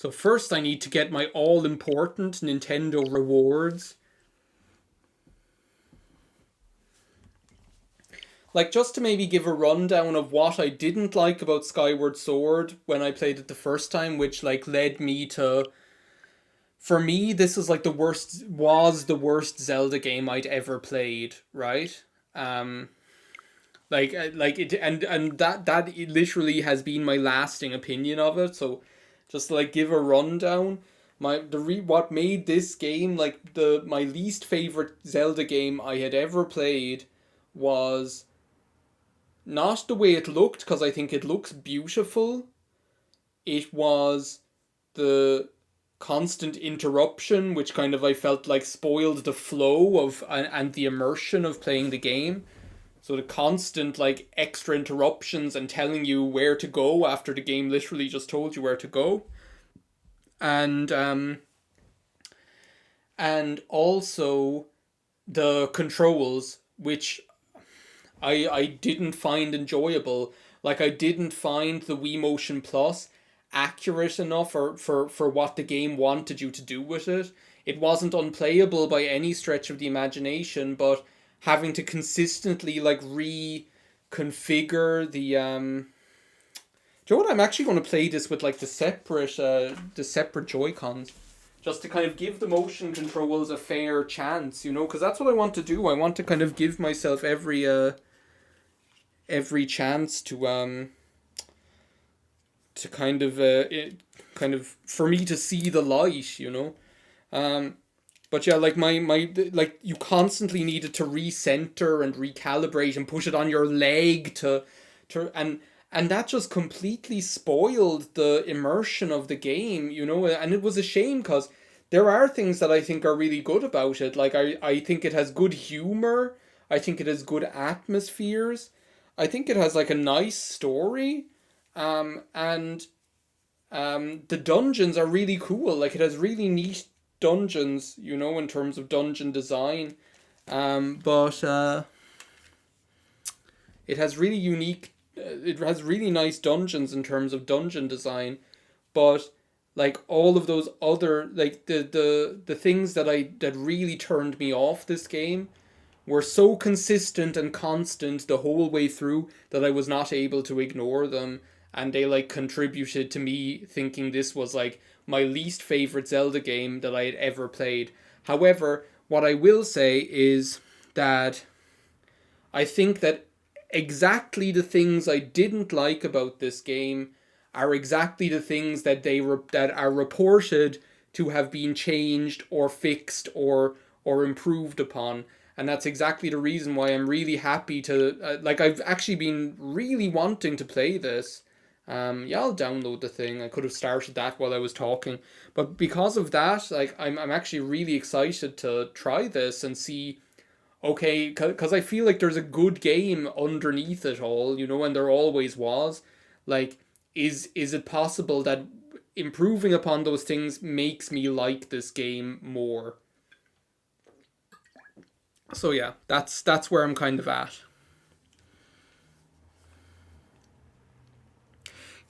So first I need to get my all-important Nintendo rewards. Like, just to maybe give a rundown of what I didn't like about Skyward Sword when I played it the first time, which, like, led me to... For me, this is, like, was the worst Zelda game I'd ever played, right? Like it, and that it literally has been my lasting opinion of it. So, just to, like, give a rundown, what made this game like my least favorite Zelda game I had ever played was not the way it looked, because I think it looks beautiful. It was the constant interruption, which kind of I felt like spoiled the flow of and the immersion of playing the game. So the constant like extra interruptions and telling you where to go after the game literally just told you where to go. And and also the controls, which I didn't find enjoyable. Like, I didn't find the Wii Motion Plus accurate enough for what the game wanted you to do with it. It wasn't unplayable by any stretch of the imagination, but having to consistently like reconfigure the. Do you know what? I'm actually going to play this with like the separate Joy Cons, just to kind of give the motion controls a fair chance, you know, because that's what I want to do. I want to kind of give myself every chance to kind of for me to see the light, you know. But yeah, like my like you constantly needed to recenter and recalibrate and push it on your leg to and that just completely spoiled the immersion of the game, you know. And it was a shame, because there are things that I think are really good about it. Like, I think it has good humor. I think it has good atmospheres. I think it has like a nice story. And the dungeons are really cool. Like, it has really neat dungeons, you know, in terms of dungeon design. But it has really unique. It has really nice dungeons in terms of dungeon design, but like all of those other like the things that really turned me off this game were so consistent and constant the whole way through that I was not able to ignore them, and they like contributed to me thinking this was like my least favorite Zelda game that I had ever played. However, what I will say is that I think that exactly the things I didn't like about this game are exactly the things that that are reported to have been changed or fixed or improved upon. And that's exactly the reason why I'm really happy to like, I've actually been really wanting to play this. Yeah, I'll download the thing. I could have started that while I was talking, but because of that, like, I'm actually really excited to try this and see. Okay, because I feel like there's a good game underneath it all, you know, and there always was. Like, is it possible that improving upon those things makes me like this game more? So yeah, that's where I'm kind of at.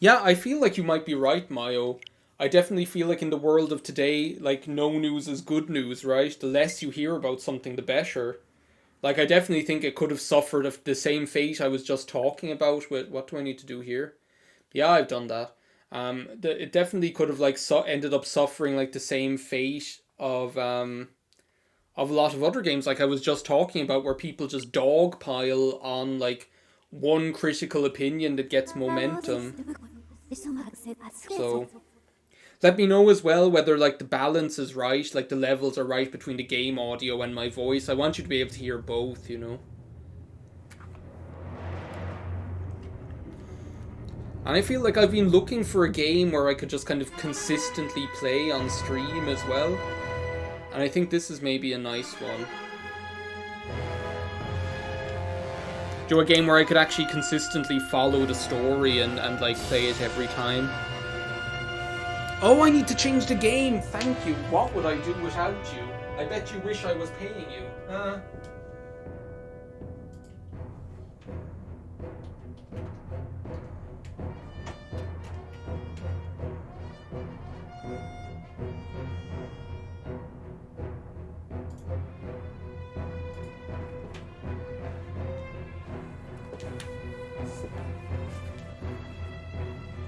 Yeah, I feel like you might be right, Mayo. I definitely feel like in the world of today, like, no news is good news, right? The less you hear about something, the better. Like, I definitely think it could have suffered the same fate I was just talking about with what do I need to do here? Yeah, I've done that. It definitely could have like ended up suffering like the same fate of a lot of other games like I was just talking about, where people just dogpile on like one critical opinion that gets momentum. So let me know as well whether like the balance is right, like the levels are right between the game audio and my voice. I want you to be able to hear both, you know. And I feel like I've been looking for a game where I could just kind of consistently play on stream as well. And I think this is maybe a nice one. Do a game where I could actually consistently follow the story and like play it every time. Oh, I need to change the game! Thank you. What would I do without you? I bet you wish I was paying you.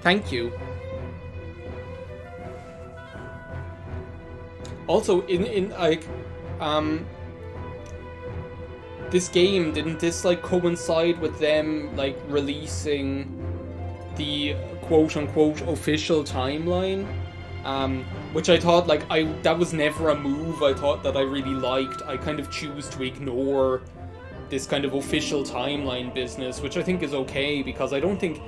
Thank you. Also, in like, this game, didn't this like coincide with them like releasing the quote-unquote official timeline? Which I thought, like, that was never a move I thought that I really liked. I kind of choose to ignore this kind of official timeline business, which I think is okay, because I don't think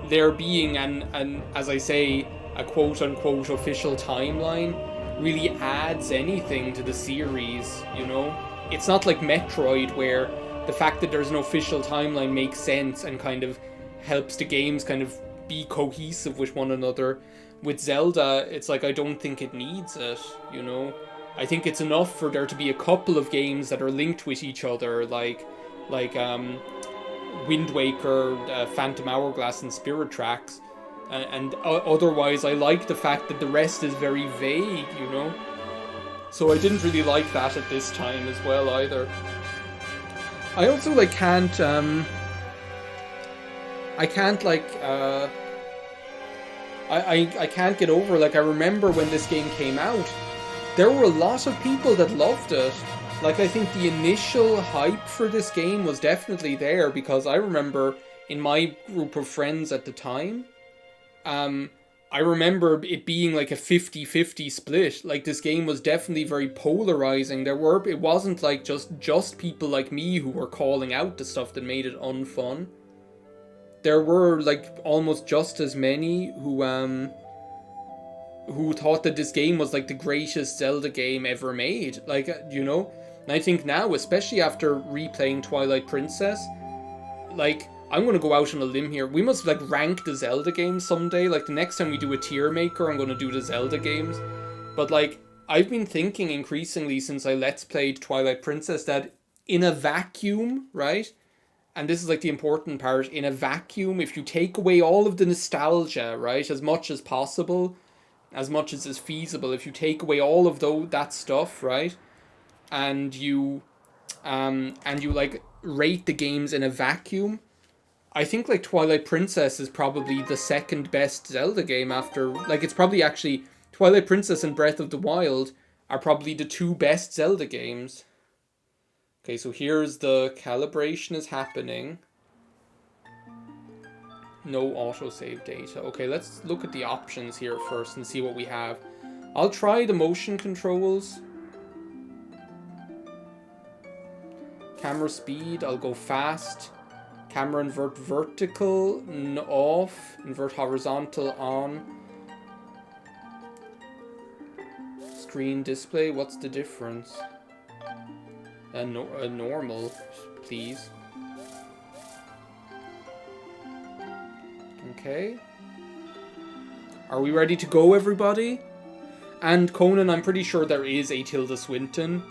there being an as I say, a quote-unquote official timeline really adds anything to the series, you know? It's not like Metroid, where the fact that there's an official timeline makes sense and kind of helps the games kind of be cohesive with one another. With Zelda, it's like, I don't think it needs it, you know? I think it's enough for there to be a couple of games that are linked with each other, like Wind Waker, Phantom Hourglass, and Spirit Tracks. And otherwise, I like the fact that the rest is very vague, you know? So I didn't really like that at this time as well, either. I also, like, can't, I can't get over, like, I remember when this game came out, there were a lot of people that loved it. Like, I think the initial hype for this game was definitely there, because I remember in my group of friends at the time, I remember it being like a 50-50 split. Like, this game was definitely very polarizing. It wasn't like just people like me who were calling out the stuff that made it unfun. There were like almost just as many who thought that this game was like the greatest Zelda game ever made. Like, you know? And I think now, especially after replaying Twilight Princess, like, I'm going to go out on a limb here. We must, like, rank the Zelda games someday. Like, the next time we do a tier maker, I'm going to do the Zelda games. But, like, I've been thinking increasingly since I Let's Played Twilight Princess that in a vacuum, right? And this is, like, the important part. In a vacuum, if you take away all of the nostalgia, right, as much as possible, as much as is feasible, if you take away all of that stuff, right, and you like, rate the games in a vacuum, I think, like, Twilight Princess is probably the second best Zelda game after, like, it's probably actually, Twilight Princess and Breath of the Wild are probably the two best Zelda games. Okay, so here's the calibration is happening. No autosave data. Okay, let's look at the options here first and see what we have. I'll try the motion controls. Camera speed, I'll go fast. Camera invert vertical, off. Invert horizontal, on. Screen display, what's the difference? A normal, please. Okay. Are we ready to go, everybody? And Conan, I'm pretty sure there is a Tilda Swinton.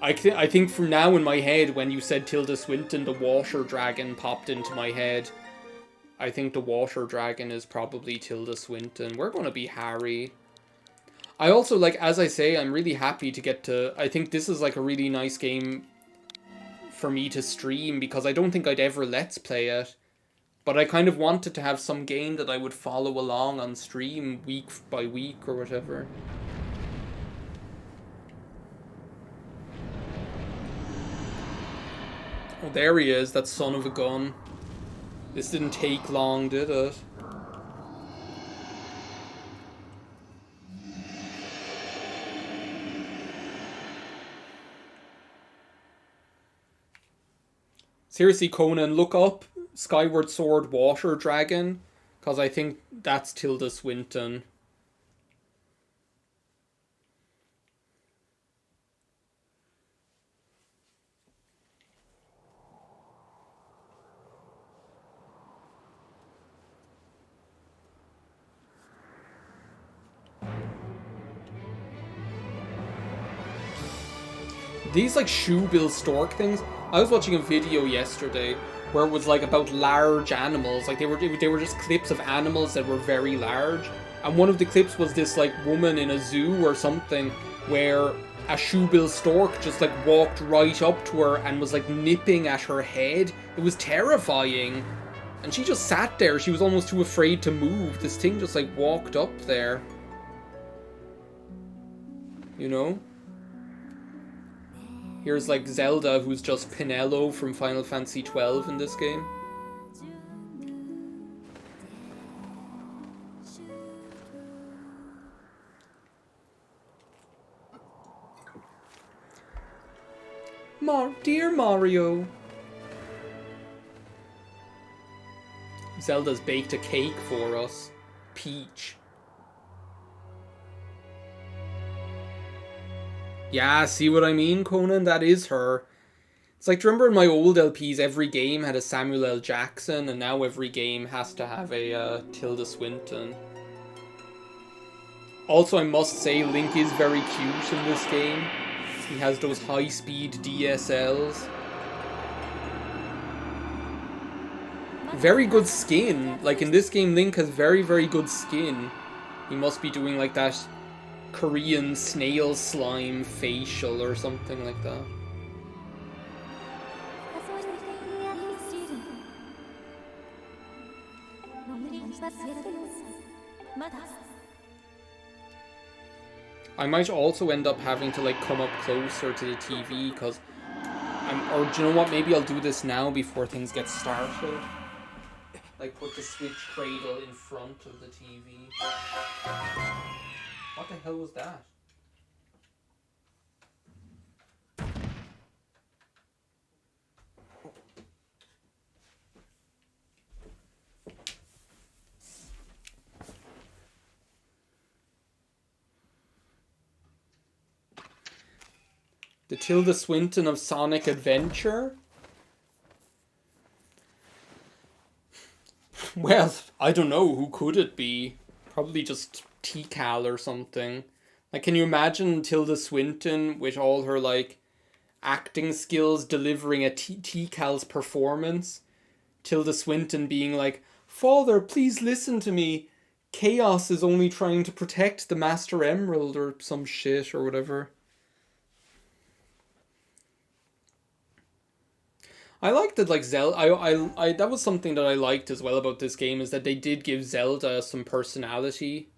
I think from now in my head, when you said Tilda Swinton, the water dragon popped into my head. I think the water dragon is probably Tilda Swinton. We're going to be Harry. I also, like, as I say, I'm really happy to get to... I think this is, like, a really nice game for me to stream, because I don't think I'd ever Let's Play it. But I kind of wanted to have some game that I would follow along on stream week by week or whatever. Oh, there he is, that son of a gun. This didn't take long, did it? Seriously, Conan, look up Skyward Sword Water Dragon, because I think that's Tilda Swinton. These, like, shoebill stork things, I was watching a video yesterday where it was, like, about large animals. Like, they were just clips of animals that were very large. And one of the clips was this, like, woman in a zoo or something where a shoebill stork just, like, walked right up to her and was, like, nipping at her head. It was terrifying. And she just sat there. She was almost too afraid to move. This thing just, like, walked up there. You know? Here's, like, Zelda, who's just Pinello from Final Fantasy XII in this game. Dear Mario. Zelda's baked a cake for us. Peach. Yeah, see what I mean, Conan? That is her. It's like, do you remember in my old LPs, every game had a Samuel L. Jackson, and now every game has to have a Tilda Swinton. Also, I must say, Link is very cute in this game. He has those high-speed DSLs. Very good skin. Like, in this game, Link has very, very good skin. He must be doing, like, that Korean snail slime facial or something like that. I might also end up having to, like, come up closer to the TV, because or do you know what, maybe I'll do this now before things get started. Like, put the Switch cradle in front of the TV. What the hell was that? The Tilda Swinton of Sonic Adventure? Well, I don't know, who could it be? Probably just Tikal or something. Like, can you imagine Tilda Swinton with all her, like, acting skills delivering a Tikal's performance? Tilda Swinton being like, "Father, please listen to me. Chaos is only trying to protect the Master Emerald," or some shit or whatever. I liked that, like, Zelda. I that was something that I liked as well about this game, is that they did give Zelda some personality,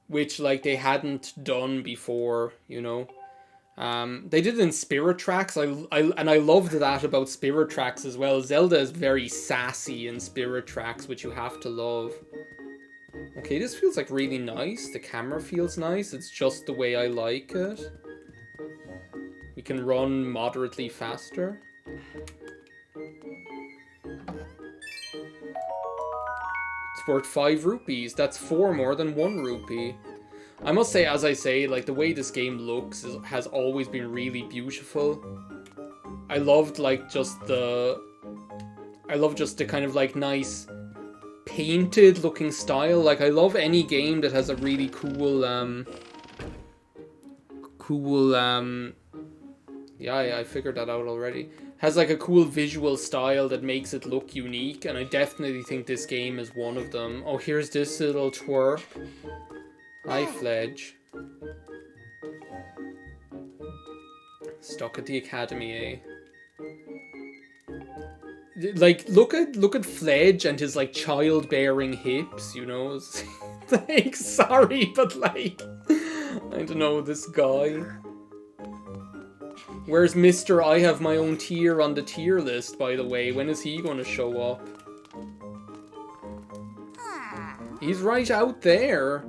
which, like, they hadn't done before, you know. They did it in Spirit Tracks. And I loved that about Spirit Tracks as well. Zelda is very sassy in Spirit Tracks, which you have to love. Okay, this feels like really nice. The camera feels nice. It's just the way I like it. We can run moderately faster. It's worth 5 rupees. That's 4 more than 1 rupee. I must say, as I say, like, the way this game looks has always been really beautiful. I loved, like, just the kind of, like, nice painted looking style. Like, I love any game that has a really cool, yeah, I figured that out already. Has, like, a cool visual style that makes it look unique, and I definitely think this game is one of them. Oh, here's this little twerp. Hi, Fledge. Stuck at the academy, eh? Like, look at Fledge and his, like, childbearing hips, you know? It's like, sorry, but, like, I don't know, this guy. Where's Mr. I Have My Own Tier on the tier list, by the way? When is he gonna show up? He's right out there.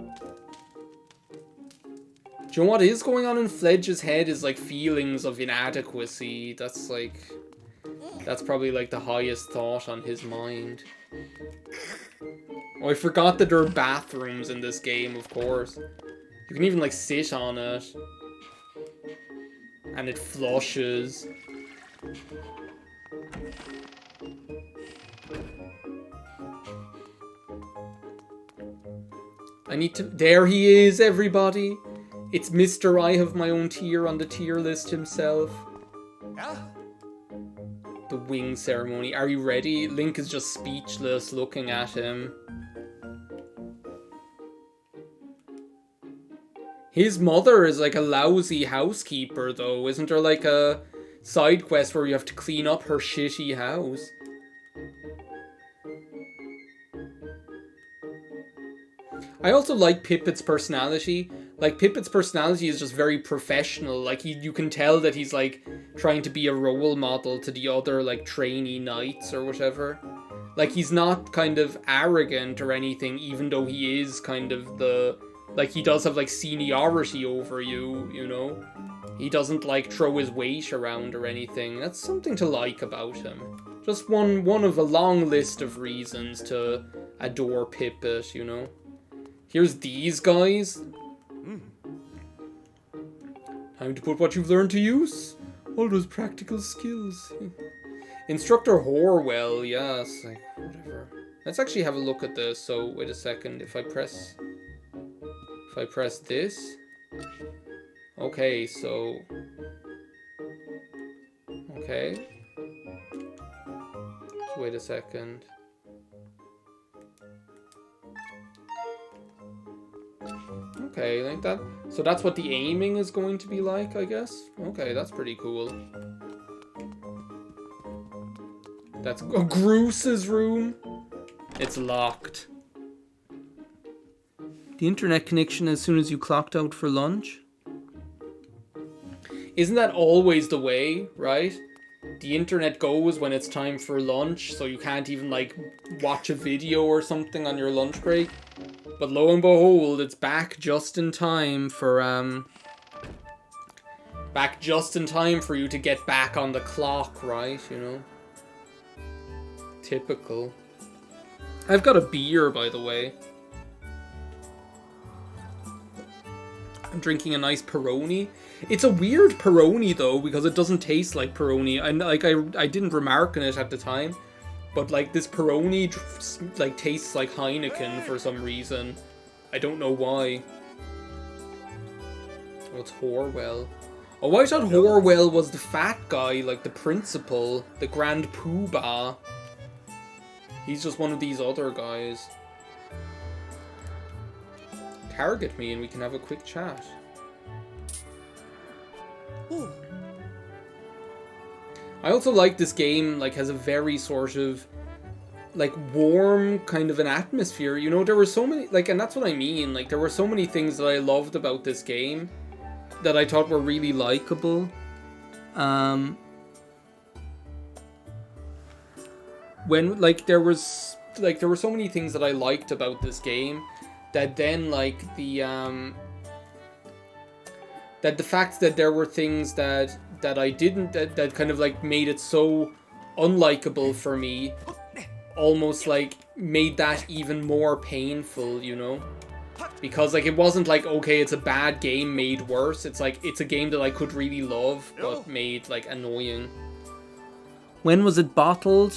Do you know what is going on in Fledge's head is, like, feelings of inadequacy. That's, like... That's probably, like, the highest thought on his mind. Oh, I forgot that there are bathrooms in this game, of course. You can even, like, sit on it. And it flushes. I need to... There he is, everybody! It's Mr. I Have My Own Tier on the tier list himself. The wing ceremony. Are you ready? Link is just speechless looking at him. His mother is like a lousy housekeeper, though. Isn't there like a side quest where you have to clean up her shitty house? I also like Pippet's personality. Like, Pippet's personality is just very professional. Like, you can tell that he's, like, trying to be a role model to the other, like, trainee knights or whatever. Like, he's not kind of arrogant or anything, even though he is kind of the... Like, he does have, like, seniority over you, you know? He doesn't, like, throw his weight around or anything. That's something to like about him. Just one of a long list of reasons to adore Pippet, you know? Here's these guys. Time to put what you've learned to use. All those practical skills. Instructor Horwell, yes. Like, whatever. Let's actually have a look at this. So, wait a second. If I press this. Okay, so... Okay. So wait a second. Okay, like that. So that's what the aiming is going to be like, I guess? Okay, that's pretty cool. That's Groose's room. It's locked. The internet connection as soon as you clocked out for lunch? Isn't that always the way, right? The internet goes when it's time for lunch, so you can't even, like, watch a video or something on your lunch break. But lo and behold, it's back just in time for, you to get back on the clock, right? You know? Typical. I've got a beer, by the way. I'm drinking a nice Peroni. It's a weird Peroni, though, because it doesn't taste like Peroni. I didn't remark on it at the time, but, like, this Peroni, like, tastes like Heineken for some reason. I don't know why. Oh, it's Horwell. Oh, I thought Horwell was the fat guy, like the principal, the Grand Poobah. He's just one of these other guys. Target me and we can have a quick chat. Ooh. I also like this game, like, has a very sort of, like, warm kind of an atmosphere. You know, there were so many, like, and that's what I mean. Like, there were so many things that I loved about this game that I thought were really likable. When, like, there were so many things that I liked about this game that then, like, that the fact that there were things that I didn't, that kind of, like, made it so unlikable for me, almost, like, made that even more painful, you know? Because, like, it wasn't like, okay, it's a bad game made worse. It's like, it's a game that I could really love, but made, like, annoying. When was it bottled?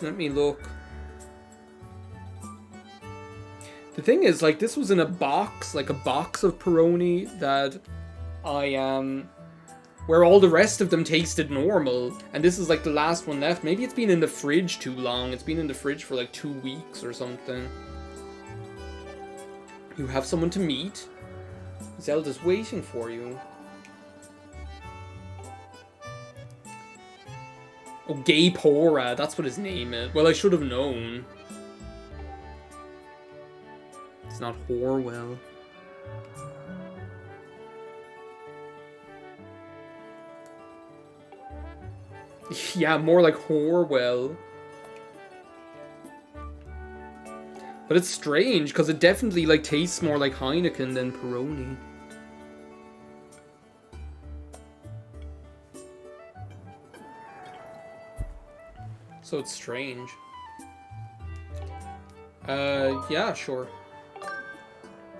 Let me look. The thing is, like, this was in a box, like a box of Peroni that where all the rest of them tasted normal, and this is, like, the last one left. Maybe it's been in the fridge too long. It's been in the fridge for, like, 2 weeks or something. You have someone to meet? Zelda's waiting for you. Oh, Gay Pora, that's what his name is. Well, I should have known. It's not Horwell. Yeah, more like Horwell. But it's strange, because it definitely, like, tastes more like Heineken than Peroni. So it's strange. Yeah, sure.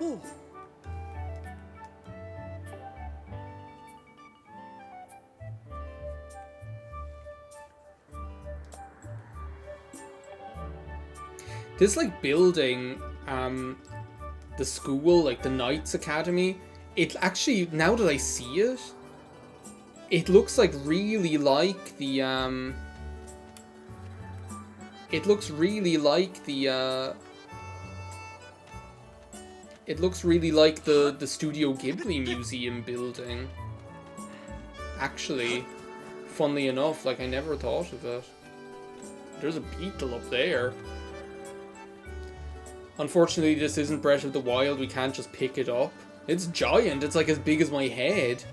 Ooh. This, like, building, the school, like, the Knights Academy, it actually, now that I see it, it looks, like, really like the, it looks really like the, it looks really like the Studio Ghibli Museum building. Actually, funnily enough, like, I never thought of it. There's a beetle up there. Unfortunately, this isn't Breath of the Wild. We can't just pick it up. It's giant. It's like as big as my head.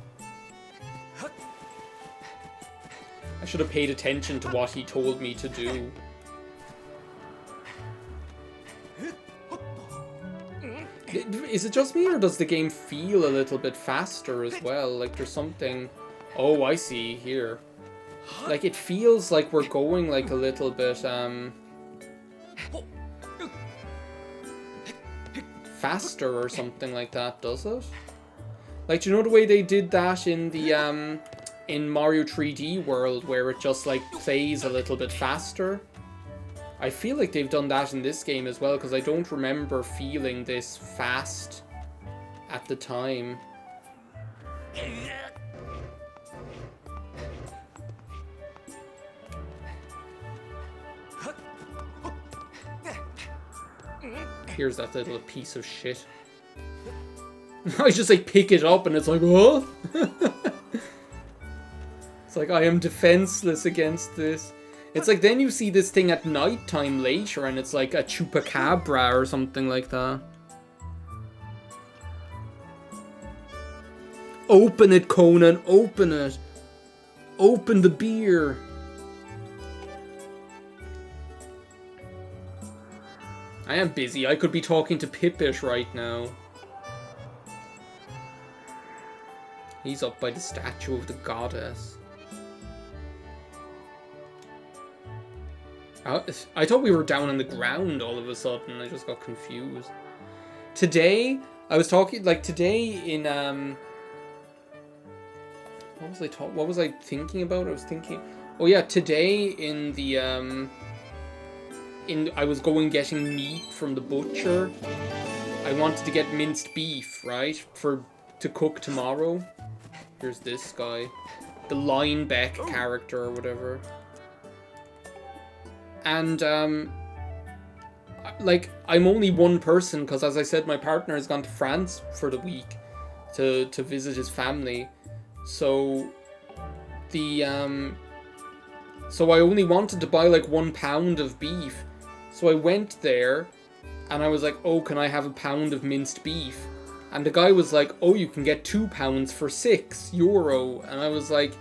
I should have paid attention to what he told me to do. Is it just me, or does the game feel a little bit faster as well? Like there's something... Oh, I see here. Like it feels like we're going like a little bit faster or something like that, does it? Like, do you know the way they did that in the in Mario 3D World, where it just like plays a little bit faster? I feel like they've done that in this game as well, because I don't remember feeling this fast at the time. Here's that little piece of shit. I just like pick it up and it's like, oh! It's like I am defenseless against this. It's like then you see this thing at nighttime later and it's like a chupacabra or something like that. Open it, Conan, open it. Open the beer. I am busy. I could be talking to Pippish right now. He's up by the statue of the goddess. I thought we were down on the ground all of a sudden. I just got confused. Today, I was talking, like, today in, what was I thinking about? I was thinking, oh yeah, today in the, I was going getting meat from the butcher. I wanted to get minced beef, right? To cook tomorrow. Here's this guy. The Linebeck character or whatever. And, like, I'm only one person, because as I said, my partner has gone to France for the week to visit his family. So, so I only wanted to buy, like, 1 pound of beef. So I went there, and I was like, oh, can I have a pound of minced beef? And the guy was like, oh, you can get 2 pounds for €6. And I was like,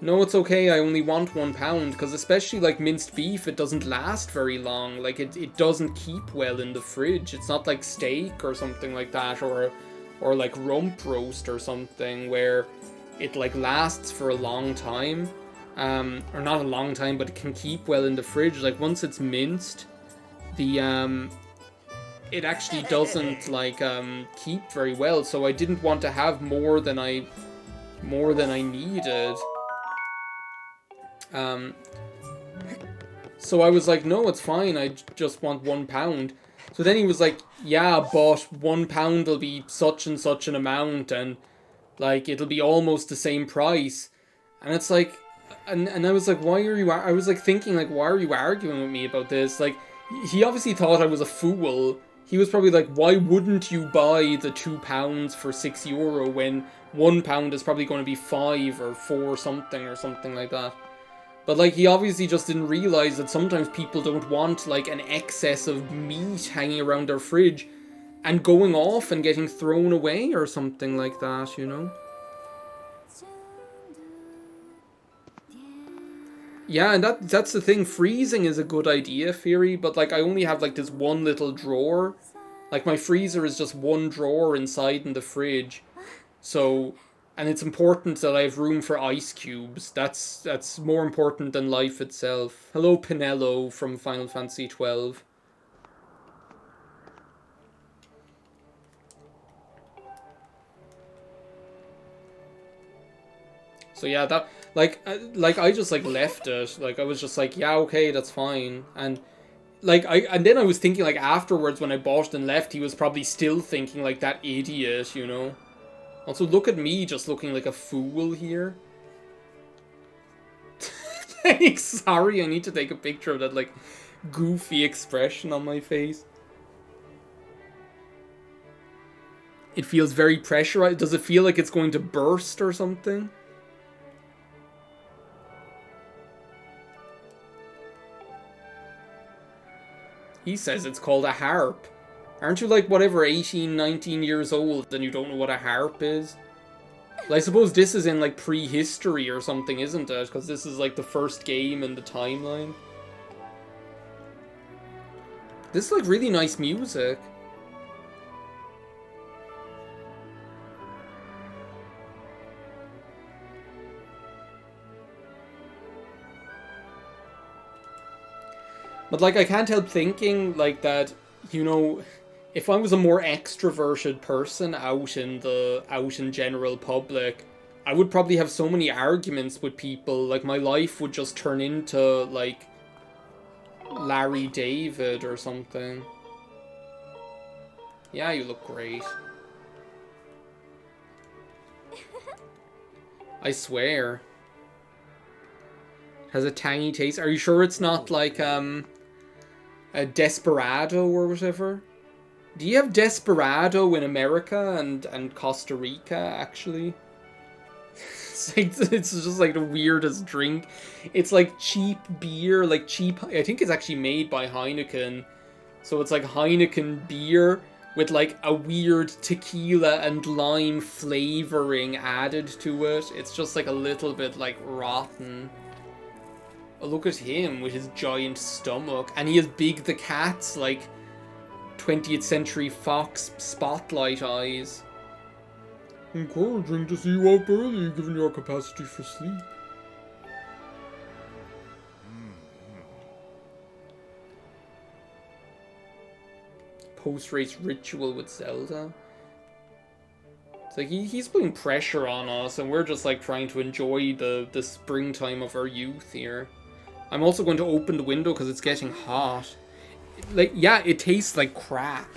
no, it's okay, I only want 1 pound, because especially like minced beef, it doesn't last very long. Like it doesn't keep well in the fridge. It's not like steak or something like that, or like rump roast or something where it like lasts for a long time. Or not a long time, but it can keep well in the fridge. Like once it's minced, the it actually doesn't like keep very well. So I didn't want to have more than I needed. So I was like, no, it's fine, I just want 1 pound. So then he was like, yeah, but 1 pound will be such and such an amount, and like it'll be almost the same price. And it's like, and I was like, I was like thinking, like, why are you arguing with me about this? Like, he obviously thought I was a fool. He was probably like, why wouldn't you buy the 2 pounds for €6 when 1 pound is probably going to be 5 or 4 something or something like that. But, like, he obviously just didn't realize that sometimes people don't want, like, an excess of meat hanging around their fridge and going off and getting thrown away or something like that, you know? Yeah, and that's the thing. Freezing is a good idea, Fury, but, like, I only have, like, this one little drawer. Like, my freezer is just one drawer inside in the fridge. So... And it's important that I have room for ice cubes. That's more important than life itself. Hello, Pinello from Final Fantasy XII. So yeah, that like I just like left it. Like I was just like, yeah, okay, that's fine. And like and then I was thinking like afterwards when I bought it and left, he was probably still thinking like that idiot, you know. Also, look at me just looking like a fool here. Sorry, I need to take a picture of that, like, goofy expression on my face. It feels very pressurized. Does it feel like it's going to burst or something? He says it's called a harp. Aren't you like whatever 18, 19 years old and you don't know what a harp is? Well, I suppose this is in like prehistory or something, isn't it? Because this is like the first game in the timeline. This is like really nice music. But like I can't help thinking like that, you know, if I was a more extroverted person out in general public, I would probably have so many arguments with people. Like my life would just turn into like Larry David or something. Yeah, you look great. I swear. Has a tangy taste. Are you sure it's not like a Desperado or whatever? Do you have Desperado in America and Costa Rica, actually? It's just like the weirdest drink. It's like cheap beer, like cheap... I think it's actually made by Heineken. So it's like Heineken beer with like a weird tequila and lime flavoring added to it. It's just like a little bit like rotten. Oh, look at him with his giant stomach. And he has Big the Cat's like 20th Century Fox spotlight eyes. Encouraging to see you up early given your capacity for sleep. Post-race ritual with Zelda. It's like he's putting pressure on us and we're just like trying to enjoy the springtime of our youth here. I'm also going to open the window because it's getting hot. Like, yeah, it tastes like crap.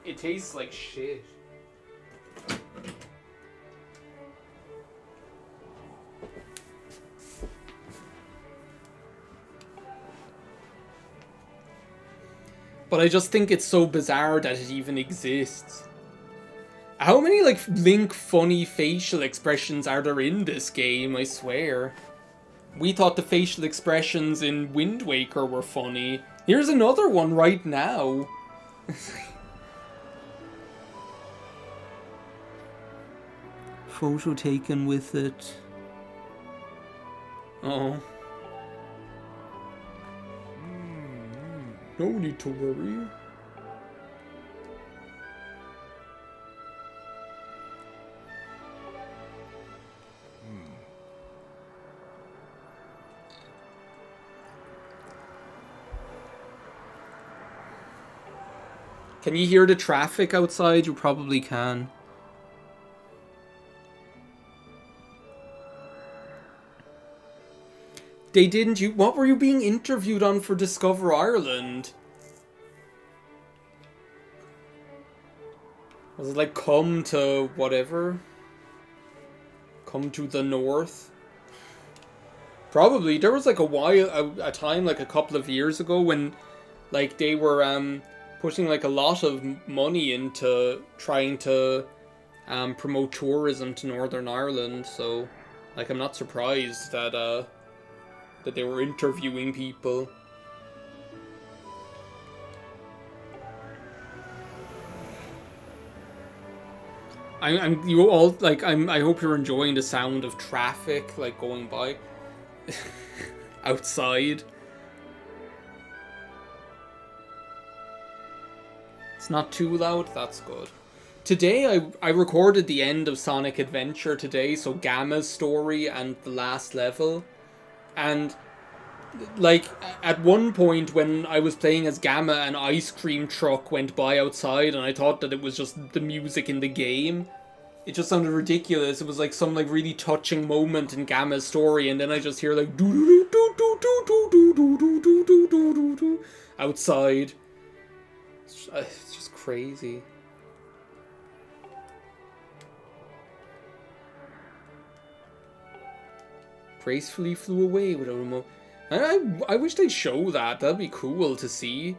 It tastes like shit. But I just think it's so bizarre that it even exists. How many, like, Link funny facial expressions are there in this game, I swear? We thought the facial expressions in Wind Waker were funny. Here's another one right now. Photo taken with it. Oh. No need to worry. Can you hear the traffic outside? You probably can. They didn't. You. What were you being interviewed on for Discover Ireland? Was it like come to whatever? Come to the north? Probably. There was like a time like a couple of years ago when like they were putting like a lot of money into trying to promote tourism to Northern Ireland. So like I'm not surprised that that they were interviewing people. You all like I hope you're enjoying the sound of traffic like going by outside. It's not too loud, that's good. Today I recorded the end of Sonic Adventure today, so Gamma's story and the last level. And like at one point when I was playing as Gamma, an ice cream truck went by outside and I thought that it was just the music in the game. It just sounded ridiculous. It was like some like really touching moment in Gamma's story, and then I just hear like outside. It's just crazy. Gracefully flew away without a mo. I wish they'd show that. That'd be cool to see.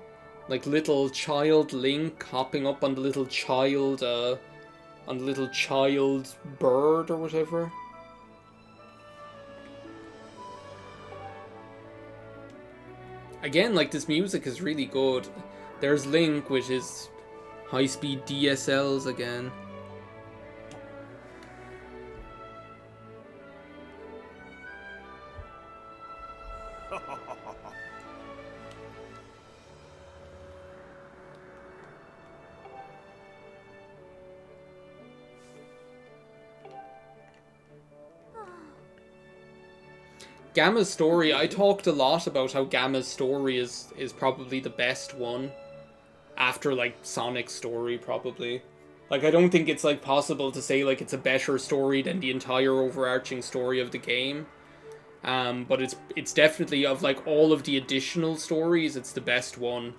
Like little child Link hopping up on the little child, bird or whatever. Again, like this music is really good. There's Link with his High-speed DSLs again. Gamma's story, I talked a lot about how Gamma's story is probably the best one. After, like, Sonic's story, probably. Like, I don't think it's, like, possible to say, like, it's a better story than the entire overarching story of the game. But it's definitely, of, like, all of the additional stories, it's the best one.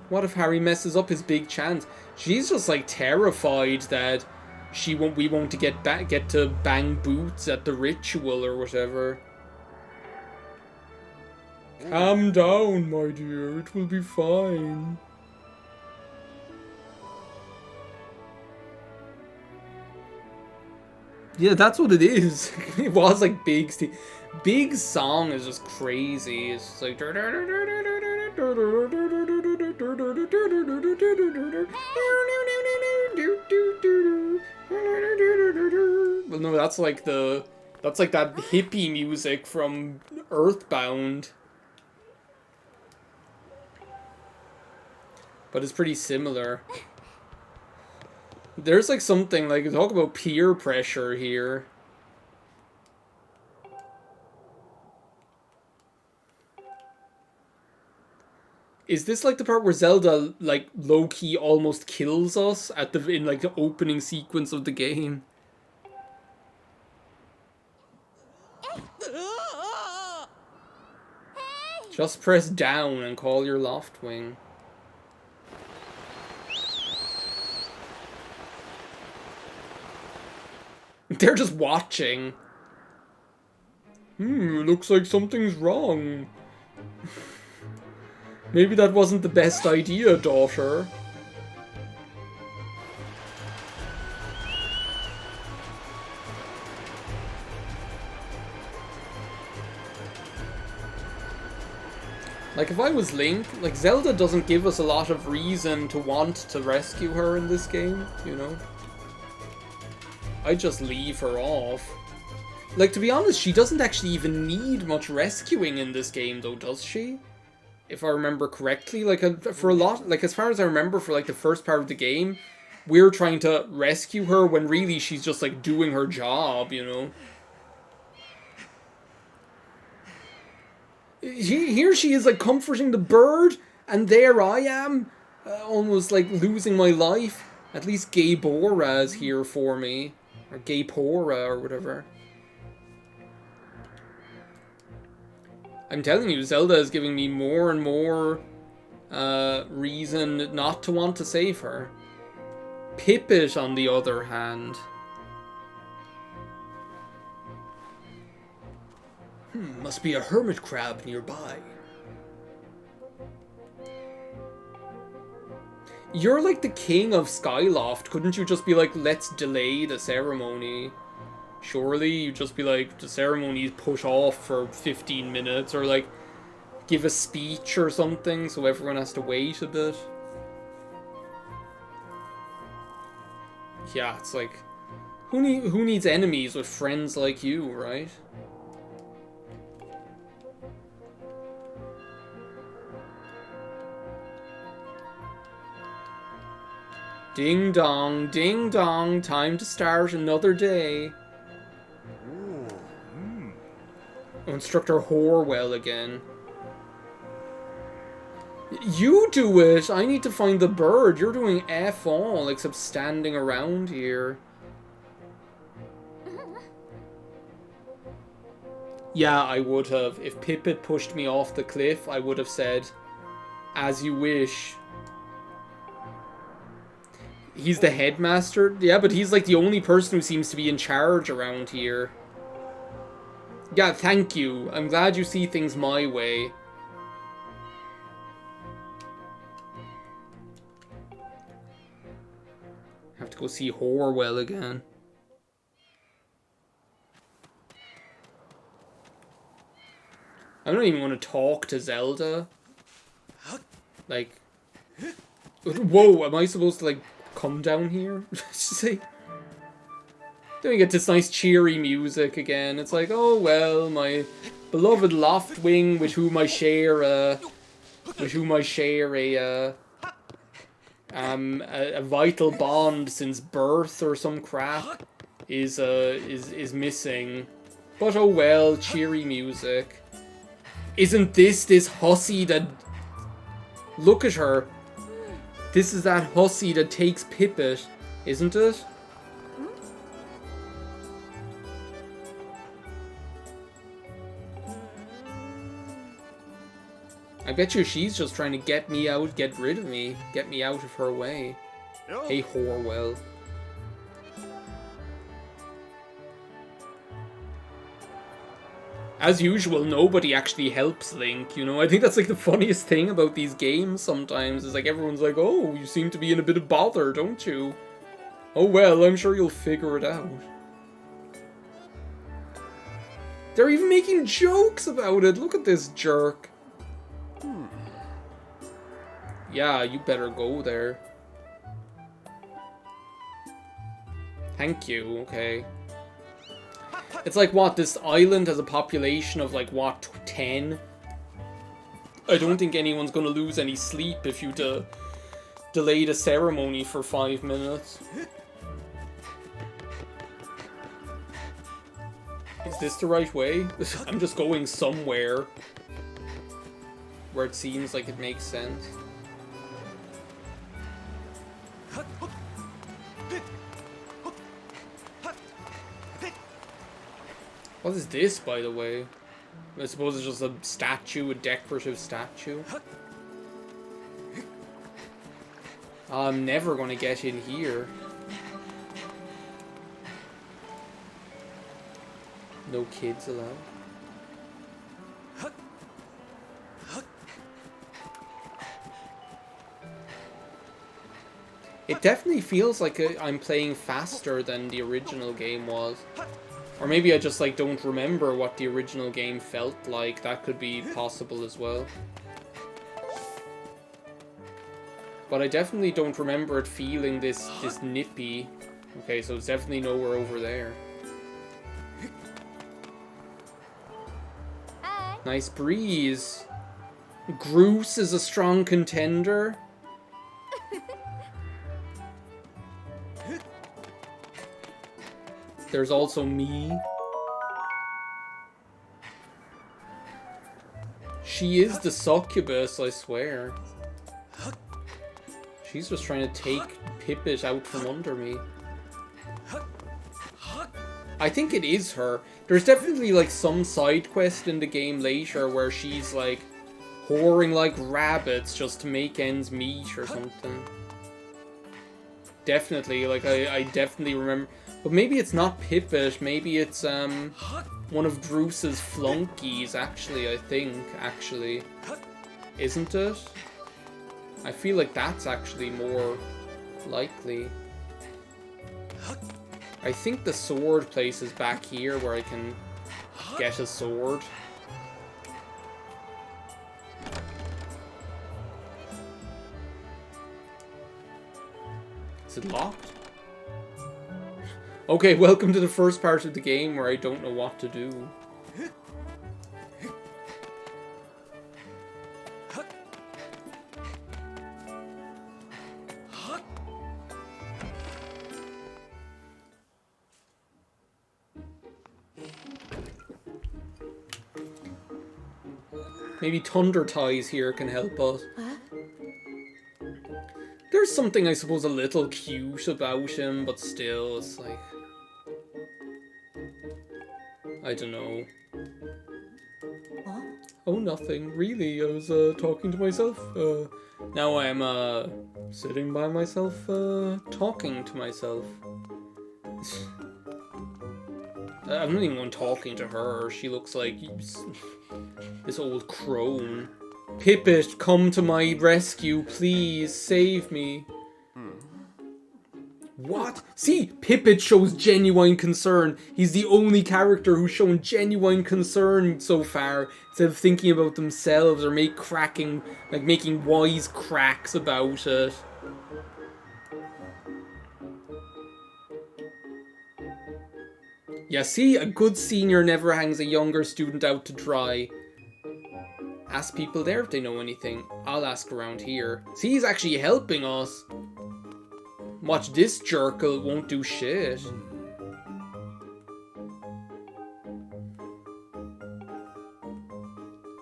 What if Harry messes up his big chance? She's just, like, terrified that we won't get to bang boots at the ritual or whatever. Calm down, my dear. It will be fine. Yeah, that's what it is. It was like Big's Big's song is just crazy. It's just like. Well, no, that's like that hippie music from Earthbound. But it's pretty similar. There's like something, like, talk about peer pressure here. Is this like the part where Zelda, like, low-key almost kills us in like the opening sequence of the game? Just press down and call your Loftwing. They're just watching. Looks like something's wrong. Maybe that wasn't the best idea, daughter. Like, if I was Link, like, Zelda doesn't give us a lot of reason to want to rescue her in this game, you know? I'd just leave her off. Like, to be honest, she doesn't actually even need much rescuing in this game, though, does she? If I remember correctly, like, for a lot, like, as far as I remember, for, like, the first part of the game, we're trying to rescue her when really she's just, like, doing her job, you know? Here she is, like, comforting the bird, and there I am, almost, like, losing my life. At least Gaybora is here for me. Or Gaypora, or whatever. I'm telling you, Zelda is giving me more and more reason not to want to save her. Pippet, on the other hand. Must be a hermit crab nearby. You're like the king of Skyloft. Couldn't you just be like, let's delay the ceremony? Surely you'd just be like, the ceremony's put off for 15 minutes, or like, give a speech or something so everyone has to wait a bit. Yeah, it's like, who needs enemies with friends like you, right? Ding dong, time to start another day. Oh, Instructor Horwell again. You do it! I need to find the bird. You're doing F all, except standing around here. Yeah, I would have. If Pippet pushed me off the cliff, I would have said, as you wish. He's the headmaster? Yeah, but he's like the only person who seems to be in charge around here. Yeah, thank you. I'm glad you see things my way. Have to go see Horwell again. I don't even want to talk to Zelda. Like, whoa, am I supposed to, like, come down here? See? Then we get this nice cheery music again. It's like, oh well, my beloved Loftwing, with whom I share a vital bond since birth or some crap, is missing. But oh well, cheery music. Isn't this hussy that... Look at her. This is that hussy that takes Pippet, isn't it? I bet you she's just trying to get me out, get rid of me, get me out of her way. Hey, Horwell. As usual, nobody actually helps Link, you know? I think that's like the funniest thing about these games sometimes, is like everyone's like, oh, you seem to be in a bit of bother, don't you? Oh well, I'm sure you'll figure it out. They're even making jokes about it, look at this jerk. Yeah, you better go there. Thank you, okay. It's like, what, this island has a population of, like, what, 10? I don't think anyone's gonna lose any sleep if you delay the ceremony for 5 minutes. Is this the right way? I'm just going somewhere where it seems like it makes sense. What is this, by the way? I suppose it's just a statue, a decorative statue. I'm never gonna get in here. No kids allowed. It definitely feels like I'm playing faster than the original game was. Or maybe I just, like, don't remember what the original game felt like. That could be possible as well. But I definitely don't remember it feeling this nippy. Okay, so it's definitely nowhere over there. Nice breeze. Groose is a strong contender. There's also me. She is the succubus, I swear. She's just trying to take Pippet out from under me. I think it is her. There's definitely like some side quest in the game later where she's like whoring like rabbits just to make ends meet or something. Definitely, like I definitely remember. But maybe it's not Pippet, maybe it's one of Bruce's flunkies, actually, I think, actually. Isn't it? I feel like that's actually more likely. I think the sword place is back here where I can get a sword. Is it locked? Okay, welcome to the first part of the game where I don't know what to do. Maybe Thunder Ties here can help us. There's something, I suppose, a little cute about him, but still, it's like... I don't know. Oh, nothing. Really, I was talking to myself. Now I'm sitting by myself, talking to myself. I'm not even talking to her. She looks like this old crone. Pippet, come to my rescue, please. Save me. What? See, Pippet shows genuine concern. He's the only character who's shown genuine concern so far, instead of thinking about themselves or making wise cracks about it. Yeah, see, a good senior never hangs a younger student out to dry. Ask people there if they know anything. I'll ask around here. See, he's actually helping us. Watch, this jerkle won't do shit.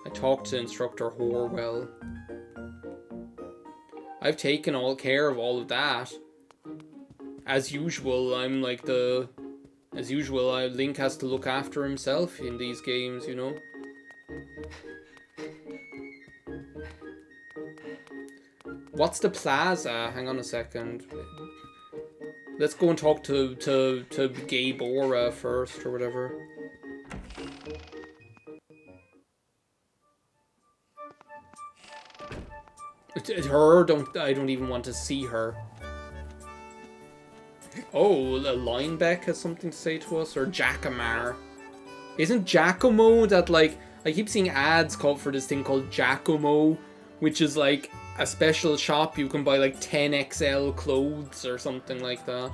I talked to Instructor Horwell. I've taken all care of all of that. As usual, Link has to look after himself in these games, you know? What's the plaza? Hang on a second. Let's go and talk to Gabe Aura first, or whatever. I don't even want to see her. Oh, Linebeck has something to say to us, or Jackamar. Isn't Giacomo that, like, I keep seeing ads called for this thing called Giacomo, which is like a special shop you can buy like 10XL clothes or something like that.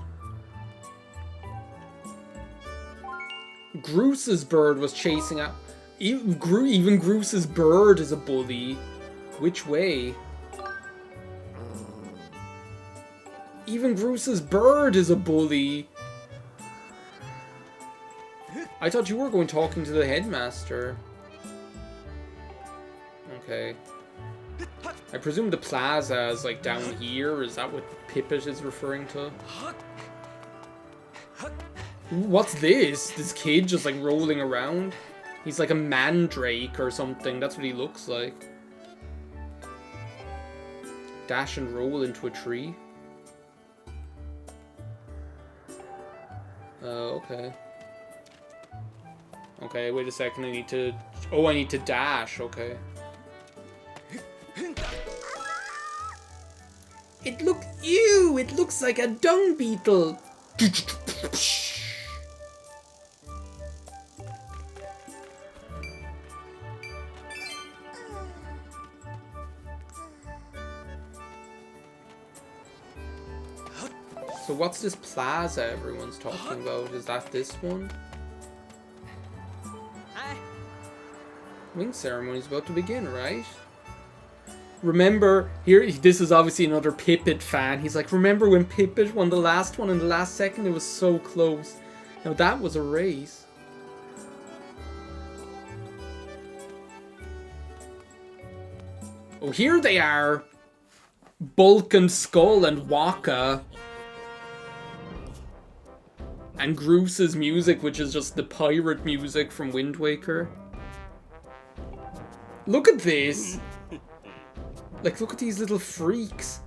Groose's bird was chasing out. Even Groose's bird is a bully. Which way? Even Groose's bird is a bully. I thought you were going talking to the headmaster. Okay. I presume the plaza is like down here. Is that what Pippet is referring to? What's this? This kid just like rolling around? He's like a mandrake or something. That's what he looks like. Dash and roll into a tree. Okay. Okay, wait a second. I need to dash. Okay. It looks like a dung beetle. So what's this plaza everyone's talking about? Is that this one? Wing ceremony's about to begin, right? Remember, this is obviously another Pippet fan. He's like, remember when Pippet won the last one in the last second? It was so close. Now that was a race. Oh, here they are. Bulk and Skull and Waka. And Groose's music, which is just the pirate music from Wind Waker. Look at this. Like, look at these little freaks.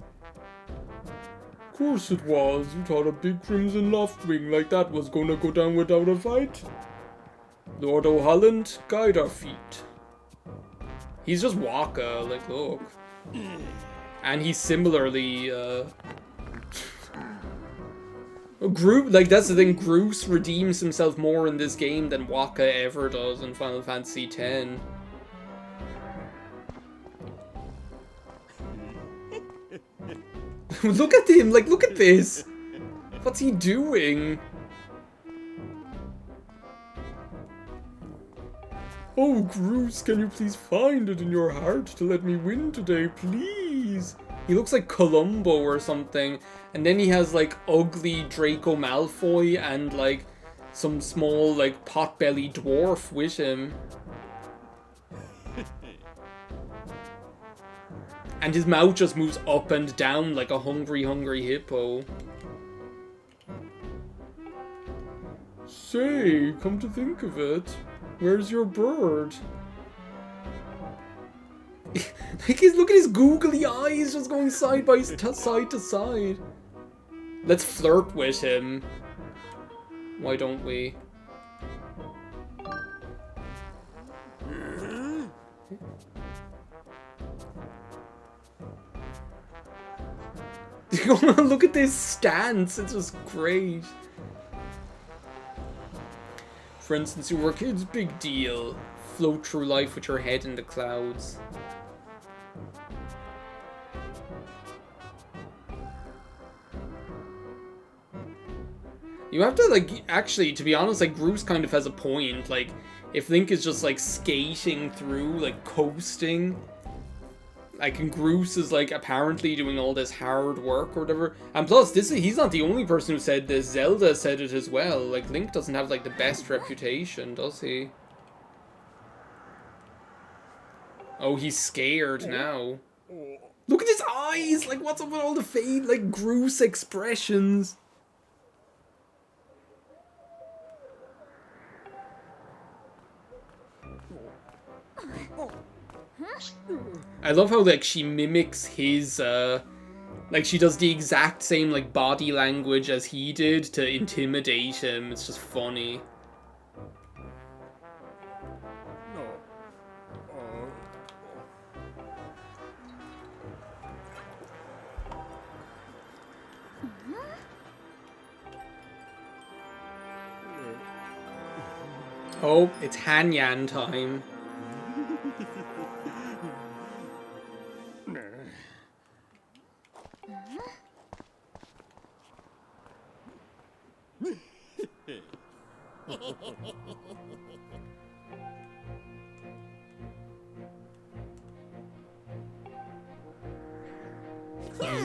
Of course it was. You thought a big Crimson Loftwing like that was gonna go down without a fight? Lord O'Holland, guide our feet. He's just Waka, like, look. And he's similarly, like, that's the thing, Groose redeems himself more in this game than Waka ever does in Final Fantasy X. Look at him, like, look at this! What's he doing? Oh, Groose, can you please find it in your heart to let me win today, please? He looks like Columbo or something, and then he has, like, ugly Draco Malfoy and, like, some small, like, pot-bellied dwarf with him. And his mouth just moves up and down like a hungry, hungry hippo. Say, come to think of it, where's your bird? Like, look at his googly eyes just going side to side. Let's flirt with him. Why don't we? Look at this stance. It's just great. For instance, you were kids, big deal. Float through life with your head in the clouds. You have to, like, actually, to be honest, like, Groose kind of has a point. Like, if Link is just, like, skating through, like, coasting, like, and Groose is, like, apparently doing all this hard work or whatever. And plus, he's not the only person who said this. Zelda said it as well. Like, Link doesn't have, like, the best reputation, does he? Oh, he's scared now. Look at his eyes! Like, what's up with all the fade, like, Groose expressions? I love how, like, she mimics his, like, she does the exact same, like, body language as he did to intimidate him. It's just funny. Oh, it's Hanyan time.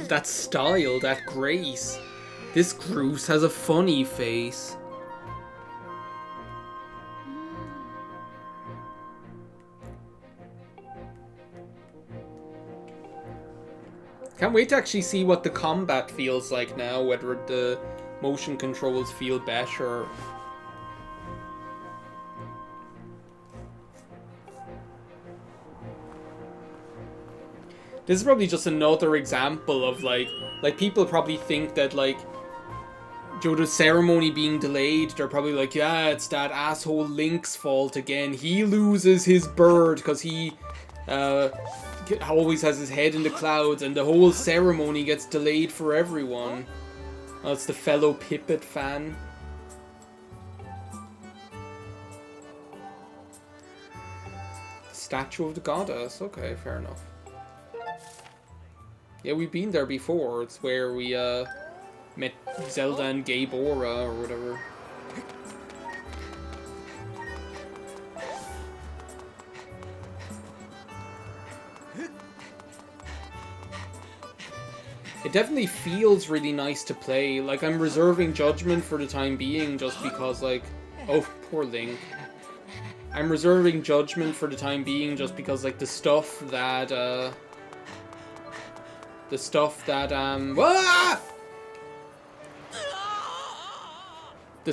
That style, that grace. This Groose has a funny face. Can't wait to actually see what the combat feels like now, whether the motion controls feel better. This is probably just another example of, like people probably think that, like, the ceremony being delayed, they're probably like, yeah, it's that asshole Link's fault again. He loses his bird because he always has his head in the clouds, and the whole ceremony gets delayed for everyone. Oh, it's the fellow Pippet fan. Statue of the Goddess. Okay, fair enough. Yeah, we've been there before. It's where we met Zelda and Gaebora or whatever. It definitely feels really nice to play. Like, I'm reserving judgment for the time being just because, like... Oh, poor Link. I'm reserving judgment for the time being just because, like, the stuff that, ah! The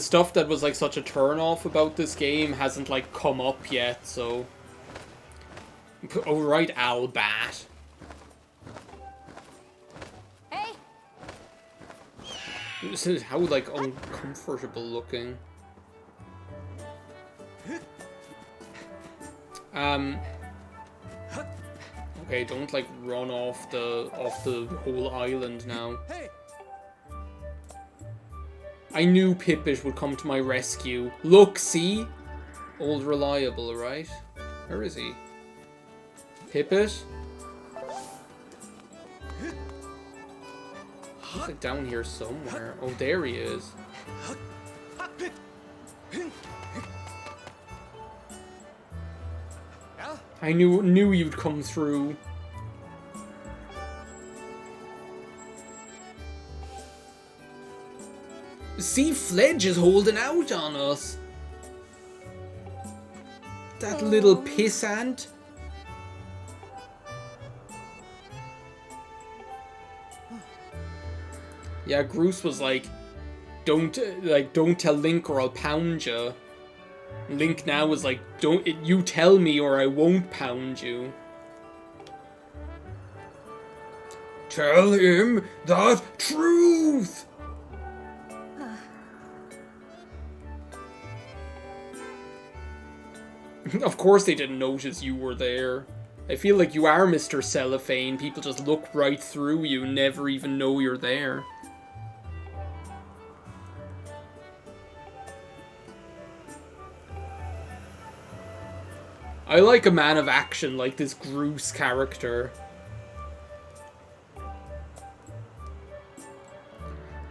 stuff that was, like, such a turn-off about this game hasn't, like, come up yet, so... Oh, right, Albat. Hey! This is how, like, uncomfortable looking. Okay, don't, like, run off the whole island now. I knew Pippet would come to my rescue. Look, see? Old Reliable, right? Where is he? Pippet? He's, like, down here somewhere. Oh, there he is. I knew you'd come through. See, Fledge is holding out on us. That little pissant. Yeah, Groose was like, don't tell Link or I'll pound you. Link now is like, you tell me or I won't pound you. Tell him the truth! Of course they didn't notice you were there. I feel like you are Mr. Cellophane. People just look right through you, never even know you're there. I like a man of action, like this Groose character.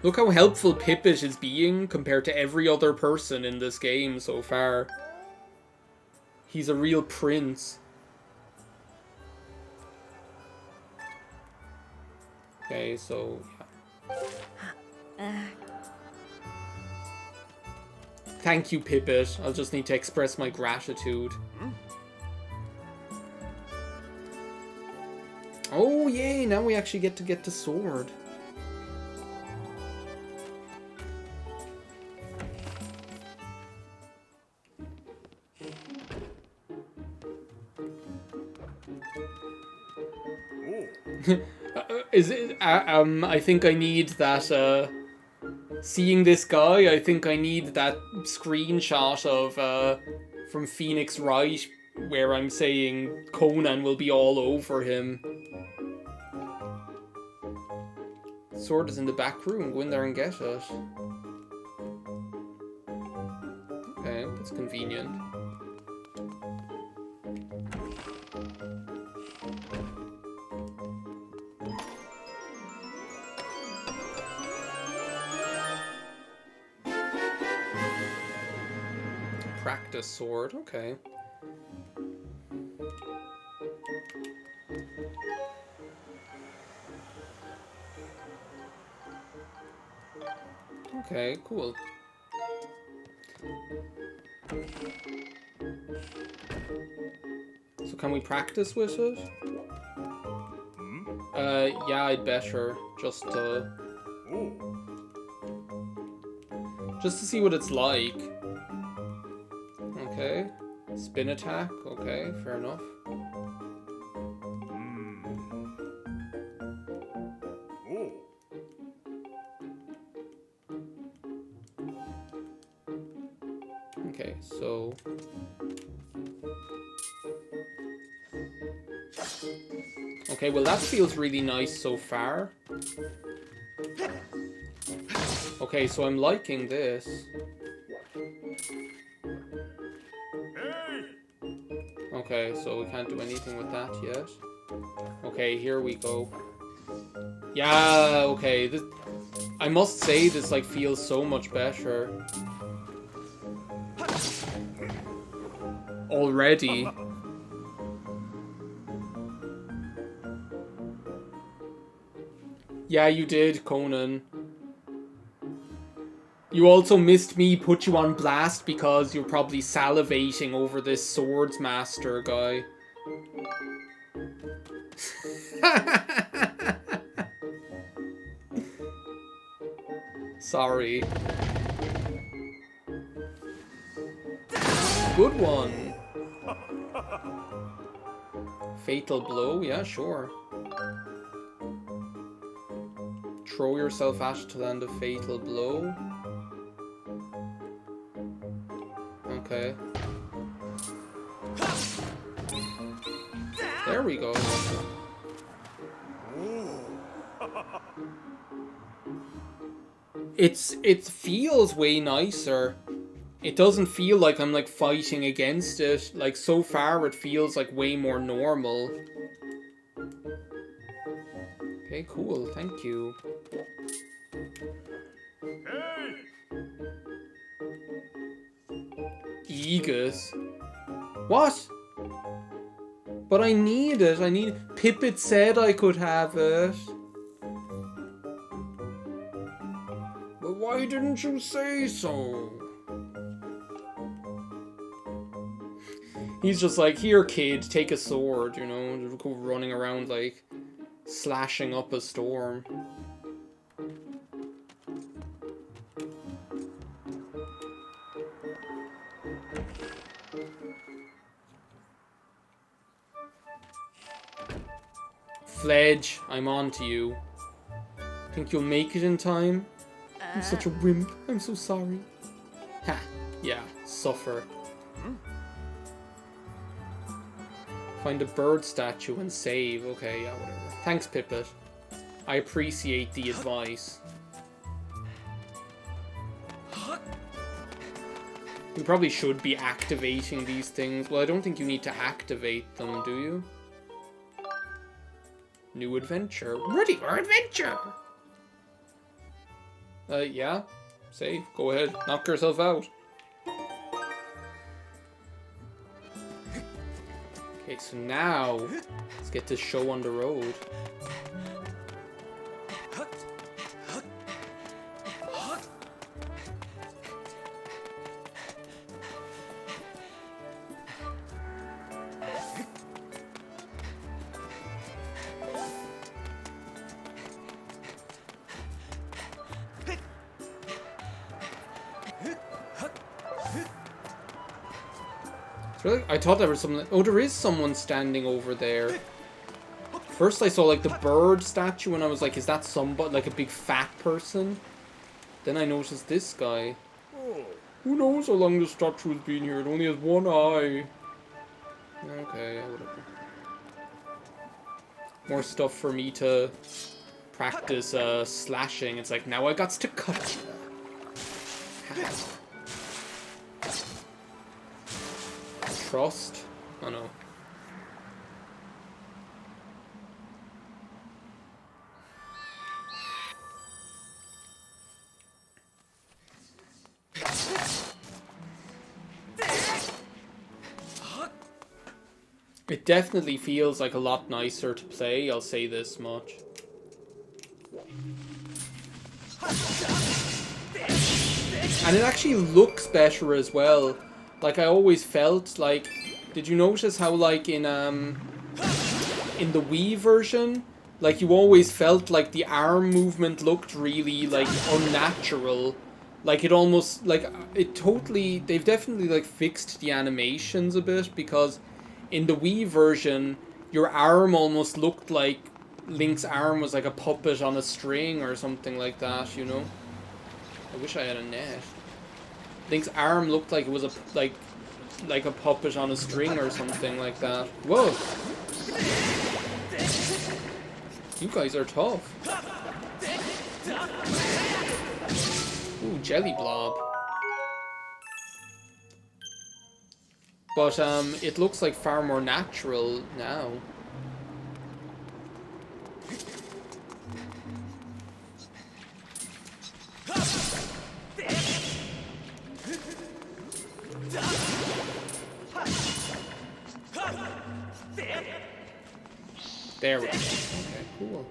Look how helpful Pippet is being compared to every other person in this game so far. He's a real prince. Okay, so yeah. Thank you, Pippet. I'll just need to express my gratitude. Oh, yay! Now we actually get the sword. Is it? I think I need that. Seeing this guy, I think I need that screenshot of from Phoenix Wright, where I'm saying Conan will be all over him. Sword is in the back room. Go in there and get it. Okay, that's convenient. Practice sword, okay. Okay, cool. So can we practice with it? Yeah, I'd better. Just to see what it's like. Okay. Spin attack, okay, fair enough. Okay, so... Okay, well that feels really nice so far. Okay, so I'm liking this. Okay, so we can't do anything with that yet. Okay, here we go. Yeah, okay. This, I must say, this like feels so much better. Already. Yeah, you did, Conan. You also missed me put you on blast because you're probably salivating over this swords master guy. Sorry. Good one. Fatal blow, yeah, sure. Throw yourself at to land a fatal blow. Okay. There we go. It feels way nicer. It doesn't feel like I'm like fighting against it. Like so far it feels like way more normal. Okay, cool. Thank you. Aegis. What? But I need it. I need... Pippet said I could have it. But why didn't you say so? He's just like, here kid, take a sword, you know, just go running around like slashing up a storm. Fledge, I'm on to you. Think you'll make it in time? I'm such a wimp. I'm so sorry. Ha! Yeah, suffer. Find a bird statue and save. Okay, yeah, whatever. Thanks, Pipit. I appreciate the advice. You probably should be activating these things. Well, I don't think you need to activate them, do you? New adventure. Ready for adventure! Yeah. Save. Go ahead. Knock yourself out. Okay, so now, let's get this show on the road. I thought there was someone. Oh, there is someone standing over there. First I saw like the bird statue and I was like, is that somebody, like a big fat person? Then I noticed this guy. Who knows how long the statue has been here? It only has one eye. Okay, whatever. More stuff for me to practice slashing. It's like, now I got to cut you. Trust? Oh no. It definitely feels like a lot nicer to play, I'll say this much. And it actually looks better as well. Like, I always felt like... Did you notice how, like, in the Wii version, like, you always felt like the arm movement looked really, like, unnatural. Like, it almost, like, it totally... They've definitely, like, fixed the animations a bit, because in the Wii version, your arm almost looked like Link's arm was like a puppet on a string or something like that, you know? I wish I had a net. Link's arm looked like it was like a puppet on a string or something like that. Whoa! You guys are tough. Ooh, jelly blob. But it looks like far more natural now. There we go. Okay, cool.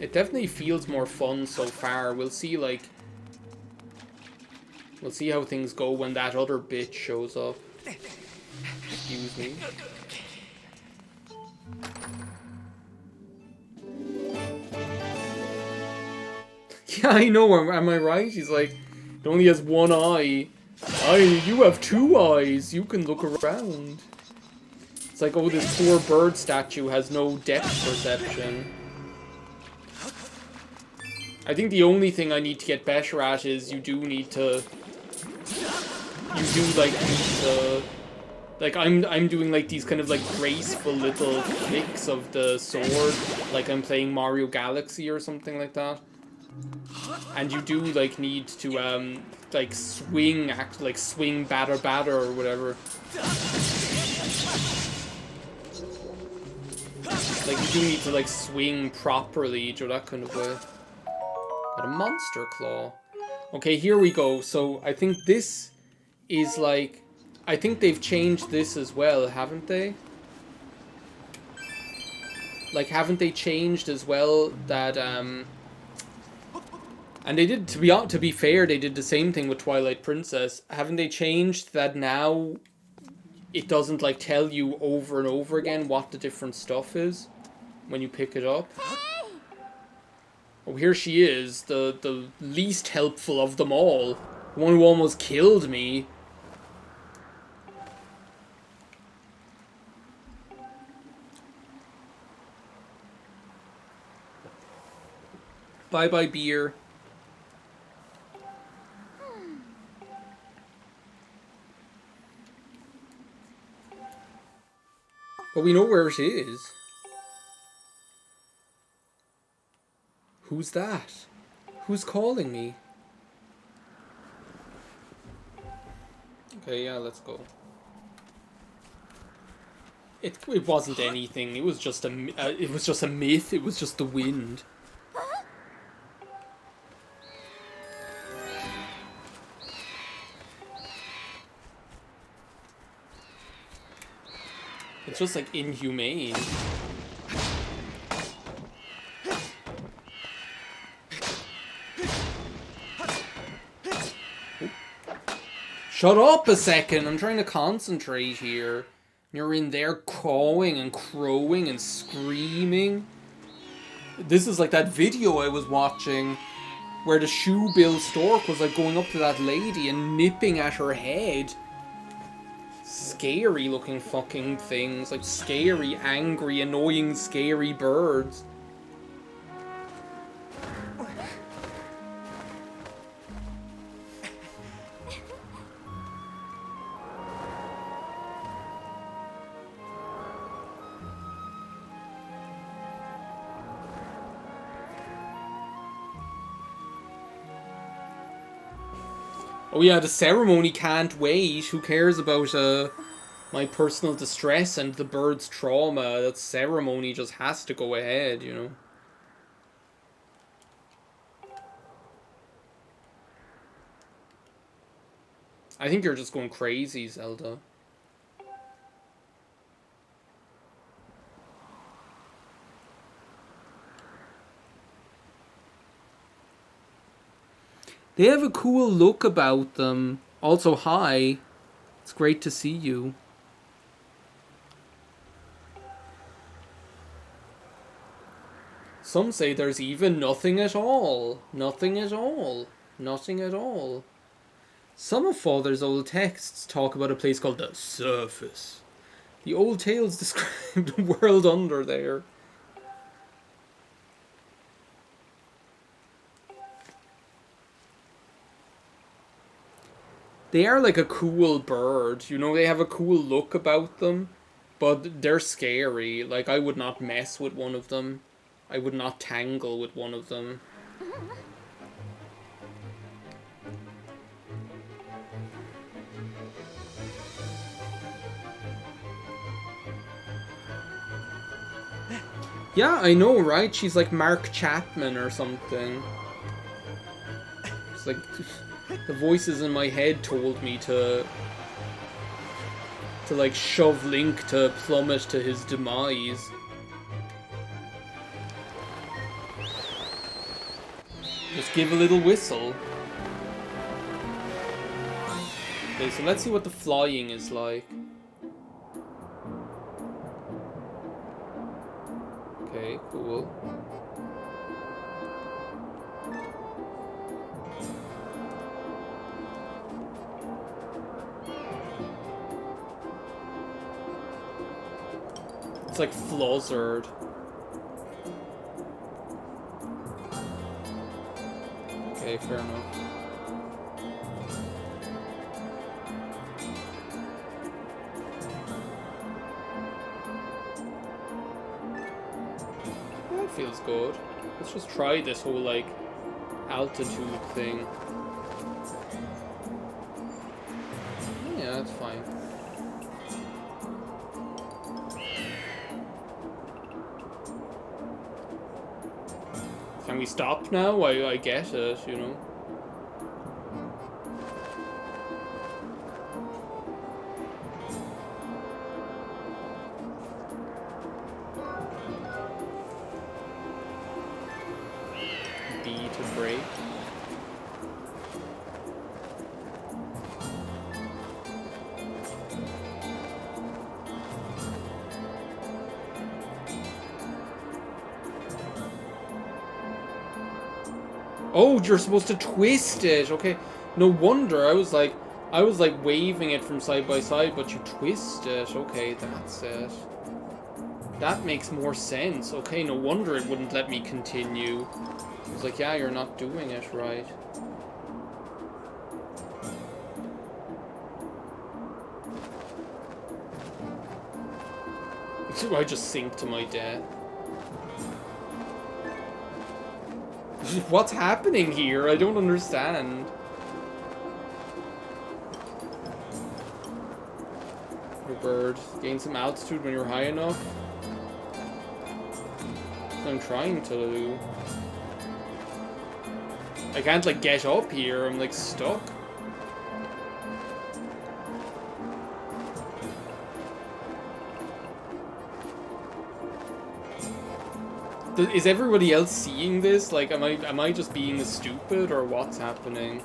It definitely feels more fun so far. We'll see, like... We'll see how things go when that other bitch shows up. Excuse me. Yeah, I know. Am I right? He's like, it only has one eye. You have two eyes. You can look around. It's like, oh, this poor bird statue has no depth perception. I think the only thing I need to get better at is you do need to... You do, like, need to... Like, I'm doing, like, these kind of, like, graceful little flicks of the sword. Like I'm playing Mario Galaxy or something like that. And you do, like, need to, like, swing, swing batter or whatever. Like, you do need to, like, swing properly, or that kind of way. Got a monster claw. Okay, here we go. So, I think this is, like... I think they've changed this as well, haven't they? Like, haven't they changed as well that, And they did, to be fair, they did the same thing with Twilight Princess. Haven't they changed that now it doesn't, like, tell you over and over again what the different stuff is when you pick it up? Oh, here she is, the least helpful of them all. The one who almost killed me. Bye-bye, beer. But we know where it is. Who's that? Who's calling me? Okay, yeah, let's go. It wasn't anything. It was just a myth. It was just the wind. It's just like inhumane. Shut up a second, I'm trying to concentrate here. You're in there cawing and crowing and screaming. This is like that video I was watching where the shoebill stork was like going up to that lady and nipping at her head. Scary looking fucking things, like scary, angry, annoying, scary birds. Oh yeah, the ceremony can't wait. Who cares about my personal distress and the bird's trauma? That ceremony just has to go ahead, you know. I think you're just going crazy, Zelda. They have a cool look about them. Also, hi. It's great to see you. Some say there's even nothing at all. Nothing at all. Nothing at all. Some of Father's old texts talk about a place called the Surface. The old tales describe the world under there. They are like a cool bird, you know, they have a cool look about them, but they're scary. Like, I would not mess with one of them. I would not tangle with one of them. Yeah, I know, right? She's like Mark Chapman or something. It's like... The voices in my head told me to like shove Link to plummet to his demise. Just give a little whistle. Okay, so let's see what the flying is like. Okay, cool. It's like Flozzard. Okay, fair enough. That feels good. Let's just try this whole, like, altitude thing. Yeah, that's fine. Can we stop now? I get it, you know. B to break. Oh, you're supposed to twist it. Okay. No wonder. I was like waving it from side by side, but you twist it. Okay, that's it. That makes more sense. Okay, no wonder it wouldn't let me continue. I was like, yeah, you're not doing it right. I just sink to my death. What's happening here? I don't understand. Your bird. Gain some altitude when you're high enough. I'm trying to do. I can't, like, get up here. I'm, like, stuck. Is everybody else seeing this? Like, am I just being stupid, or what's happening?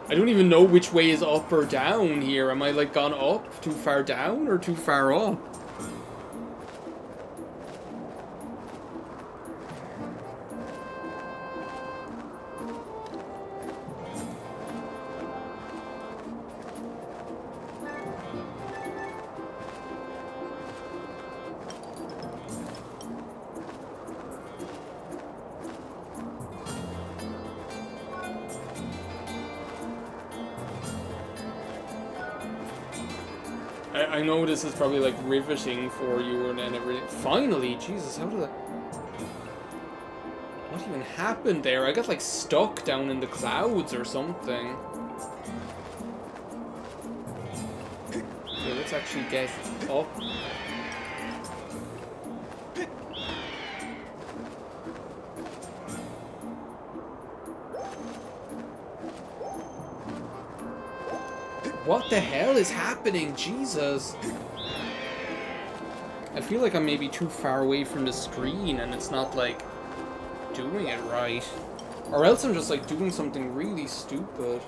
I don't even know which way is up or down here. Am I, like, gone up? Too far down or too far up? I know this is probably, like, riveting for you and everything. Finally! Jesus, how did that... What even happened there? I got, like, stuck down in the clouds or something. Okay, let's actually get up. What the hell is happening? Jesus. I feel like I'm maybe too far away from the screen and it's not, like, doing it right. Or else I'm just, like, doing something really stupid.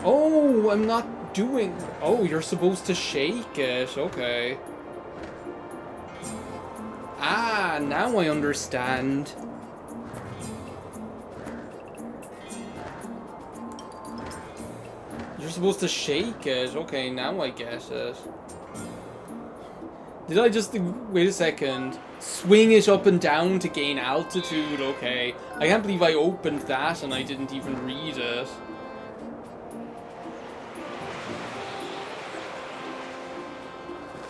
Oh, I'm not doing... Oh, you're supposed to shake it. Okay. Ah, now I understand. You're supposed to shake it. Okay, now I get it. Did I just... Wait a second. Swing it up and down to gain altitude. Okay. I can't believe I opened that and I didn't even read it.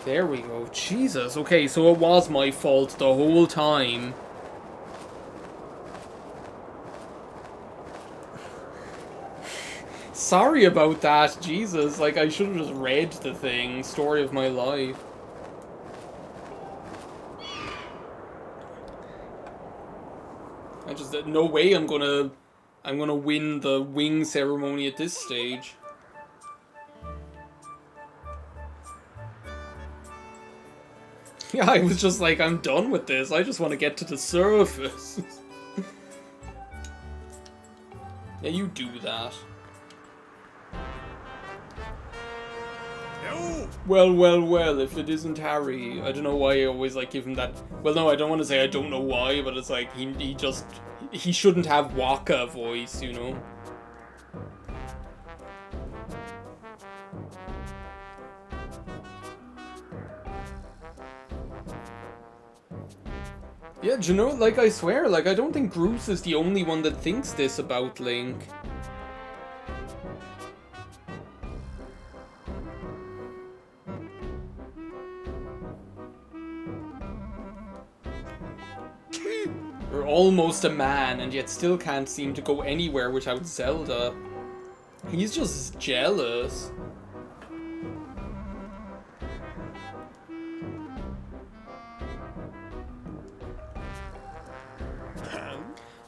There we go. Jesus. Okay, so it was my fault the whole time. Sorry about that. Jesus. Like, I should have just read the thing. Story of my life. I just... No way I'm gonna win the wing ceremony at this stage. Yeah, I was just like, I'm done with this. I just want to get to the surface. Yeah, you do that. No. Well, if it isn't Harry. I don't know why I always like give him that. Well, no, I don't want to say I don't know why, but it's like, he shouldn't have Waka voice, you know? Yeah, do you know, like, I swear, like, I don't think Bruce is the only one that thinks this about Link. You're almost a man, and yet still can't seem to go anywhere without Zelda. He's just jealous.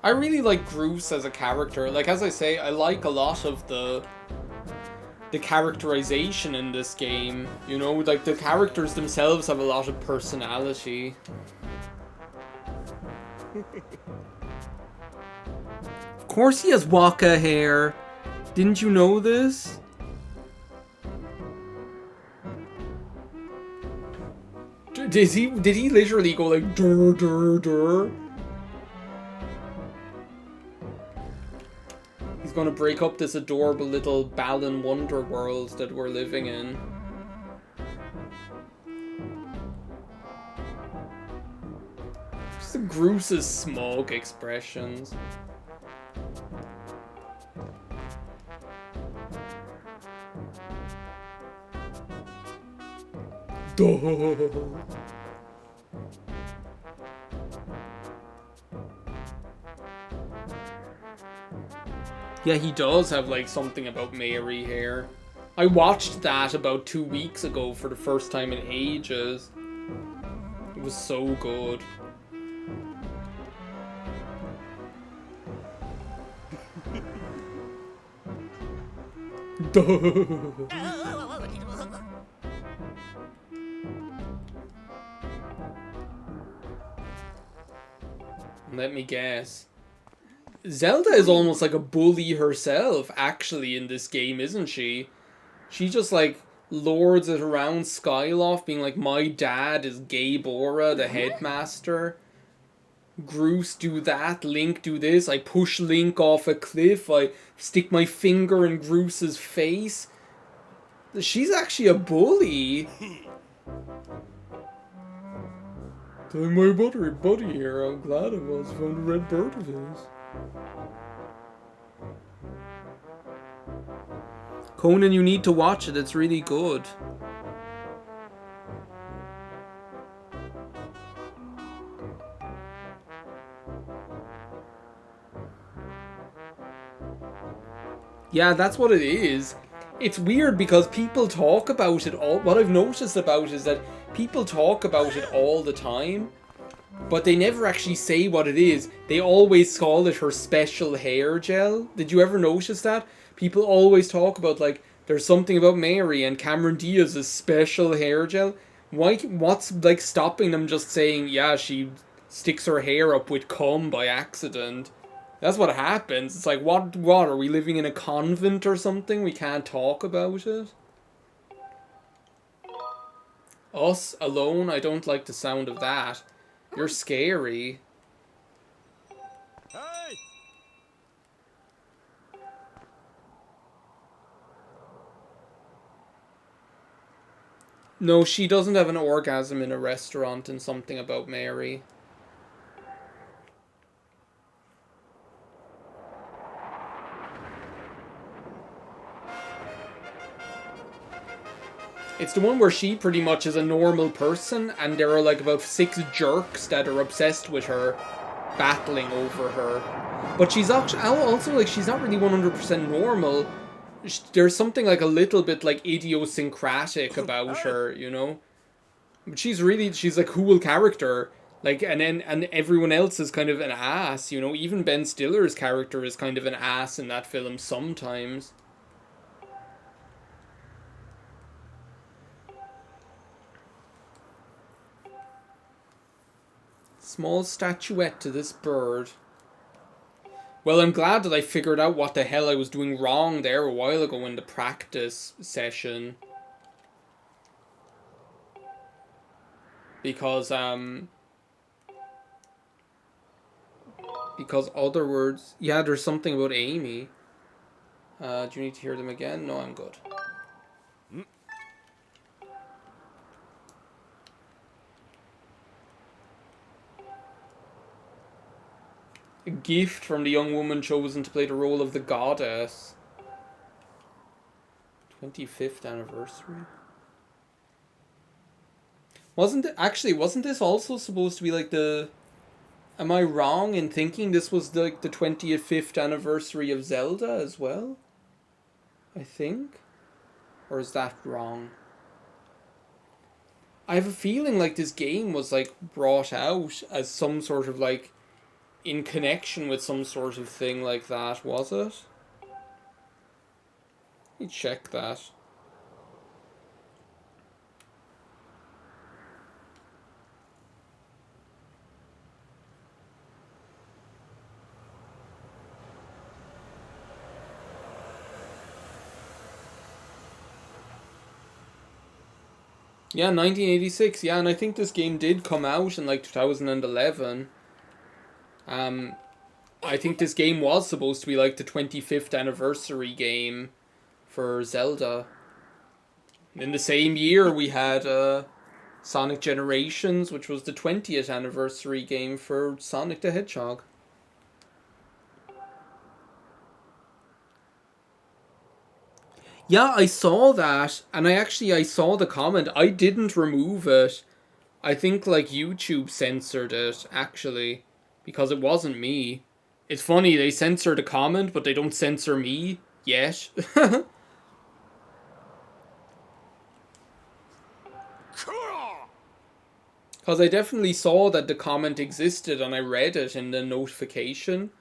I really like Bruce as a character. Like, as I say, I like a lot of the characterization in this game. You know, like, the characters themselves have a lot of personality. Of course he has Waka hair. Didn't you know this? Did he literally go like dur dur dur? He's gonna break up this adorable little Balan Wonder world that we're living in. Just a Bruce's smug expressions. Duh. Yeah, he does have like something about Mary here. I watched that about 2 weeks ago for the first time in ages. It was so good. Let me guess. Zelda is almost like a bully herself, actually, in this game, isn't she? She just, like, lords it around Skyloft, being like, my dad is Gaybora, the headmaster. Groose do that, Link do this, I push Link off a cliff, I stick my finger in Groose's face. She's actually a bully. Telling my buddy here, I'm glad I was found a red bird of his. Conan, you need to watch it, it's really good. Yeah, that's what it is. It's weird because people talk about it all. What I've noticed about it is that people talk about it all the time, but they never actually say what it is. They always call it her special hair gel. Did you ever notice that? People always talk about, like, there's something about Mary and Cameron Diaz's special hair gel. What's, like, stopping them just saying, yeah, she sticks her hair up with cum by accident? That's what happens. It's like, what, are we living in a convent or something? We can't talk about it? Us alone? I don't like the sound of that. You're scary. Hey! No, she doesn't have an orgasm in a restaurant in Something About Mary. It's the one where she pretty much is a normal person, and there are like about 6 jerks that are obsessed with her, battling over her. But she's actually also, like, she's not really 100% normal. There's something like a little bit like idiosyncratic about her, you know? But she's a cool character. Like, and everyone else is kind of an ass, you know? Even Ben Stiller's character is kind of an ass in that film sometimes. Small statuette to this bird. Well, I'm glad that I figured out what the hell I was doing wrong there a while ago in the practice session. Because other words... Yeah, there's something about Amy. Do you need to hear them again? No, I'm good. A gift from the young woman chosen to play the role of the goddess. 25th anniversary. Wasn't this also supposed to be like the... Am I wrong in thinking this was like the 25th anniversary of Zelda as well? I think? Or is that wrong? I have a feeling like this game was like brought out as some sort of like in connection with some sort of thing like that, was it? Let me check that. Yeah, 1986, yeah, and I think this game did come out in like 2011. I think this game was supposed to be like the 25th anniversary game for Zelda. In the same year we had Sonic Generations, which was the 20th anniversary game for Sonic the Hedgehog. Yeah, I saw that, and I saw the comment. I didn't remove it. I think like YouTube censored it actually, because it wasn't me. It's funny, they censor the comment, but they don't censor me yet. Because I definitely saw that the comment existed and I read it in the notification.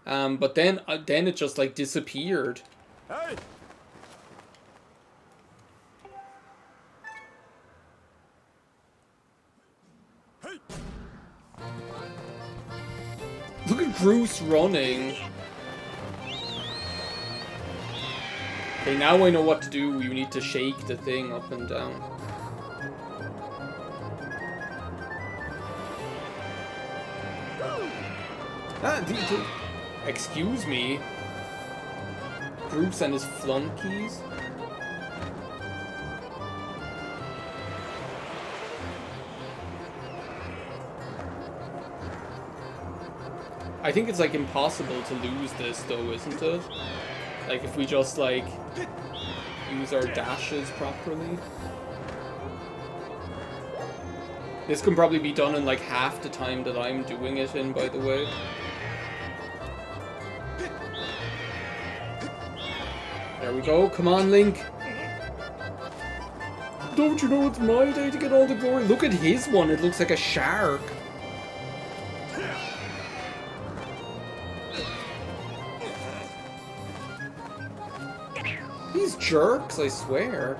But then it just like disappeared. Hey. Hey. Look at Bruce running. Okay, now I know what to do. You need to shake the thing up and down. Excuse me. Bruce and his flunkies. I think it's like impossible to lose this though, isn't it? Like if we just like use our dashes properly. This can probably be done in like half the time that I'm doing it in, by the way. There we go. Come on, Link. Don't you know it's my day to get all the glory? Look at his one. It looks like a shark. These jerks, I swear.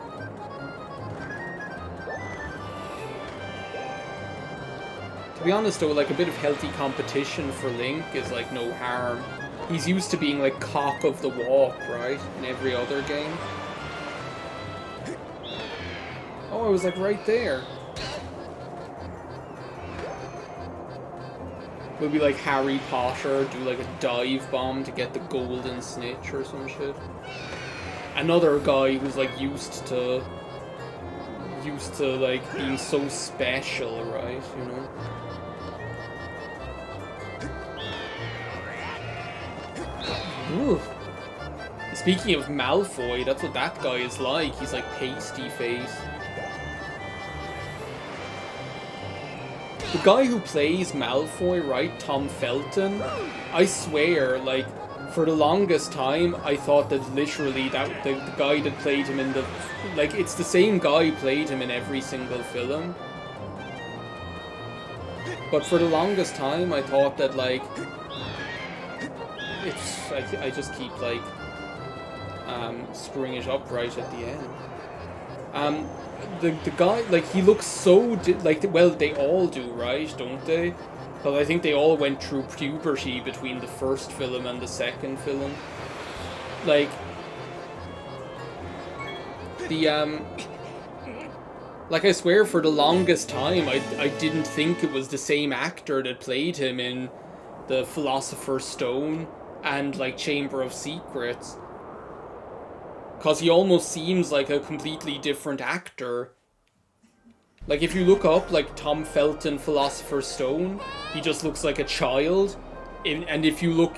To be honest though, like a bit of healthy competition for Link is like no harm. He's used to being like cock of the walk, right? In every other game. Oh, I was like right there. We'll be like Harry Potter, do like a dive bomb to get the golden snitch or some shit. Another guy who's like used to like being so special, right? You know. Ooh. Speaking of Malfoy, that's what that guy is like. He's like pasty face. The guy who plays Malfoy, right, Tom Felton, I swear, like, for the longest time, I thought that literally that the guy that played him in the... Like, it's the same guy who played him in every single film. But for the longest time, I thought that, like... It's... I just keep, like... screwing it up right at the end. The guy, like, he looks so... well, they all do, right? Don't they? But I think they all went through puberty between the first film and the second film. Like... The, like, I swear, for the longest time, I didn't think it was the same actor that played him in the Philosopher's Stone and, like, Chamber of Secrets. Because he almost seems like a completely different actor. Like, if you look up, like, Tom Felton, Philosopher's Stone, he just looks like a child. And if you look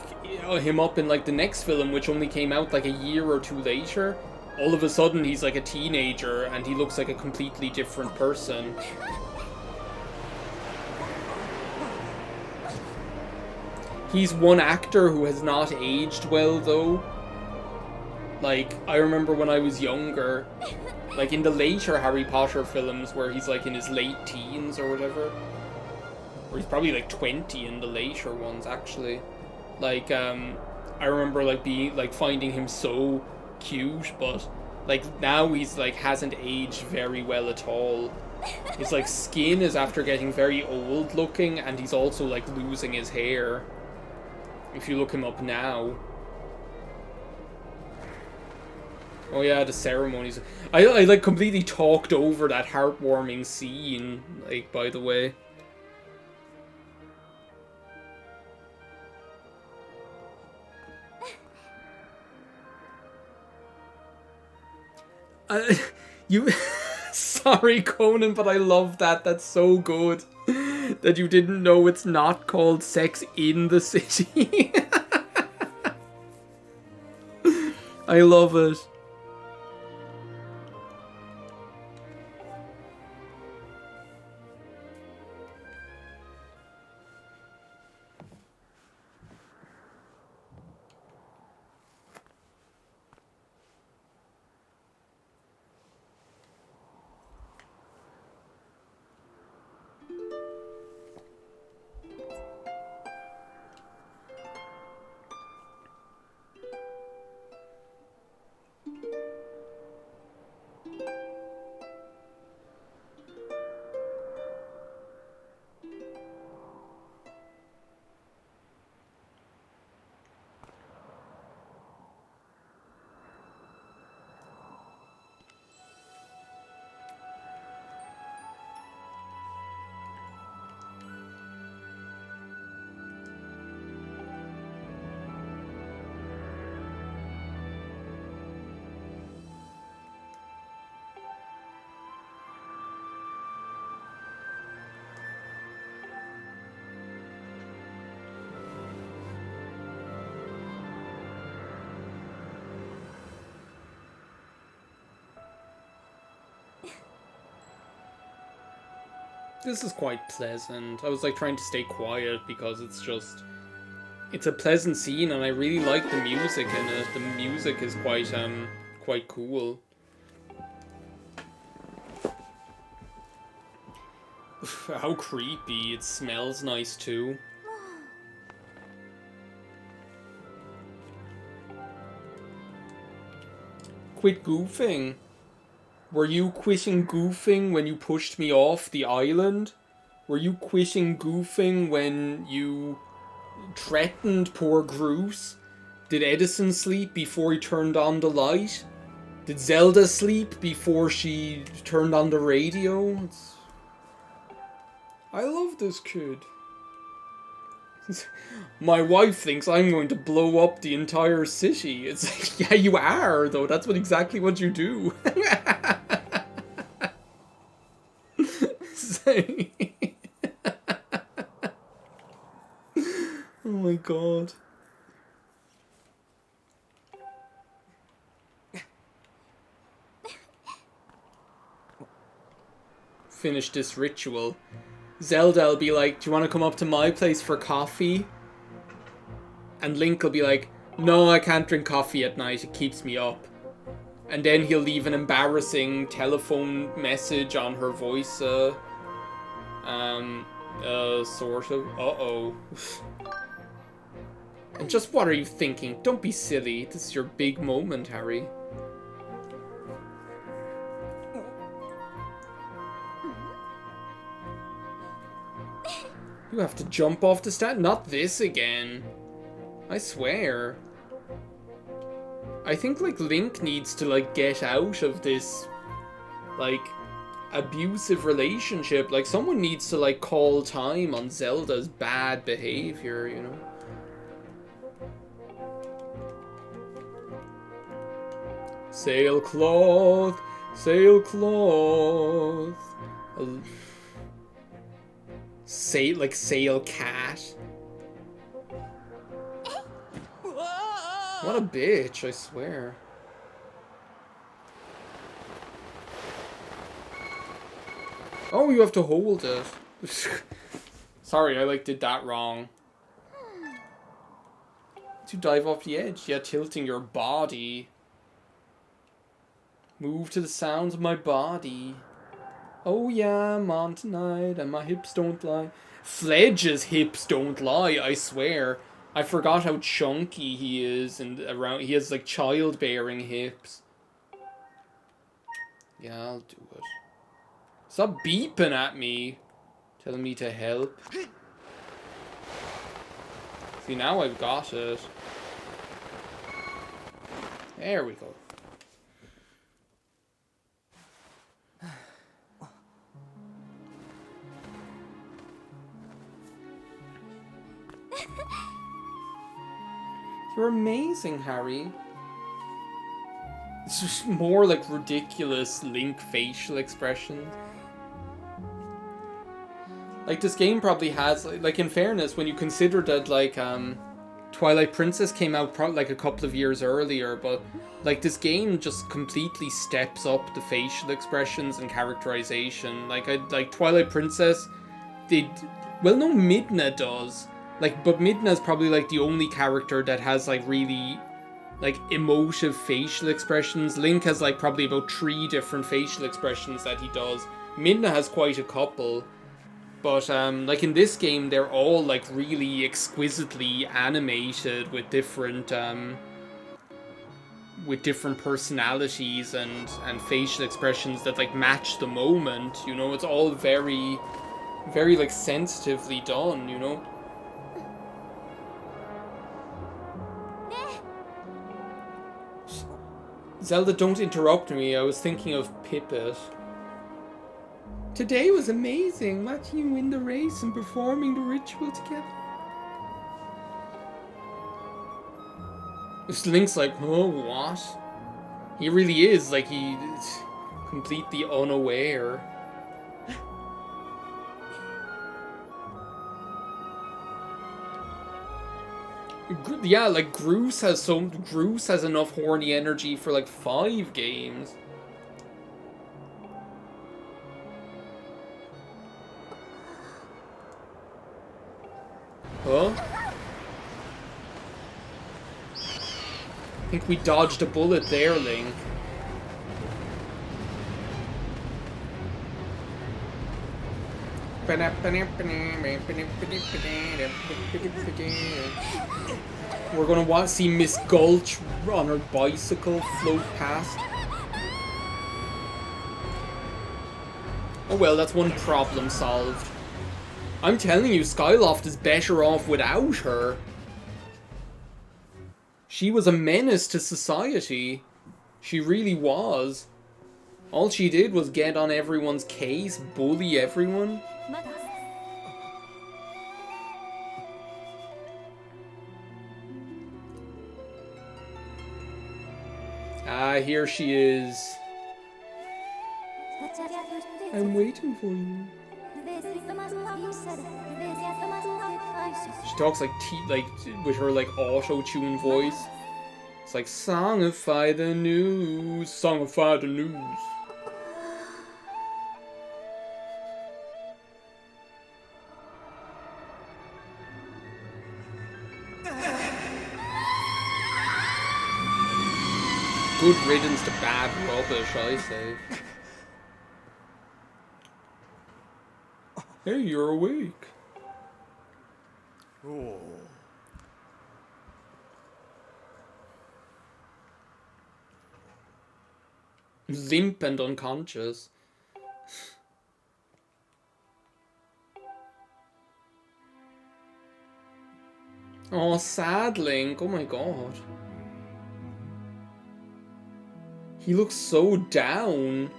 him up in, like, the next film, which only came out, like, a year or two later, all of a sudden he's, like, a teenager, and he looks like a completely different person. He's one actor who has not aged well, though. Like, I remember when I was younger, like in the later Harry Potter films where he's like in his late teens or whatever, or he's probably like 20 in the later ones actually. Like, I remember like finding him so cute, but like now he's like hasn't aged very well at all. His like skin is after getting very old looking, and he's also like losing his hair. If you look him up now. Oh yeah, the ceremonies. I like completely talked over that heartwarming scene, like, by the way. You... Sorry, Conan, but I love that. That's so good. That you didn't know it's not called Sex in the City. I love it. This is quite pleasant. I was like trying to stay quiet because it's a pleasant scene and I really like the music in it. The music is quite cool. How creepy. It smells nice too. Quit goofing. Were you quitting goofing when you pushed me off the island? Were you quitting goofing when you threatened poor Groose? Did Edison sleep before he turned on the light? Did Zelda sleep before she turned on the radio? I love this kid. My wife thinks I'm going to blow up the entire city. It's like, yeah, you are, though. That's exactly what you do. Oh my god. Finish this ritual. Zelda will be like, do you want to come up to my place for coffee? And Link will be like, no, I can't drink coffee at night, it keeps me up. And then he'll leave an embarrassing telephone message on her voice, sort of. Uh-oh. And just what are you thinking? Don't be silly. This is your big moment, Harry. You have to jump off the stand. Not this again. I swear. I think, like, Link needs to, like, get out of this, like, abusive relationship. Like, someone needs to, like, call time on Zelda's bad behavior, you know? Sailcloth, sailcloth. Like sail cat. What a bitch, I swear. Oh, you have to hold it. Sorry, I like did that wrong. To dive off the edge, yeah, tilting your body. Move to the sounds of my body. Oh yeah, I'm on tonight, and my hips don't lie. Fledge's hips don't lie, I swear. I forgot how chunky he is, and around he has like childbearing hips. Yeah, I'll do it. Stop beeping at me, telling me to help. See, now I've got it. There we go. You're amazing, Harry. It's just more like ridiculous Link facial expressions. Like, this game probably has, like, in fairness, when you consider that, like, Twilight Princess came out probably like a couple of years earlier, but like this game just completely steps up the facial expressions and characterization. Like Twilight Princess, well, no, Midna does. Like, but Midna's probably like the only character that has like really like emotive facial expressions. Link has like probably about 3 different facial expressions that he does. Midna has quite a couple. But, like, in this game, they're all, like, really exquisitely animated with different personalities and facial expressions that, like, match the moment, you know? It's all very, very, like, sensitively done, you know? Zelda, don't interrupt me. I was thinking of Pippet. Today was amazing, watching you win the race and performing the ritual together. This Link's like, oh, what? He really is, like, he's completely unaware. Yeah, like, Groose has enough horny energy for, like, 5 games. Huh? I think we dodged a bullet there, Link. We're gonna see Miss Gulch on her bicycle float past. Oh well, that's one problem solved. I'm telling you, Skyloft is better off without her. She was a menace to society. She really was. All she did was get on everyone's case, bully everyone. Ah, here she is. I'm waiting for you. She talks like with her like auto-tune voice. It's like songify the news, songify the news. Good riddance to bad rubbish, I say. Hey, you're awake. Oh. Limp and unconscious. Oh, sad Link. Oh my god. He looks so down.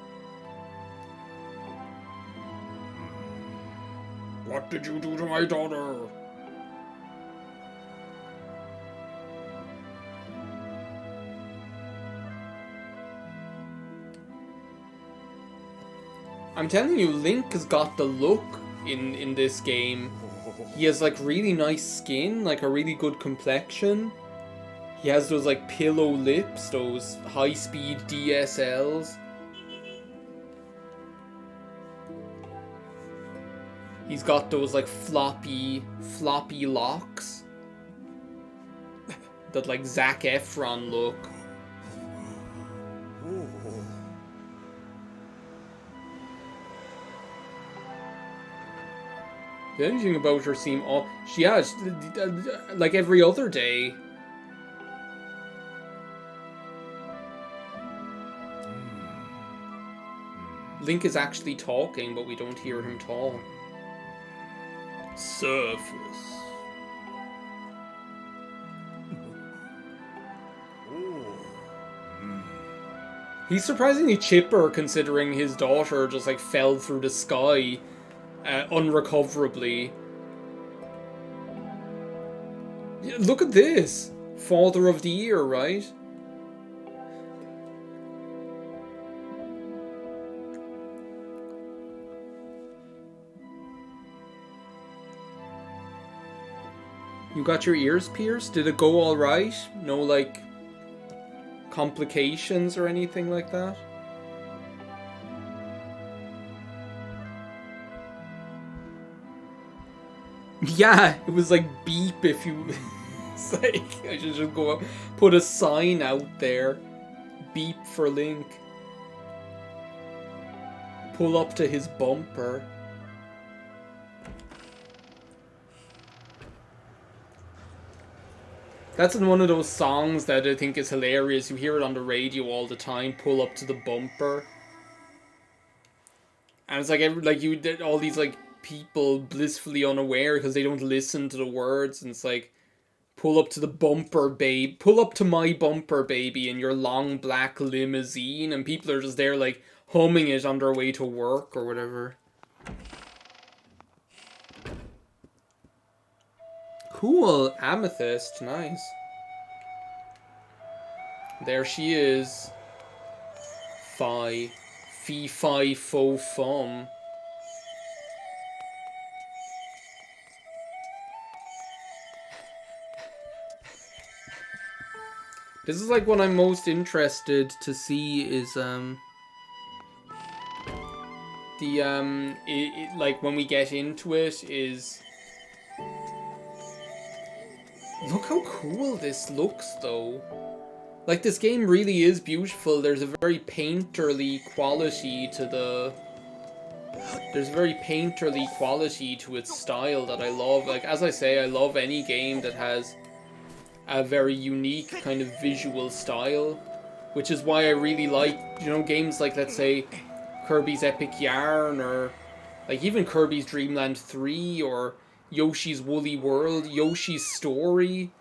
What did you do to my daughter? I'm telling you, Link has got the look in this game. He has like really nice skin, like a really good complexion. He has those like pillow lips, those high-speed DSLs. He's got those like floppy locks. That like Zac Efron look. The anything about her seem all she has like every other day. Link is actually talking, but we don't hear him talk. Surface. He's surprisingly chipper considering his daughter just like fell through the sky unrecoverably. Look at this! Father of the Year, right? You got your ears pierced? Did it go alright? No, like, complications or anything like that? Yeah, it was like beep if you... It's like, I should just go up, put a sign out there. Beep for Link. Pull up to his bumper. That's in one of those songs that I think is hilarious. You hear it on the radio all the time. Pull up to the bumper. And it's like you did all these like people blissfully unaware because they don't listen to the words, and it's like, pull up to the bumper, babe. Pull up to my bumper, baby, in your long black limousine, and people are just there like humming it on their way to work or whatever. Cool, amethyst, nice. There she is. Fi. Fee fi fo fum. This is like what I'm most interested to see is like when we get into it is, look how cool this looks though. Like, this game really is beautiful. There's a very painterly quality to the... There's a very painterly quality to its style that I love. Like, as I say, I love any game that has a very unique kind of visual style. Which is why I really like, you know, games like, let's say, Kirby's Epic Yarn, or like even Kirby's Dream Land 3, or Yoshi's Woolly World, Yoshi's Story.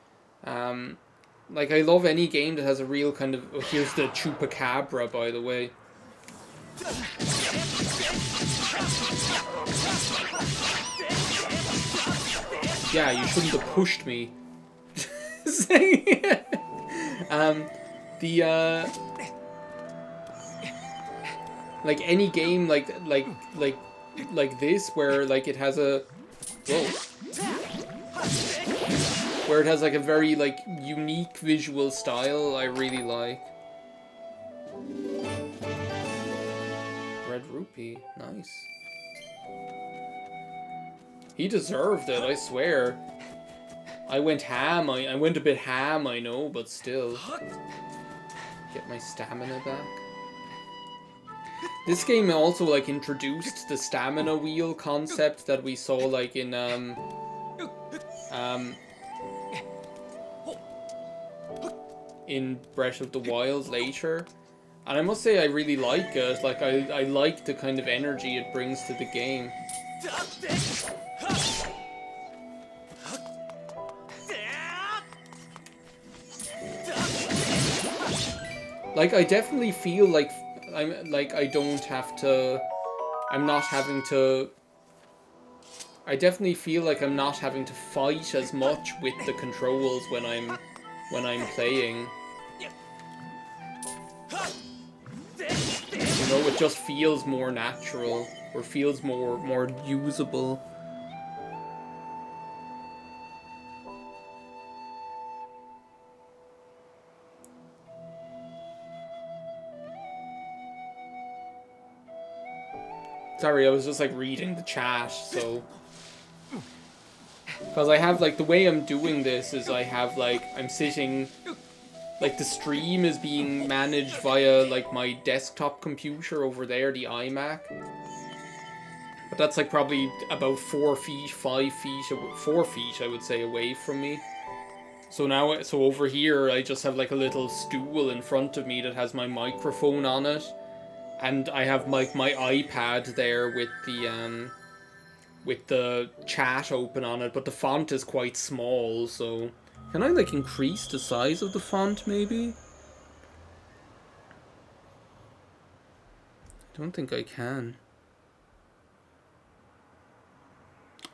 Like, I love any game that has a real kind of... Oh, here's the Chupacabra, by the way. Yeah, you shouldn't have pushed me. Like, any game like this, where, like, it has a... Whoa. Where it has like a very like unique visual style, I really like. Red rupee, nice. He deserved it, I swear. I went ham, I went a bit ham, I know, but still. Get my stamina back. This game also like introduced the stamina wheel concept that we saw like in Breath of the Wild later, and I must say I really like it. Like, I like the kind of energy it brings to the game. Like, I definitely feel like I don't have to... I'm not having to... I definitely feel like I'm not having to fight as much with the controls when I'm playing. You know, it just feels more natural, or feels more usable. Sorry, I was just like reading the chat, so... Because I have like, the way I'm doing this is I have like, I'm sitting... Like, the stream is being managed via, like, my desktop computer over there, the iMac. But that's, like, probably about 4 feet, 5 feet, 4 feet, I would say, away from me. So now, so over here, I just have, like, a little stool in front of me that has my microphone on it. And I have, like, my iPad there with the chat open on it, but the font is quite small, so... Can I, like, increase the size of the font, maybe? I don't think I can.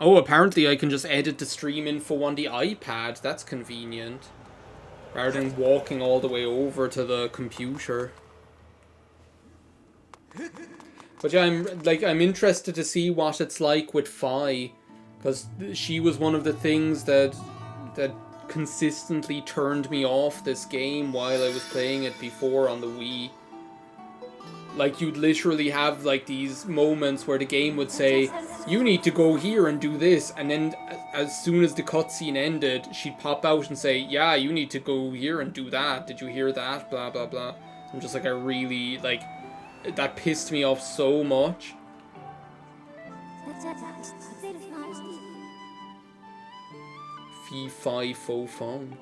Oh, apparently I can just edit the stream info on the iPad. That's convenient. Rather than walking all the way over to the computer. But yeah, I'm interested to see what it's like with Fi. Because she was one of the things that that consistently turned me off this game while I was playing it before on the Wii. Like, you'd literally have, like, these moments where the game would say, you need to go here and do this, and then as soon as the cutscene ended, she'd pop out and say, yeah, you need to go here and do that. Did you hear that? Blah, blah, blah. I'm just like, I really, like, that pissed me off so much. Fee, fi, fo, fum.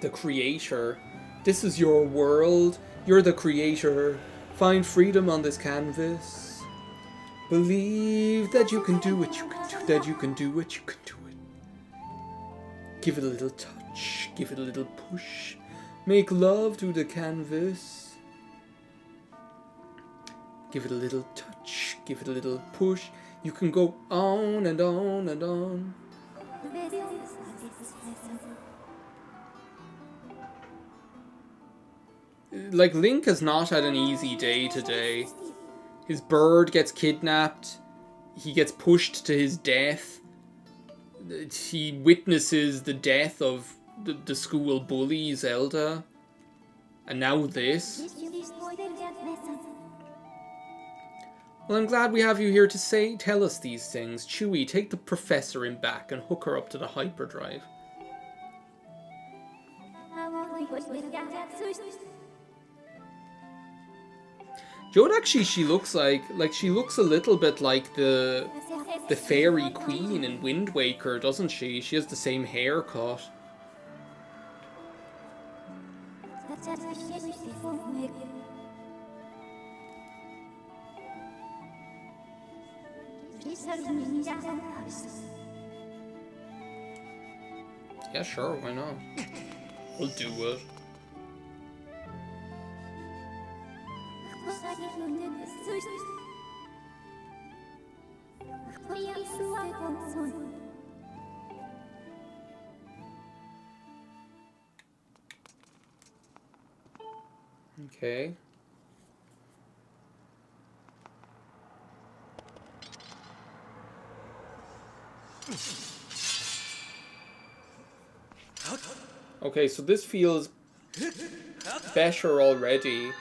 The creator. This is your world. You're the creator. Find freedom on this canvas. Believe that you can do it. You can do that. You can do it. You can do it. Give it a little touch. Give it a little push. Make love to the canvas. Give it a little touch. Give it a little push. You can go on and on and on. Like, Link has not had an easy day today. His bird gets kidnapped. He gets pushed to his death. He witnesses the death of the school bully, Zelda. And now this. Well, I'm glad we have you here to tell us these things. Chewie, take the professor in back and hook her up to the hyperdrive. Do you know what actually she looks like? Like, she looks a little bit like the fairy queen in Wind Waker, doesn't she? She has the same haircut. Yeah, sure, why not? We'll do it. Okay. Okay, so this feels better already.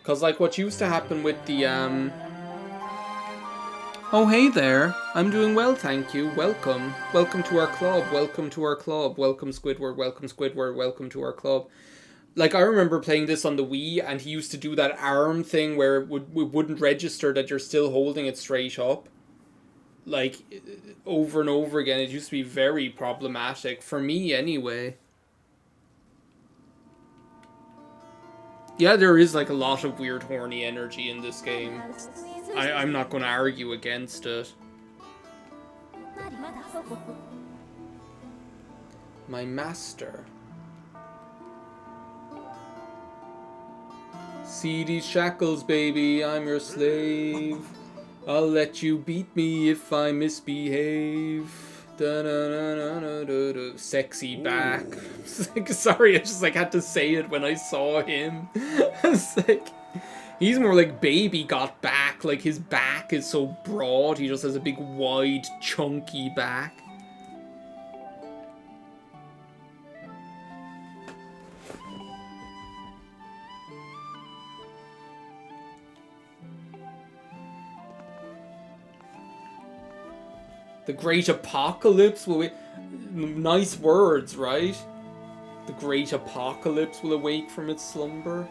Because, like, what used to happen with the, Oh, hey there. I'm doing well, thank you. Welcome. Welcome to our club. Welcome to our club. Welcome, Squidward. Welcome, Squidward. Welcome to our club. Like, I remember playing this on the Wii, and he used to do that arm thing where it wouldn't register that you're still holding it straight up. Like, over and over again. It used to be very problematic. For me, anyway. Yeah, there is, like, a lot of weird horny energy in this game. I'm not going to argue against it. My master. See these shackles, baby, I'm your slave. I'll let you beat me if I misbehave. Da-na-na-na-na-na-na. Sexy back. Sorry, I just, like, had to say it when I saw him. It's like, he's more like baby got back. Like, his back is so broad. He just has a big, wide, chunky back. The Great Apocalypse will... Nice words, right? The Great Apocalypse will awake from its slumber.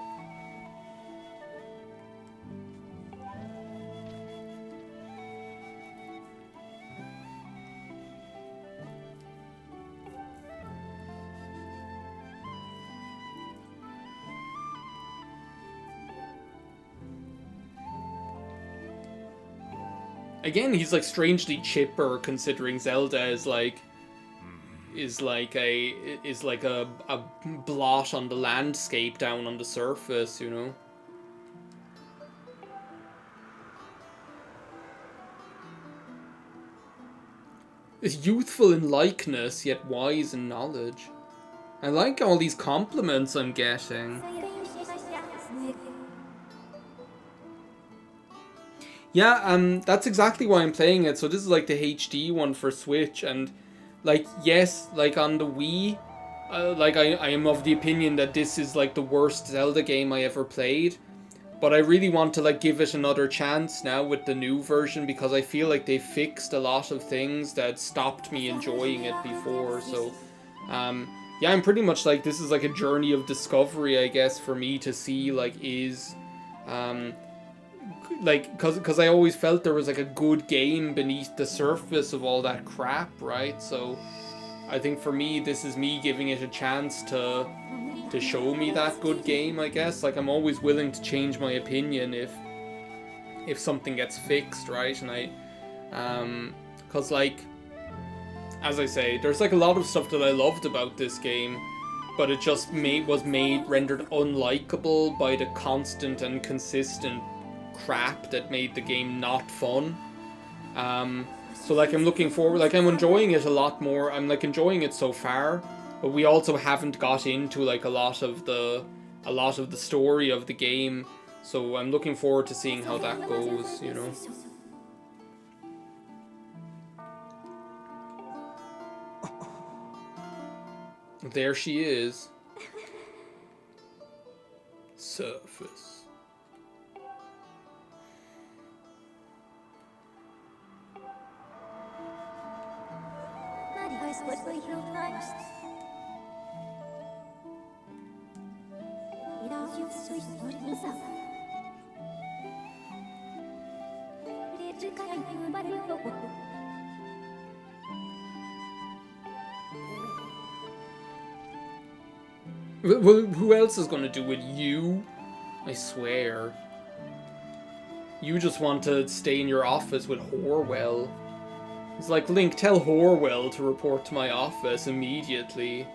Again, he's like strangely chipper considering Zelda is like a blot on the landscape down on the surface, you know. Is youthful in likeness, yet wise in knowledge. I like all these compliments I'm getting. Yeah, that's exactly why I'm playing it. So this is like the HD one for Switch, and like, yes, like on the Wii, like I am of the opinion that this is like the worst Zelda game I ever played. But I really want to like give it another chance now with the new version, because I feel like they fixed a lot of things that stopped me enjoying it before. So, yeah, I'm pretty much like, this is like a journey of discovery, I guess, for me to see like um, like, cause I always felt there was like a good game beneath the surface of all that crap, right? So, I think for me, this is me giving it a chance to show me that good game, I guess. Like, I'm always willing to change my opinion if something gets fixed, right? And cause like, as I say, there's like a lot of stuff that I loved about this game, but it just was rendered unlikable by the constant and consistent crap that made the game not fun. So like, I'm looking forward, like, I'm enjoying it a lot more. I'm like enjoying it so far, but we also haven't got into like a lot of the story of the game. So I'm looking forward to seeing how that goes, you know. There she is. Surface. Well, who else is going to do it? You? I swear. You just want to stay in your office with Horwell. It's like, Link, tell Horwell to report to my office immediately.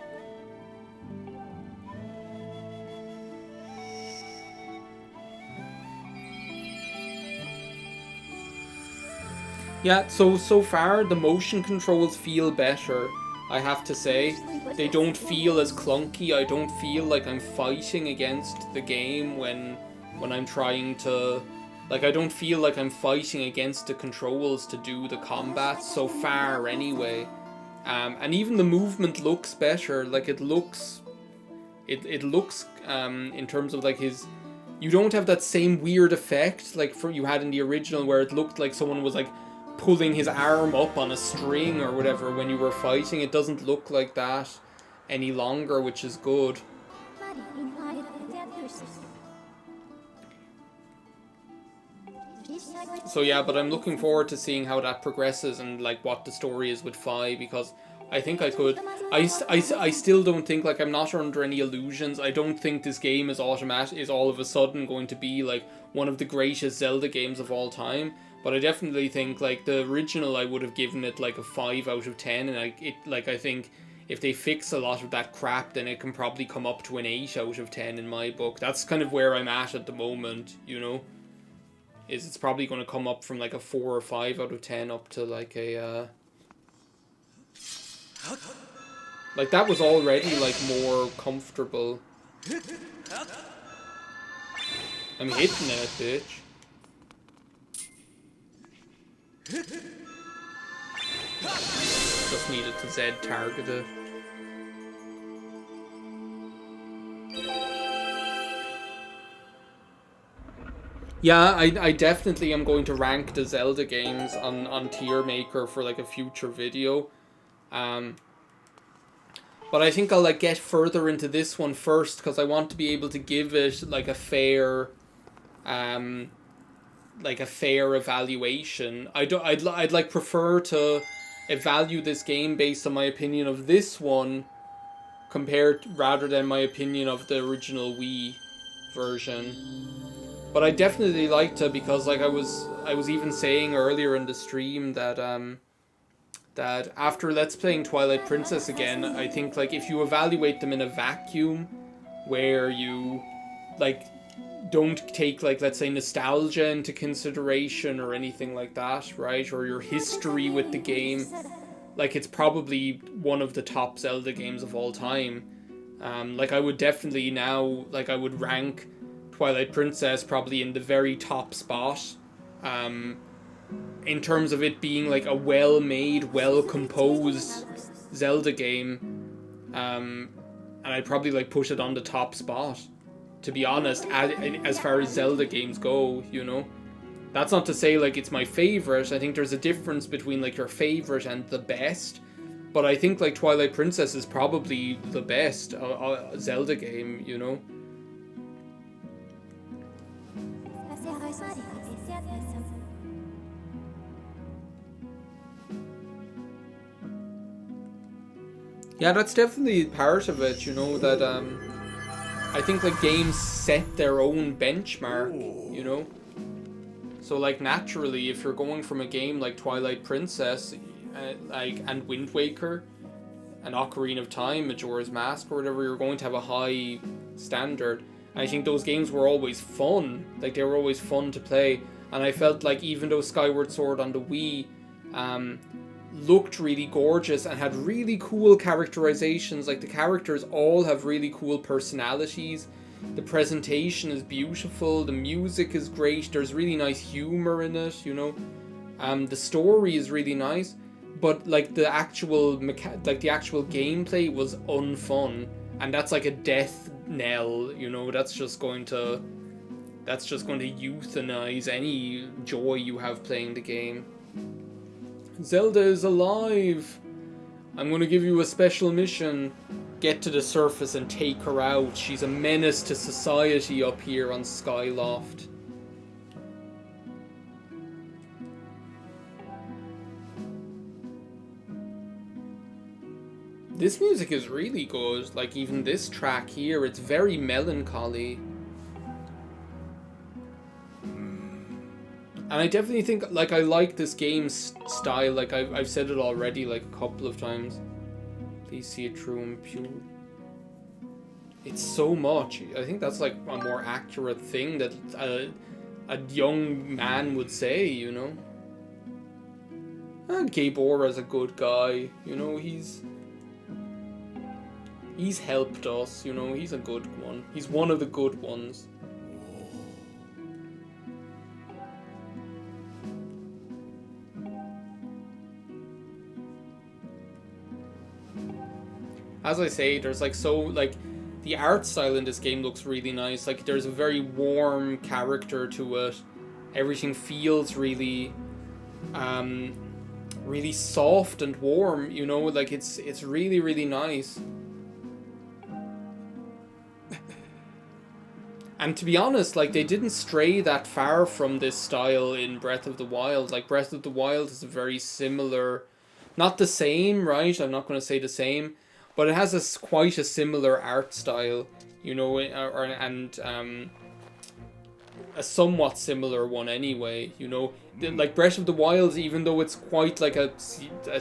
Yeah, so far the motion controls feel better, I have to say. They don't feel as clunky. I don't feel like I'm fighting against the game when I'm trying to... Like, I don't feel like I'm fighting against the controls to do the combat, so far anyway. And even the movement looks better. Like, it looks... It looks, in terms of like his... You don't have that same weird effect like you had in the original, where it looked like someone was like pulling his arm up on a string or whatever when you were fighting. It doesn't look like that any longer, which is good. So yeah, but I'm looking forward to seeing how that progresses and like what the story is with Fi, because I think I could... I still don't think, like, I'm not under any illusions. I don't think this game is all of a sudden going to be like one of the greatest Zelda games of all time. But I definitely think, like, the original, I would have given it like a 5 out of 10, and I think if they fix a lot of that crap, then it can probably come up to an 8 out of 10 in my book. That's kind of where I'm at the moment, you know? It's probably going to come up from like a 4 or 5 out of 10 up to like a... Like, that was already like more comfortable. I'm hitting it, bitch. Just needed to Z target it. Yeah, I definitely am going to rank the Zelda games on Tier Maker for like a future video. But I think I'll like get further into this one first, because I want to be able to give it like a fair evaluation. I'd like prefer to evaluate this game based on my opinion of this one rather than my opinion of the original Wii version. But I definitely like to, because like I was even saying earlier in the stream that that after Let's Playing Twilight Princess again, I think like if you evaluate them in a vacuum, where you like don't take like, let's say, nostalgia into consideration or anything like that, right, or your history with the game, like it's probably one of the top Zelda games of all time. Like I would definitely now, like I would rank Twilight Princess probably in the very top spot. Um, in terms of it being like a well-made, well-composed Zelda game. And I'd probably like push it on the top spot. To be honest, as far as Zelda games go, you know. That's not to say like it's my favorite. I think there's a difference between like your favorite and the best. But I think like Twilight Princess is probably the best Zelda game, you know. Yeah, that's definitely part of it, you know, that I think like games set their own benchmark, you know. So like naturally, if you're going from a game like Twilight Princess, and Wind Waker, and Ocarina of Time, Majora's Mask, or whatever, you're going to have a high standard. And I think those games were always fun. Like they were always fun to play. And I felt like even though Skyward Sword on the Wii looked really gorgeous and had really cool characterizations, like the characters all have really cool personalities. The presentation is beautiful, the music is great, there's really nice humor in it, you know. The story is really nice, but like the actual the actual gameplay was unfun, and that's like a death knell, you know. That's just going to euthanize any joy you have playing the game. Zelda is alive! I'm going to give you a special mission. Get to the surface and take her out. She's a menace to society up here on Skyloft. This music is really good. Like even this track here, it's very melancholy. And I definitely think, like, I like this game's style. Like, I've said it already, like, a couple of times. Please see it true and pure. It's so much. I think that's, like, a more accurate thing that a young man would say, you know? And Gabora's a good guy, you know? He's helped us, you know? He's a good one. He's one of the good ones. As I say, there's like the art style in this game looks really nice. Like there's a very warm character to it. Everything feels really really soft and warm, you know, like it's really, really nice. And to be honest, like they didn't stray that far from this style in Breath of the Wild. Like Breath of the Wild is a very similar, not the same, right? I'm not going to say the same, but it has quite a similar art style, you know, and a somewhat similar one anyway, you know. Like Breath of the Wild, even though it's quite like a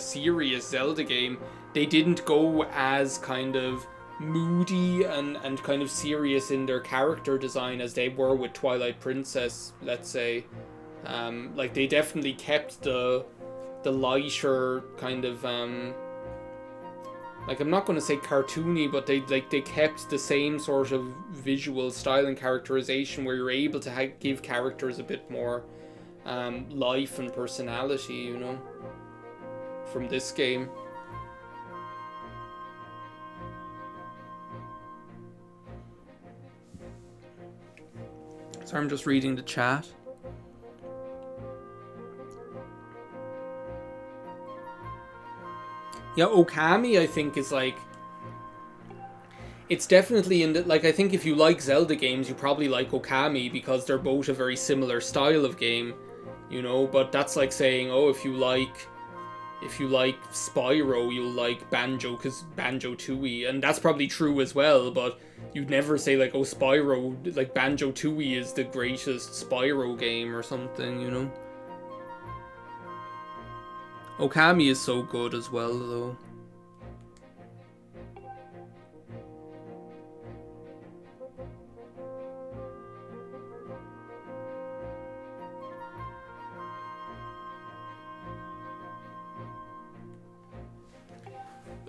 serious Zelda game, they didn't go as kind of moody and kind of serious in their character design as they were with Twilight Princess, let's say. Like they definitely kept the lighter kind of like I'm not going to say cartoony, but they kept the same sort of visual style and characterization where you're able to give characters a bit more life and personality, you know, from this game. So I'm just reading the chat. Yeah, Okami, I think, is like... It's definitely in the... Like, I think if you like Zelda games, you probably like Okami, because they're both a very similar style of game, you know? But that's like saying, oh, if you like Spyro, you'll like Banjo, because Banjo-Tooie, and that's probably true as well, but you'd never say, like, oh, Spyro, like, Banjo-Tooie is the greatest Spyro game or something, you know? Okami is so good as well, though.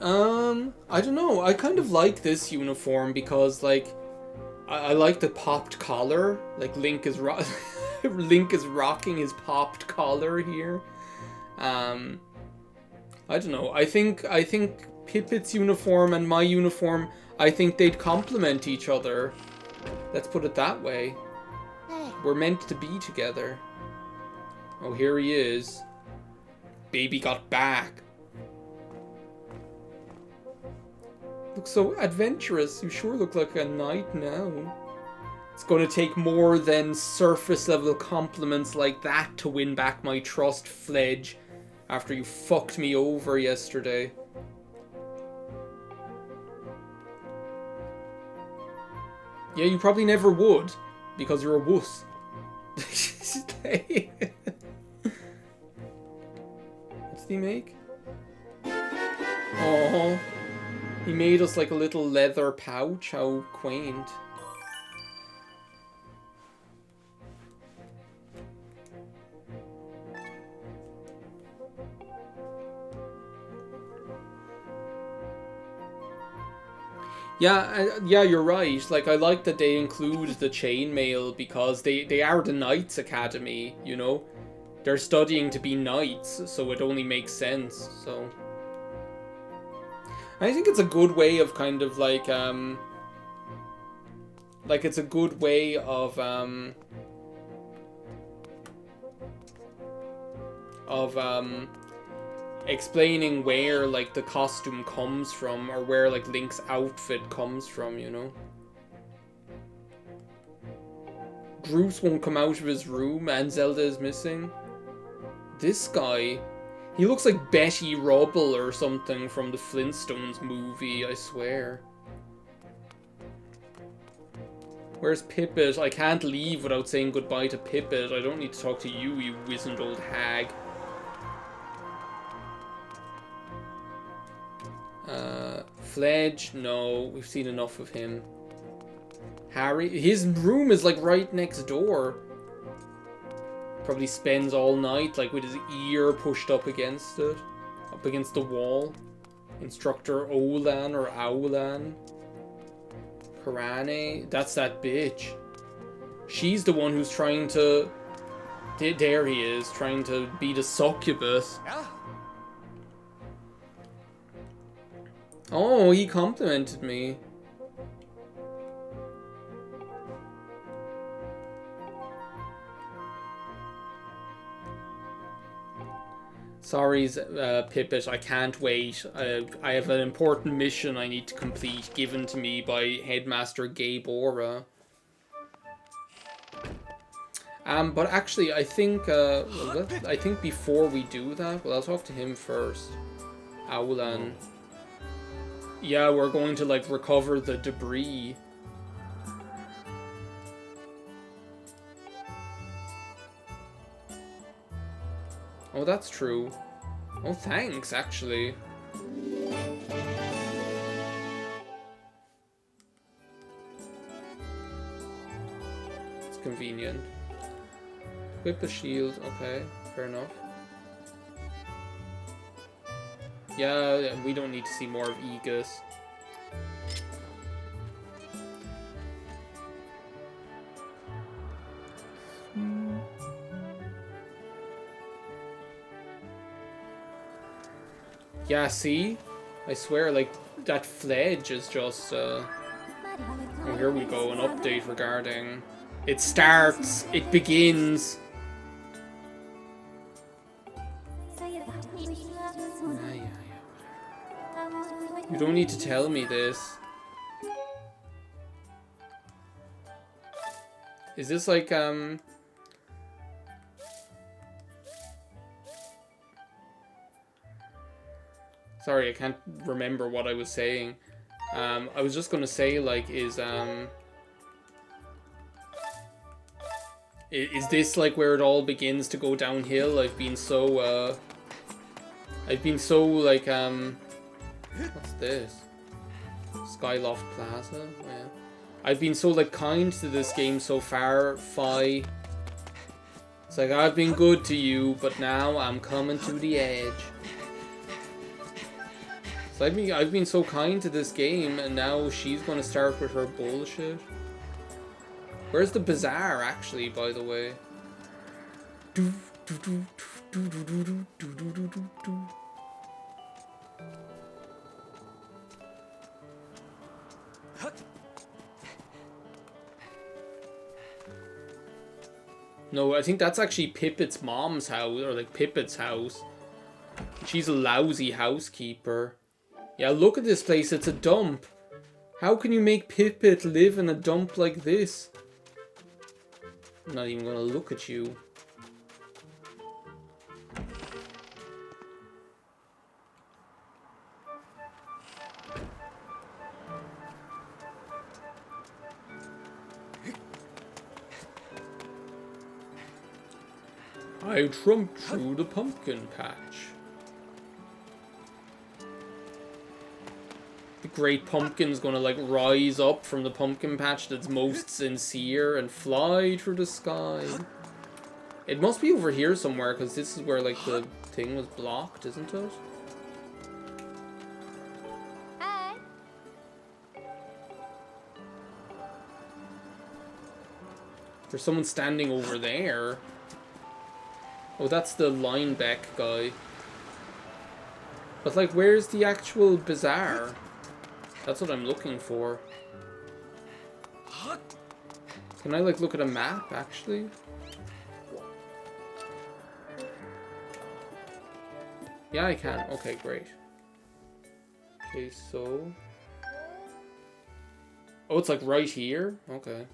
I don't know. I kind of like this uniform because, like, I like the popped collar. Like, Link is Link is rocking his popped collar here. I don't know. I think Pipit's uniform and my uniform, I think they'd complement each other. Let's put it that way. We're meant to be together. Oh, here he is. Baby got back. Looks so adventurous. You sure look like a knight now. It's going to take more than surface level compliments like that to win back my trust, Fledge, after you fucked me over yesterday. Yeah, you probably never would, because you're a wuss. What's did he make? Oh, he made us like a little leather pouch. How quaint. Yeah, you're right. Like, I like that they include the chainmail because they are the Knights Academy, you know? They're studying to be knights, so it only makes sense, so... I think it's a good way of kind of, like, it's a good way of explaining where, like, the costume comes from, or where, like, Link's outfit comes from, you know? Groot won't come out of his room and Zelda is missing. This guy, he looks like Betty Rubble or something from the Flintstones movie, I swear. Where's Pippet? I can't leave without saying goodbye to Pippet. I don't need to talk to you, you wizened old hag. Fledge? No, we've seen enough of him. Harry? His room is like right next door. Probably spends all night like with his ear pushed up against it. Up against the wall. Instructor Olan or Aulan. Karane? That's that bitch. She's the one who's trying to... There he is, trying to beat a succubus. Oh, he complimented me. Sorry, Pippet, I can't wait. I have an important mission I need to complete, given to me by Headmaster Gabora. But actually, I think, I think before we do that, well, I'll talk to him first. Aulan. Yeah, we're going to, like, recover the debris. Oh, that's true. Oh, thanks, actually. It's convenient. Whip the shield, okay, fair enough. Yeah, we don't need to see more of Aegis. Yeah, see? I swear, like, that Fledge is just, Oh, here we go, an update regarding... It starts! It begins! You don't need to tell me this. Is this like, Sorry, I can't remember what I was saying. I was just gonna say, like, is this like where it all begins to go downhill? I've been so, like, what's this? Skyloft Plaza? Yeah. I've been so, like, kind to this game so far, Fi. It's like, I've been good to you, but now I'm coming to the edge. It's So I've been so kind to this game, and now she's going to start with her bullshit. Where's the bazaar, actually, by the way? No, I think that's actually Pippet's mom's house, or like Pippet's house. She's a lousy housekeeper. Yeah, look at this place, it's a dump. How can you make Pippet live in a dump like this? I'm not even gonna look at you. I trumped through the pumpkin patch. The great pumpkin's gonna like rise up from the pumpkin patch that's most sincere and fly through the sky. It must be over here somewhere, because this is where like the thing was blocked, isn't it? Hi. There's someone standing over there. Oh, that's the Linebeck guy. But like, where's the actual bazaar? That's what I'm looking for. Can I like look at a map, actually? Yeah, I can. Okay, great. Okay, so... Oh, it's like right here? Okay.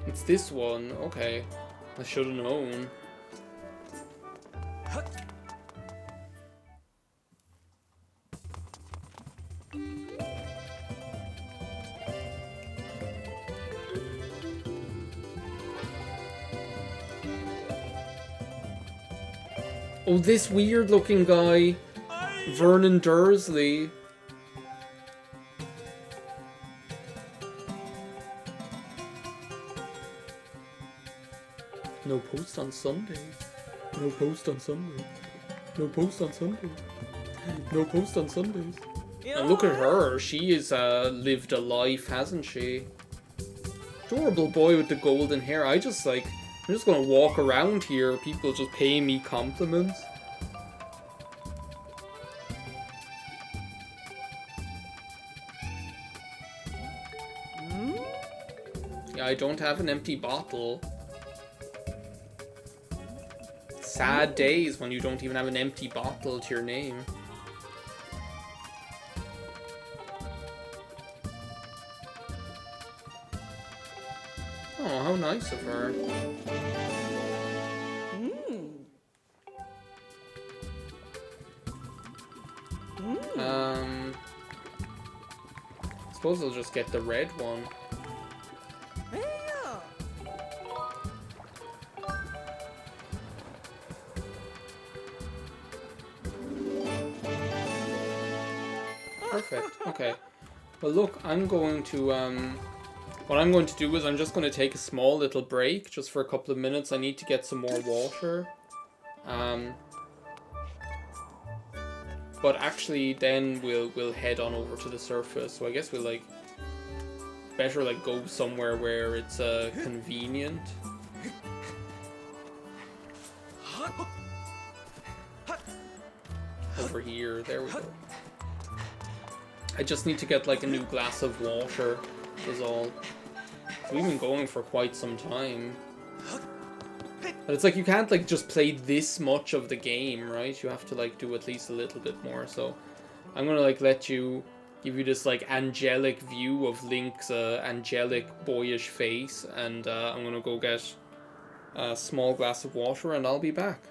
It's this one. Okay. I should have known. Oh, this weird looking guy. Vernon Dursley. No post on Sundays. No post on Sundays. No post on Sundays. No post on Sundays. And look at her. She has lived a life, hasn't she? Adorable boy with the golden hair. I'm just gonna walk around here. People just pay me compliments. Yeah, I don't have an empty bottle. Sad days when you don't even have an empty bottle to your name. Oh, how nice of her. I suppose I'll just get the red one. Perfect. Okay. Well, look, I'm going to, what I'm going to do is I'm just going to take a small little break, just for a couple of minutes. I need to get some more water. But actually, then we'll head on over to the surface. So I guess we'll, like, better, like, go somewhere where it's, convenient. Over here. There we go. I just need to get like a new glass of water, is all. We've been going for quite some time. But it's like you can't like just play this much of the game, right? You have to like do at least a little bit more. So I'm gonna like let you, give you this like angelic view of Link's angelic boyish face, and I'm gonna go get a small glass of water and I'll be back.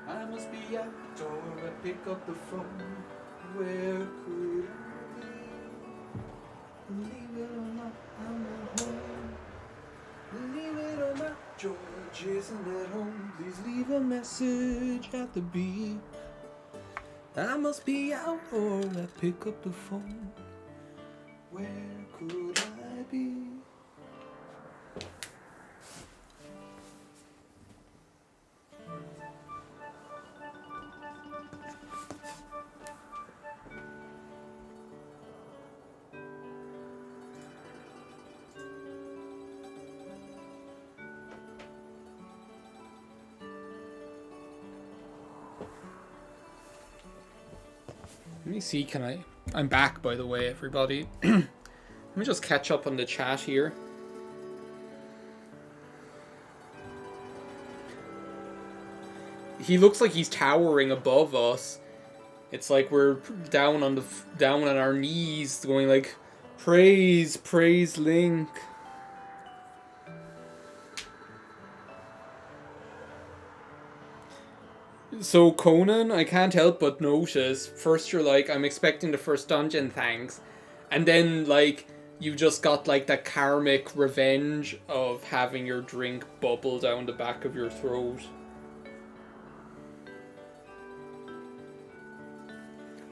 I must be out or I pick up the phone. Where could I be? Believe it or not, I'm at home. Believe it or not, George isn't at home. Please leave a message at the beep. I must be out or I pick up the phone. Where could I be? Let me see, I'm back, by the way, everybody. Let me just catch up on the chat here. He looks like he's towering above us. It's like we're down on our knees, going like, praise, praise Link. So Conan, I can't help but notice, first you're like, I'm expecting the first dungeon, thanks. And then, like, you just got, like, that karmic revenge of having your drink bubble down the back of your throat.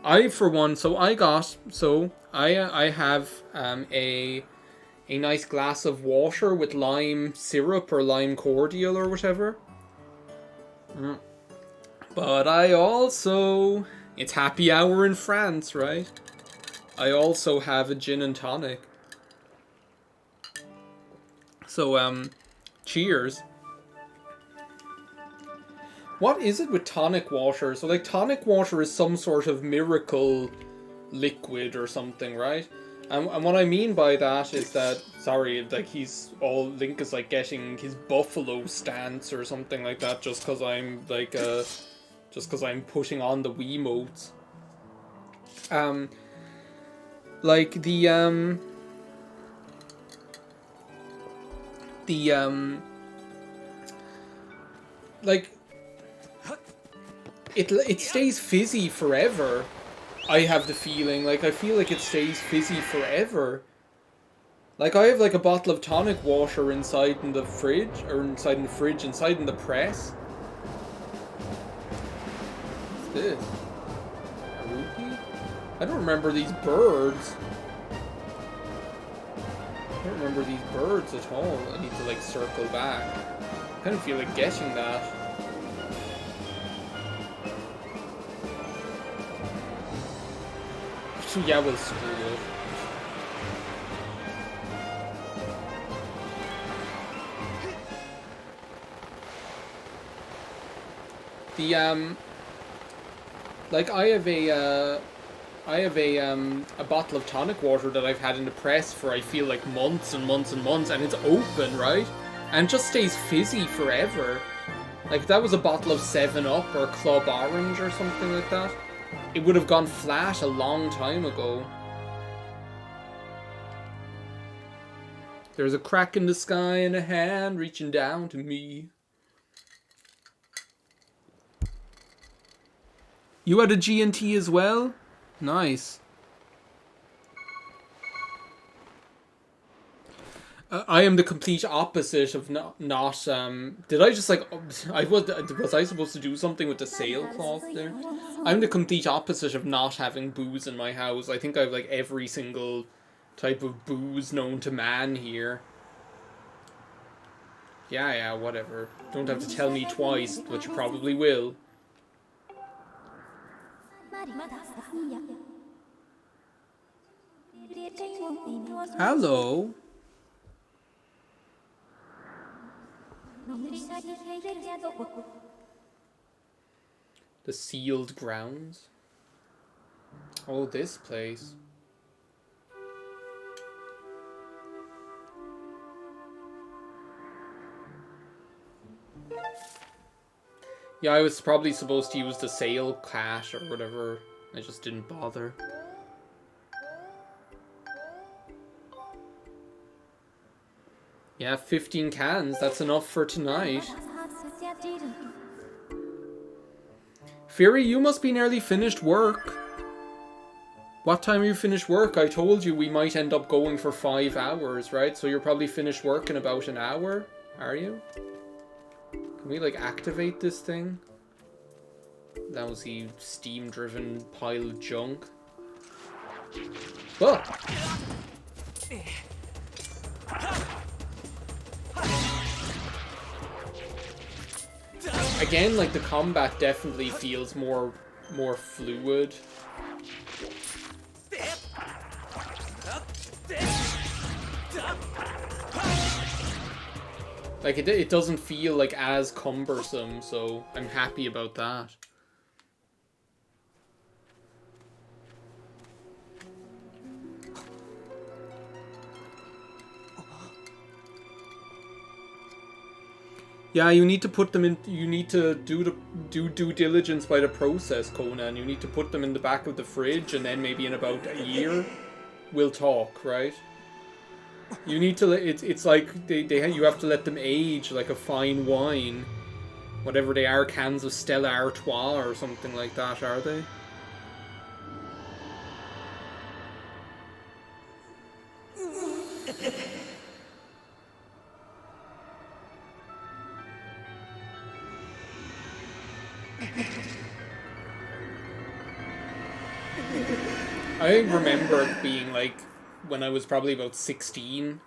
I, for one, I have a nice glass of water with lime syrup or lime cordial or whatever. But I also... It's happy hour in France, right? I also have a gin and tonic. So, cheers. What is it with tonic water? So, like, tonic water is some sort of miracle liquid or something, right? And what I mean by that is that, sorry, like, Link is, like, getting his buffalo stance or something like that just because I'm, like, just because I'm putting on the Wiimotes. Like, like, it stays fizzy forever. I have the feeling, like, I feel like it stays fizzy forever. Like, I have, like, a bottle of tonic water inside in the fridge, inside in the press. What's this? A rupee? I don't remember these birds. I don't remember these birds at all. I need to, like, circle back. I kind of feel like getting that. So yeah, we'll screw it. Like, I have a bottle of tonic water that I've had in the press for, I feel like, months and months and months, and it's open, right? And it just stays fizzy forever. Like, if that was a bottle of 7-Up or Club Orange or something like that, it would have gone flat a long time ago. There's a crack in the sky and a hand reaching down to me. You had a G&T as well? Nice. I am the complete opposite of not did I just, like, was I supposed to do something with the sailcloth there? I'm the complete opposite of not having booze in my house. I think I have, like, every single type of booze known to man here. Yeah, whatever. Don't have to tell me twice, but you probably will. Hello. The sealed grounds. Oh, this place. Yeah, I was probably supposed to use the sail cache or whatever. I just didn't bother. Yeah, 15 cans. That's enough for tonight. Fury, you must be nearly finished work. What time are you finished work? I told you we might end up going for 5 hours, right? So you're probably finished work in about an hour, are you? Can we, like, activate this thing? Lousy, steam-driven pile of junk. Whoa! Again, like, the combat definitely feels more fluid. Like, it doesn't feel, like, as cumbersome, so I'm happy about that. Yeah, you need to put them in. You need to do due diligence by the process, Conan. You need to put them in the back of the fridge, and then maybe in about a year, we'll talk, right? You need to. It's like you have to let them age like a fine wine, whatever they are, cans of Stella Artois or something like that, are they? I remember it being like when I was probably about 16.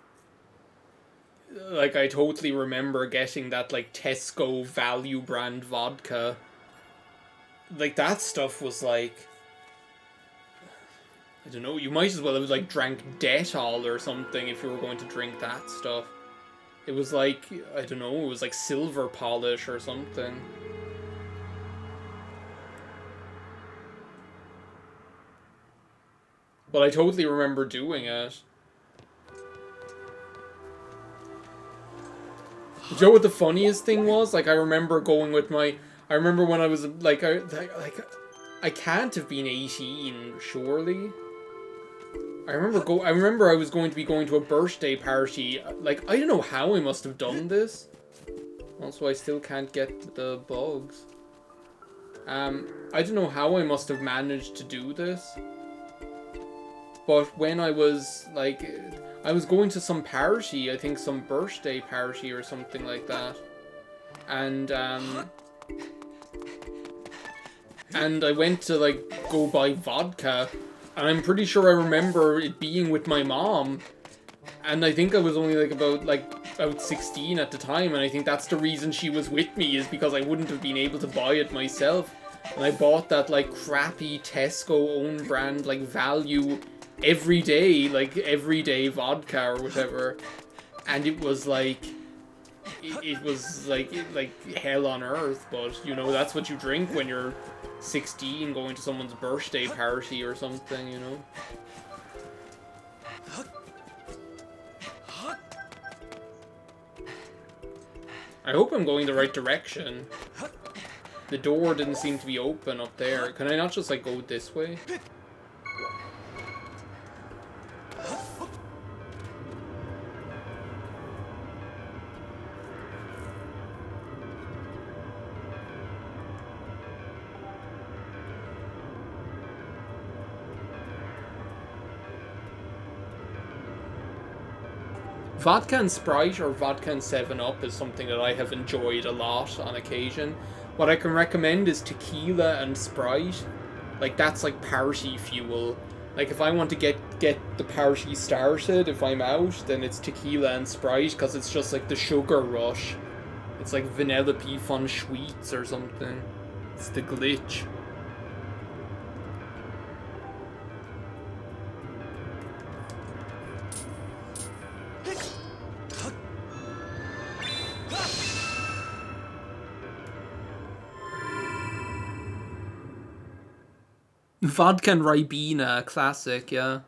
Like, I totally remember getting that, like, Tesco value brand vodka. Like, that stuff was like, I don't know, you might as well have, like, drank Dettol or something if you were going to drink that stuff. It was like, I don't know, it was like silver polish or something. But I totally remember doing it. Do you know what the funniest thing was? Like, I remember going with my... I remember when I was, like, I can't have been 18, surely. I remember I was going to be going to a birthday party. Like, I don't know how I must have done this. Also, I still can't get the bugs. I don't know how I must have managed to do this. But when I was, like, I was going to some party, I think some birthday party or something like that. And I went to, like, go buy vodka. And I'm pretty sure I remember it being with my mom. And I think I was only, like, about 16 at the time. And I think that's the reason she was with me, is because I wouldn't have been able to buy it myself. And I bought that, like, crappy Tesco own brand, like, value... everyday vodka or whatever, and it was like it was like hell on earth. But you know, that's what you drink when you're 16 going to someone's birthday party or something, you know. I hope I'm going the right direction. The door didn't seem to be open up there. Can I not just, like, go this way? Vodka and Sprite or vodka and 7-Up is something that I have enjoyed a lot on occasion. What I can recommend is tequila and Sprite. Like, that's like party fuel. Like, if I want to get the party started, if I'm out, then it's tequila and Sprite, because it's just like the sugar rush. It's like Vanellope von Schweetz or something. It's the glitch. Vodka and Ribena, classic, yeah.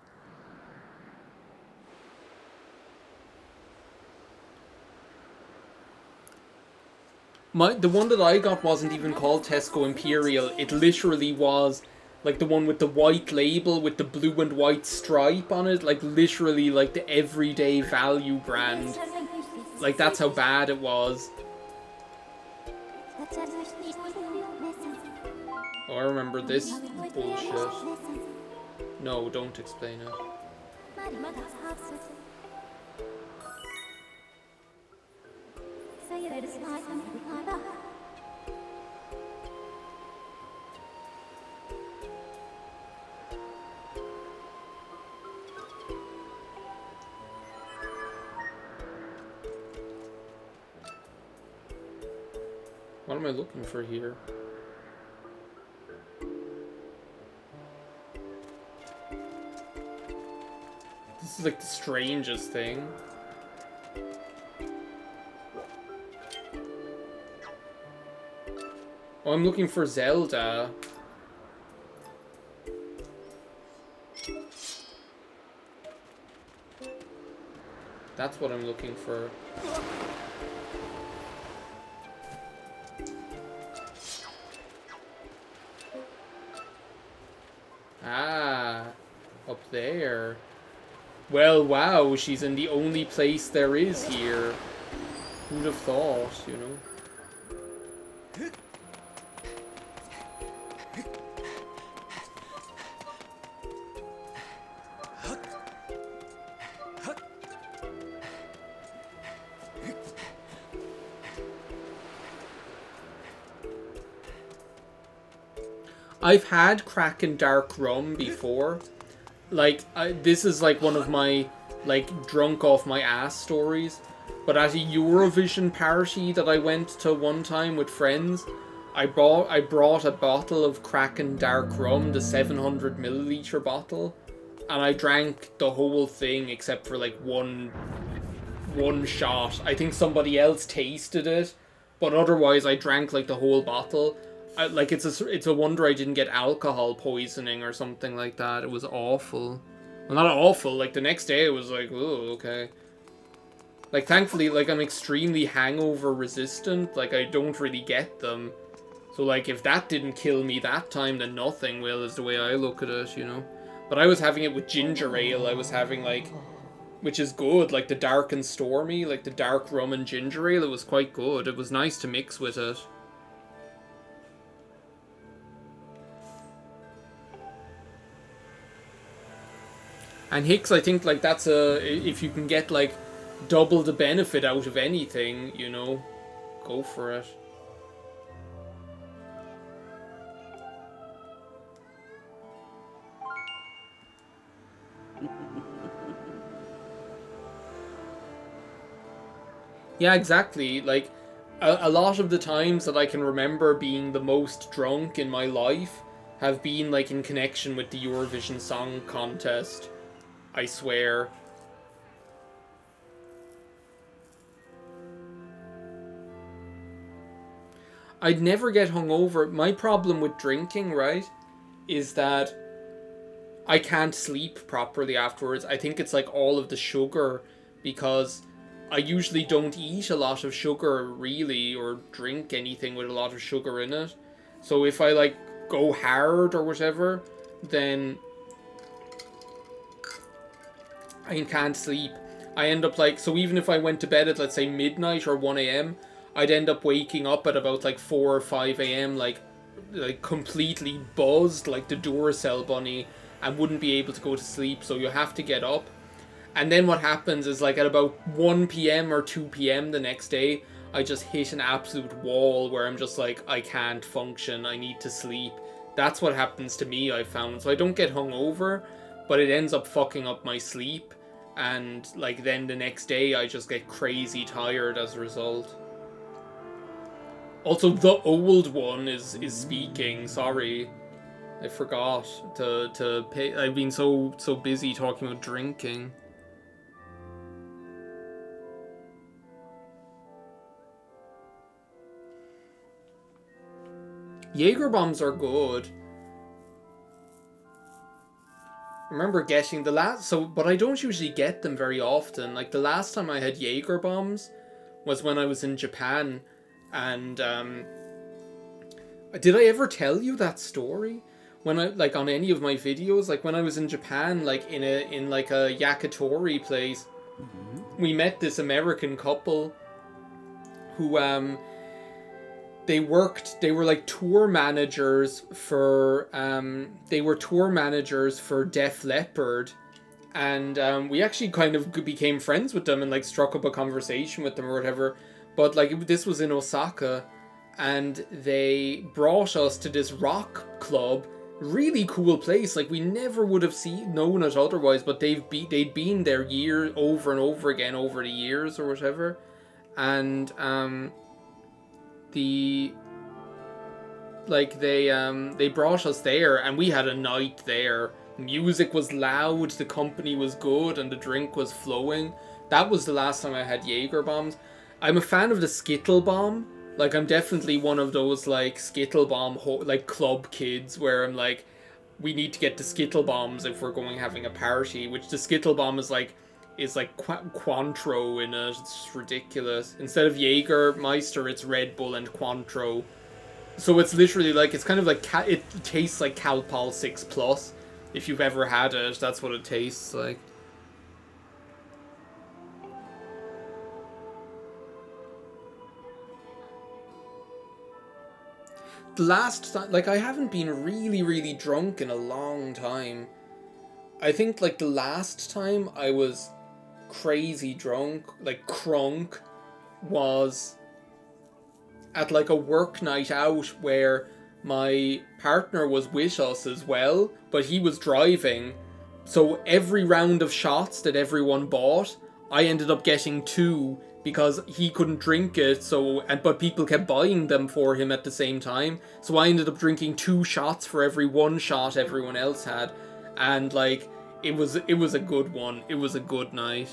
The one that I got wasn't even called Tesco Imperial. It literally was like the one with the white label with the blue and white stripe on it. Like, literally like the everyday value brand. Like, that's how bad it was. Oh, I remember this bullshit. No, don't explain it. What am I looking for here? This is like the strangest thing. Oh, I'm looking for Zelda. That's what I'm looking for. Ah, up there. Well, wow, she's in the only place there is here. Who'd have thought, you know? I've had Kraken Dark Rum before. Like, this is like one of my, like, drunk off my ass stories. But at a Eurovision party that I went to one time with friends, I brought a bottle of Kraken Dark Rum, the 700ml bottle, and I drank the whole thing except for like one shot. I think somebody else tasted it, but otherwise I drank like the whole bottle. Like it's a wonder I didn't get alcohol poisoning or something like that. It was awful. Well, not awful. Like the next day it was like, oh, okay. Like thankfully, like I'm extremely hangover resistant. Like I don't really get them. So like if that didn't kill me that time, then nothing will, is the way I look at it, you know. But I was having it with ginger ale. I was having like, which is good, like the dark and stormy, like the dark rum and ginger ale. It was quite good. It was nice to mix with it. And Hicks, I think, like, that's if you can get, like, double the benefit out of anything, you know, go for it. Yeah, exactly. Like, a lot of the times that I can remember being the most drunk in my life have been, like, in connection with the Eurovision Song Contest. I swear. I'd never get hungover. My problem with drinking, right, is that I can't sleep properly afterwards. I think it's like all of the sugar, because I usually don't eat a lot of sugar, really, or drink anything with a lot of sugar in it. So if I, like, go hard or whatever, then I can't sleep. I end up like, so even if I went to bed at, let's say, midnight or 1 a.m, I'd end up waking up at about like 4 or 5 a.m, like completely buzzed, like the Duracell bunny, and wouldn't be able to go to sleep, so you have to get up. And then what happens is, like, at about 1 p.m. or 2 p.m. the next day, I just hit an absolute wall where I'm just like, I can't function, I need to sleep. That's what happens to me, I found. So I don't get hungover, but it ends up fucking up my sleep. And, like, then the next day I just get crazy tired as a result. Also, the old one is speaking. Sorry. I forgot to pay. I've been so busy talking about drinking. Jaeger bombs are good. I remember getting the last, but I don't usually get them very often. Like, the last time I had Jaeger bombs was when I was in Japan, and did I ever tell you that story? When I, like, on any of my videos, like when I was in Japan, like in like a yakitori place, we met this American couple who they were like tour managers for Def Leppard, and we actually kind of became friends with them and like struck up a conversation with them or whatever. But like this was in Osaka, and they brought us to this rock club, really cool place. Like we never would have known it otherwise, but they'd been there over and over again over the years or whatever, and the they brought us there, and we had a night there. Music was loud, the company was good, and the drink was flowing. That was the last time I had Jaeger bombs. I'm a fan of the Skittle bomb. Like, I'm definitely one of those, like, Skittle bomb, like, club kids, where I'm like, we need to get the Skittle bombs if we're going having a party, which the Skittle bomb is like Cointreau in it. It's just ridiculous. Instead of Jägermeister, it's Red Bull and Cointreau. So it's literally like, it's kind of like, it tastes like Calpol 6 Plus. If you've ever had it, that's what it tastes like. The last time, like, I haven't been really, really drunk in a long time. I think, like, the last time I was crazy drunk, like, crunk, was at, like, a work night out where my partner was with us as well, but he was driving. So every round of shots that everyone bought, I ended up getting 2 because he couldn't drink it. But people kept buying them for him at the same time. So I ended up drinking 2 shots for every 1 shot everyone else had, and like it was a good one. It was a good night.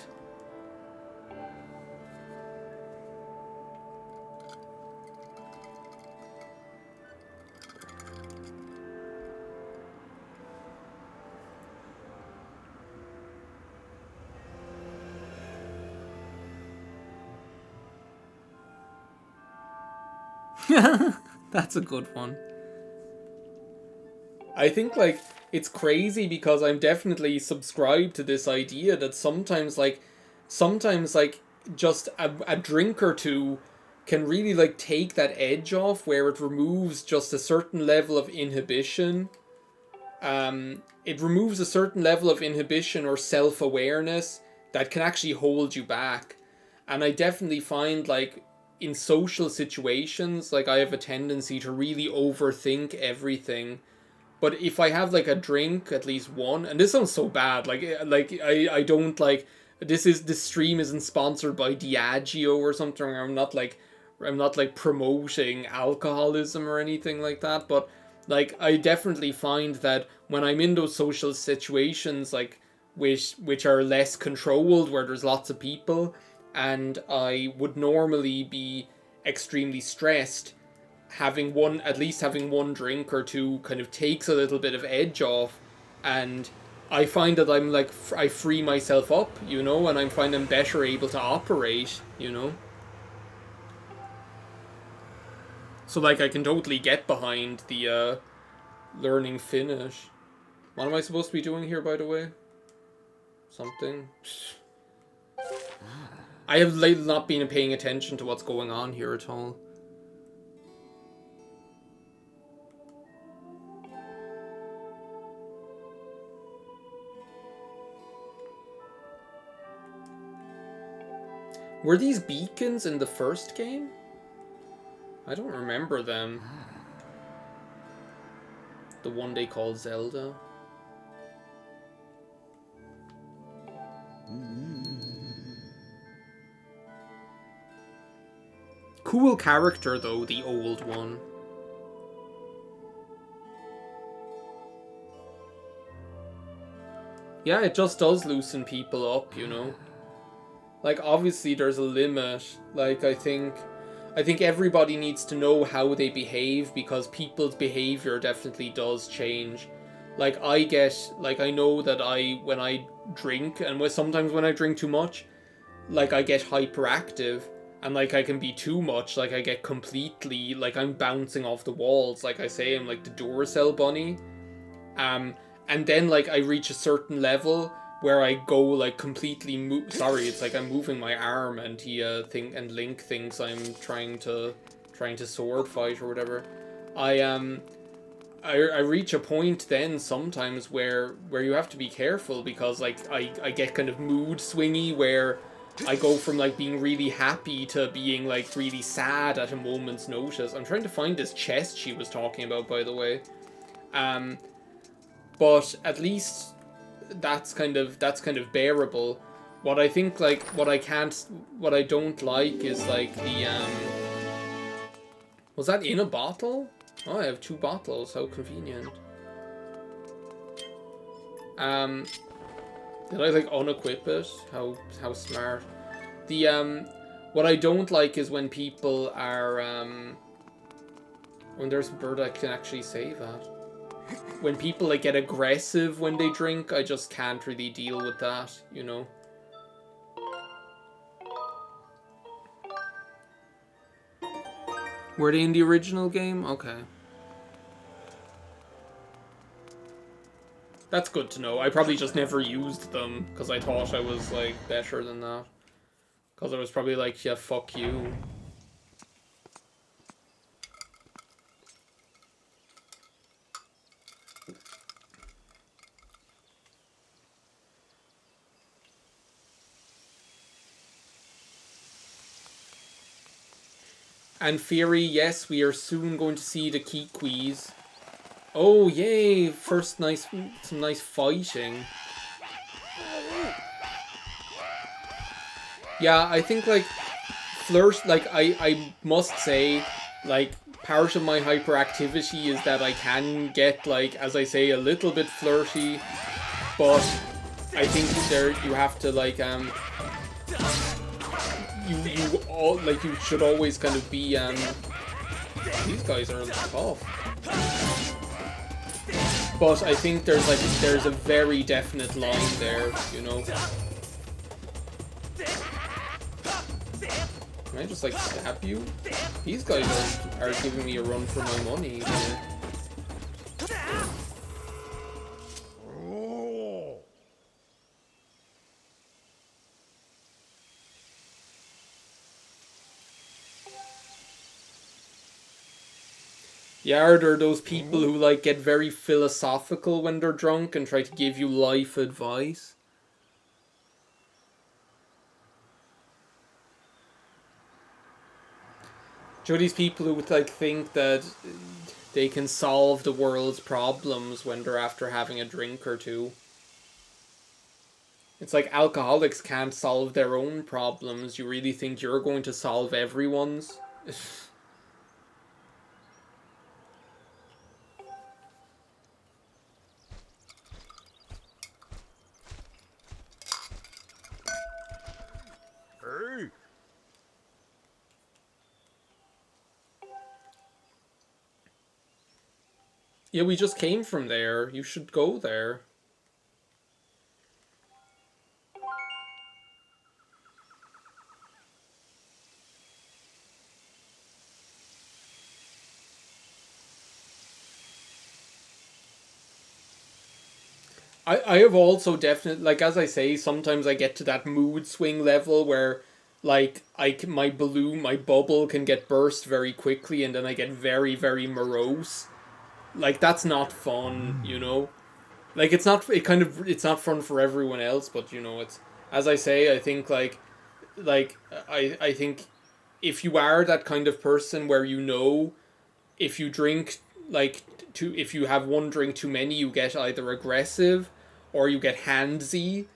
That's a good one. I think, like, it's crazy because I'm definitely subscribed to this idea that sometimes just a drink or two can really, like, take that edge off, where it removes just a certain level of inhibition. It removes a certain level of inhibition or self-awareness that can actually hold you back. And I definitely find, like, in social situations, like, I have a tendency to really overthink everything. But if I have, like, a drink, at least one, and this sounds so bad, I don't, like, this stream isn't sponsored by Diageo or something. I'm not like promoting alcoholism or anything like that, but like, I definitely find that when I'm in those social situations, like, which are less controlled, where there's lots of people, and I would normally be extremely stressed, at least having one drink or two kind of takes a little bit of edge off, and I find that I'm like, I free myself up, and I find I'm better able to operate, So, like, I can totally get behind the learning Finnish. What am I supposed to be doing here, by the way? Something? I have not been paying attention to what's going on here at all. Were these beacons in the first game? I don't remember them. The one they call Zelda. Cool character, though, the old one. Yeah, it just does loosen people up, Like, obviously there's a limit. Like, I think everybody needs to know how they behave, because people's behavior definitely does change. Like, I know that when I drink, and sometimes when I drink too much, like, I get hyperactive, and like, I can be too much, like, I get completely, like, I'm bouncing off the walls, like I say, I'm like the Duracell bunny. And then, like, I reach a certain level where I go, like, completely sorry, it's like I'm moving my arm, and Link thinks I'm trying to trying to sword fight or whatever, I I reach a point then sometimes where you have to be careful, because like I get kind of mood swingy where I go from like being really happy to being like really sad at a moment's notice. I'm trying to find this chest she was talking about, by the way. But at least that's kind of bearable. What I think, like, what I don't like is like the was that in a bottle? Oh, I have 2 bottles. How convenient. Did I like unequip it? How smart. The what I don't like is when people are when there's a bird I can actually save at. When people like get aggressive when they drink, I just can't really deal with that, you know. Were they in the original game? Okay. That's good to know. I probably just never used them because I thought I was like better than that. Because I was probably like, yeah, fuck you. And Fury, yes, we are soon going to see the Kikwis. Oh, yay! First, some nice fighting. Yeah, I think like I must say, like, part of my hyperactivity is that I can get, like, as I say, a little bit flirty, but I think you have to like you should always kind of be these guys are tough. But I think there's a very definite line there, you know. Can I just like stab you? These guys are giving me a run for my money. Yeah, are there those people who like get very philosophical when they're drunk and try to give you life advice? Do you know these people who would like think that they can solve the world's problems when they're after having a drink or two? It's like alcoholics can't solve their own problems. You really think you're going to solve everyone's? Yeah, we just came from there. You should go there. I have also definitely, like, as I say, sometimes I get to that mood swing level where, like, my balloon, my bubble can get burst very quickly and then I get very, very morose. Like, that's not fun, you know? Like, it's not fun for everyone else, but, you know, it's, as I say, I think, I think if you are that kind of person where, you know, if you drink, like, if you have one drink too many, you get either aggressive or you get handsy,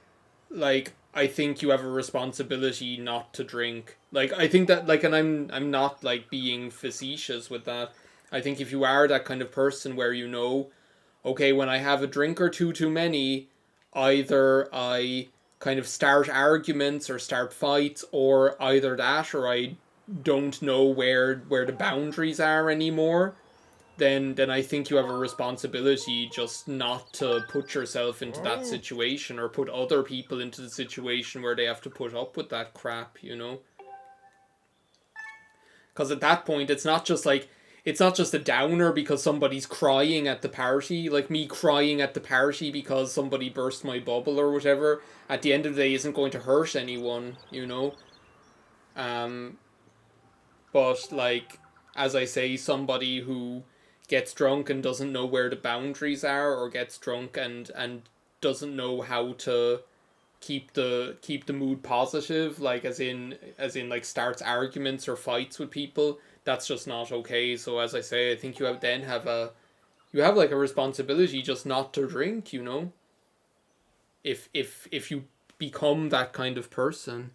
like, I think you have a responsibility not to drink. Like, I think that, like, and I'm not, like, being facetious with that. I think if you are that kind of person where, you know, okay, when I have a drink or two too many, either I kind of start arguments or start fights, or either that, or I don't know where the boundaries are anymore, then I think you have a responsibility just not to put yourself into that situation or put other people into the situation where they have to put up with that crap, you know? Because at that point, it's not just a downer because somebody's crying at the party, like me crying at the party because somebody burst my bubble or whatever. At the end of the day, isn't going to hurt anyone, you know? But, like, as I say, somebody who gets drunk and doesn't know where the boundaries are, or gets drunk and doesn't know how to keep the mood positive, like as in like starts arguments or fights with people. That's just not okay. So as I say, I think you have like a responsibility just not to drink, if you become that kind of person.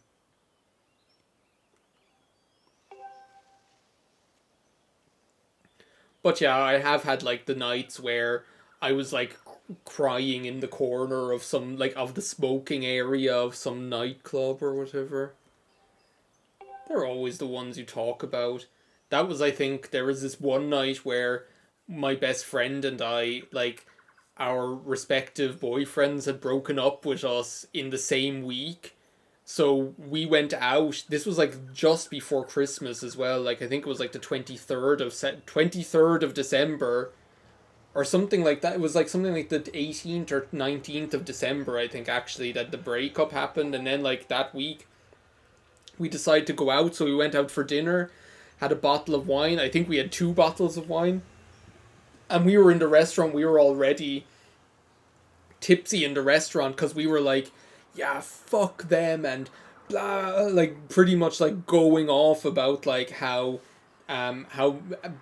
But yeah, I have had like the nights where I was like crying in the corner of some like of the smoking area of some nightclub or whatever. They're always the ones you talk about. That was, I think, there was this one night where my best friend and I, like, our respective boyfriends had broken up with us in the same week. So we went out. This was like just before Christmas as well. Like I think it was like the 23rd of December or something like that. It was like something like the 18th or 19th of December, I think, actually, that the breakup happened. And then like that week we decided to go out, so we went out for dinner, had a bottle of wine. I think we had two bottles of wine. And we were in the restaurant, we were already tipsy in the restaurant because we were like, yeah, fuck them and blah, like pretty much like going off about like how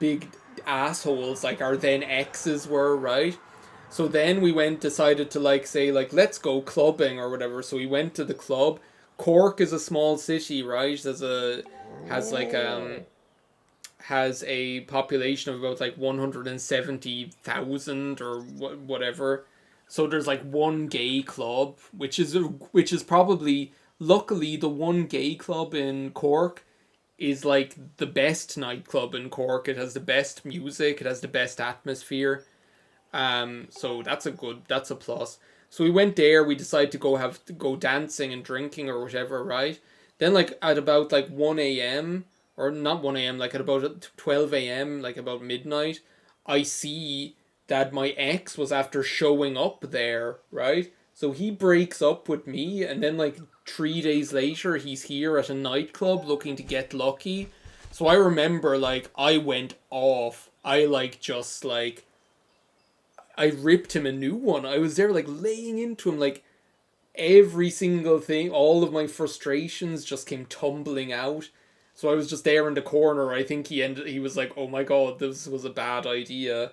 big assholes like our then exes were, right? So then we went decided to like say like let's go clubbing or whatever. So we went to the club. Cork is a small city, right? Has like has a population of about like 170,000 or whatever. So there's like one gay club, which is probably, luckily, the one gay club in Cork is like the best nightclub in Cork. It has the best music, it has the best atmosphere. So that's a plus. So we went there. We decided to go dancing and drinking or whatever, right? Then like at about like 1 a.m., or not 1 a.m., like at about 12 a.m., like about midnight, I see that my ex was after showing up there, right? So he breaks up with me, and then like 3 days later, he's here at a nightclub looking to get lucky. So I remember like I went off. I like just like I ripped him a new one. I was there like laying into him like every single thing, all of my frustrations just came tumbling out. So I was just there in the corner. I think he was like, "Oh my god, this was a bad idea."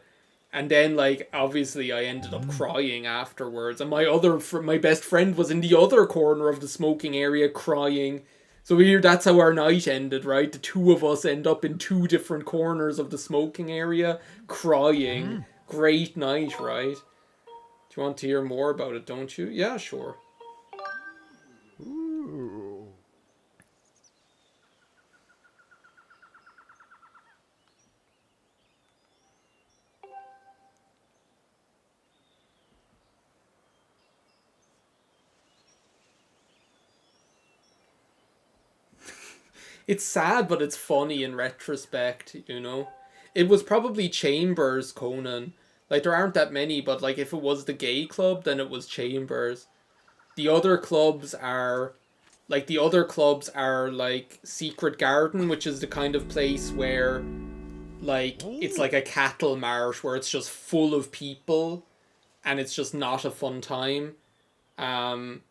And then like obviously I ended up crying afterwards. And my best friend was in the other corner of the smoking area crying. So that's how our night ended, right? The two of us end up in two different corners of the smoking area crying. Great night, right? Do you want to hear more about it, don't you? Yeah, sure. It's sad, but it's funny in retrospect. It was probably Chambers, Conan. Like, there aren't that many, but, like, if it was the gay club, then it was Chambers. The other clubs are. Like, like, Secret Garden, which is the kind of place where, like, it's like a cattle mart where it's just full of people and it's just not a fun time. Um,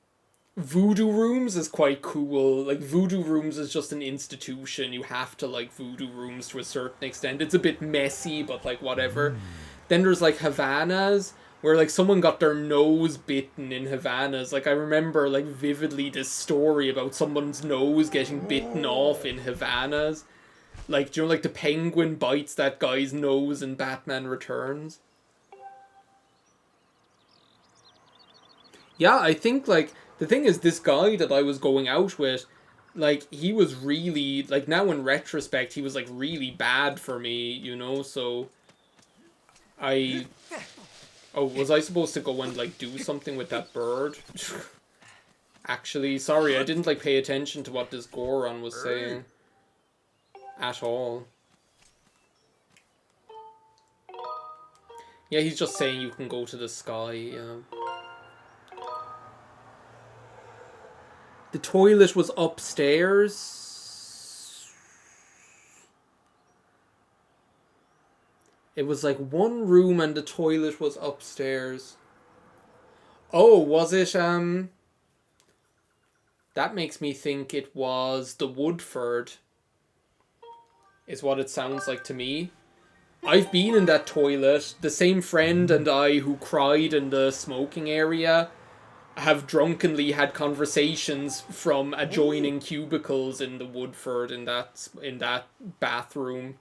Voodoo Rooms is quite cool. Like Voodoo Rooms is just an institution. You have to like Voodoo Rooms to a certain extent. It's a bit messy, but like whatever. Then there's like Havanas, where like someone got their nose bitten in Havanas. Like I remember like vividly this story about someone's nose getting bitten off in Havanas. Like, do you know, like the penguin bites that guy's nose in Batman Returns? Yeah, I think like the thing is this guy that I was going out with, like he was really like now in retrospect he was like really bad for me. So I oh was I supposed to go and like do something with that bird? Actually, sorry, I didn't like pay attention to what this Goron was saying at all. Yeah, he's just saying you can go to the sky. Yeah. The toilet was upstairs. It was like one room and the toilet was upstairs. Oh, was it, that makes me think it was the Woodford, is what it sounds like to me. I've been in that toilet. The same friend and I who cried in the smoking area have drunkenly had conversations from adjoining cubicles in the Woodford in that bathroom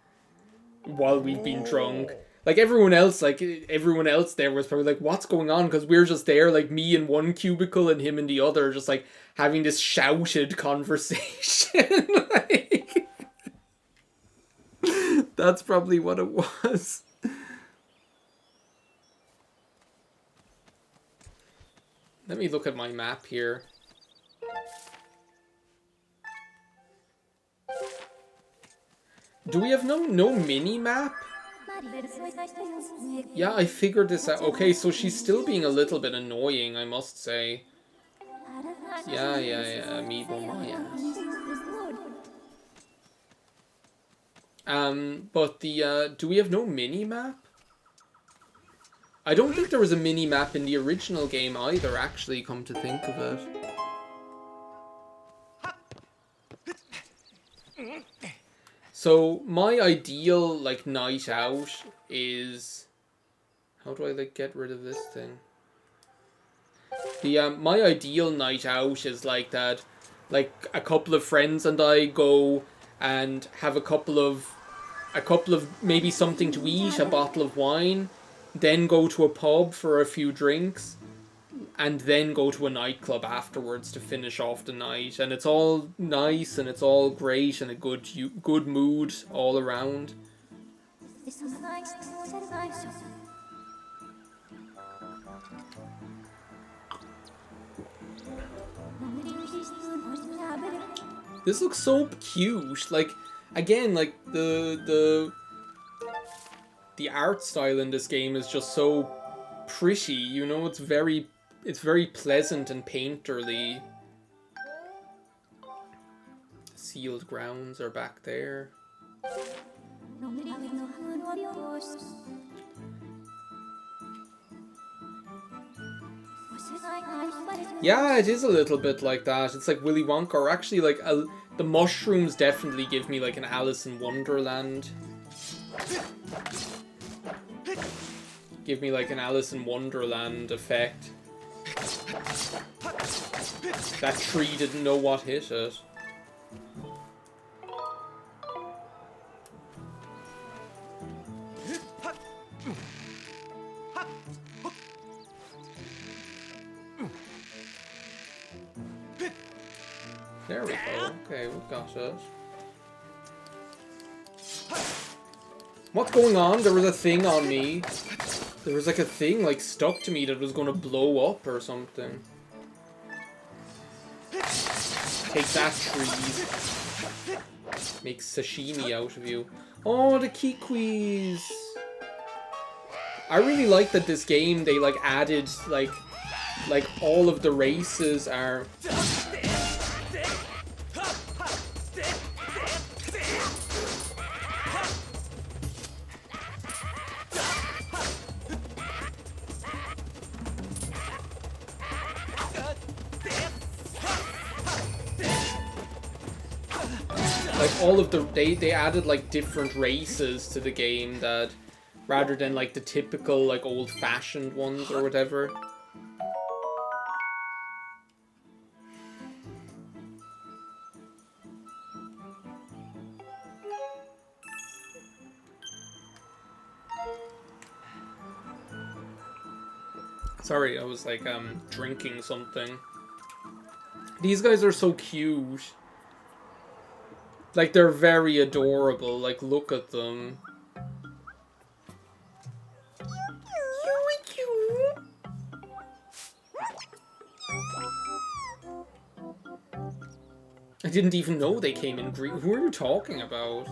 while we've been drunk. Like everyone else there was probably like, what's going on? Because we're just there, like me in one cubicle and him in the other, just like having this shouted conversation. Like, that's probably what it was. Let me look at my map here. Do we have no mini map? Yeah, I figured this out. Okay, so she's still being a little bit annoying, I must say. Yeah, amiibo my ass. But the, do we have no mini map? I don't think there was a mini map in the original game either, actually, come to think of it. So, my ideal, like, night out is... How do I, like, get rid of this thing? The, my ideal night out is like that, like, a couple of friends and I go and have a couple of maybe something to eat, a bottle of wine, then go to a pub for a few drinks, and then go to a nightclub afterwards to finish off the night. And it's all nice and it's all great and a good mood all around. This looks so cute. Like, again, like the art style in this game is just so pretty, you know, it's very pleasant and painterly. Sealed grounds are back there. Yeah, it is a little bit like that. It's like Willy Wonka, or actually like the mushrooms definitely give me like an Alice in Wonderland. Give me like an Alice in Wonderland effect. That tree didn't know what hit it. There we go. Okay, we've got it. What's going on? There was a thing on me. There was like a thing like stuck to me that was going to blow up or something. Take that, tree. Make sashimi out of you. Oh, the kikwis. I really like that this game, they like added like all of the races are... all of the they added like different races to the game, that rather than like the typical like old-fashioned ones or whatever. Sorry, I was like drinking something. These guys are so cute. Like, they're very adorable. Like, look at them. I didn't even know they came in green. Who are you talking about?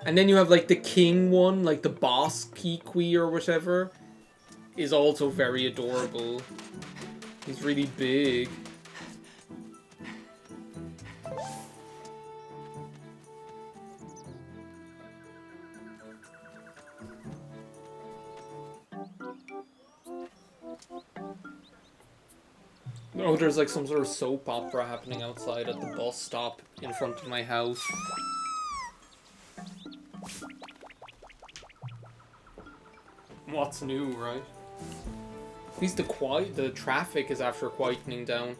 And then you have, like, the king one, like the boss Kikwi or whatever, is also very adorable. He's really big. Oh, there's like some sort of soap opera happening outside at the bus stop in front of my house. What's new, right? At least the traffic is after quietening down.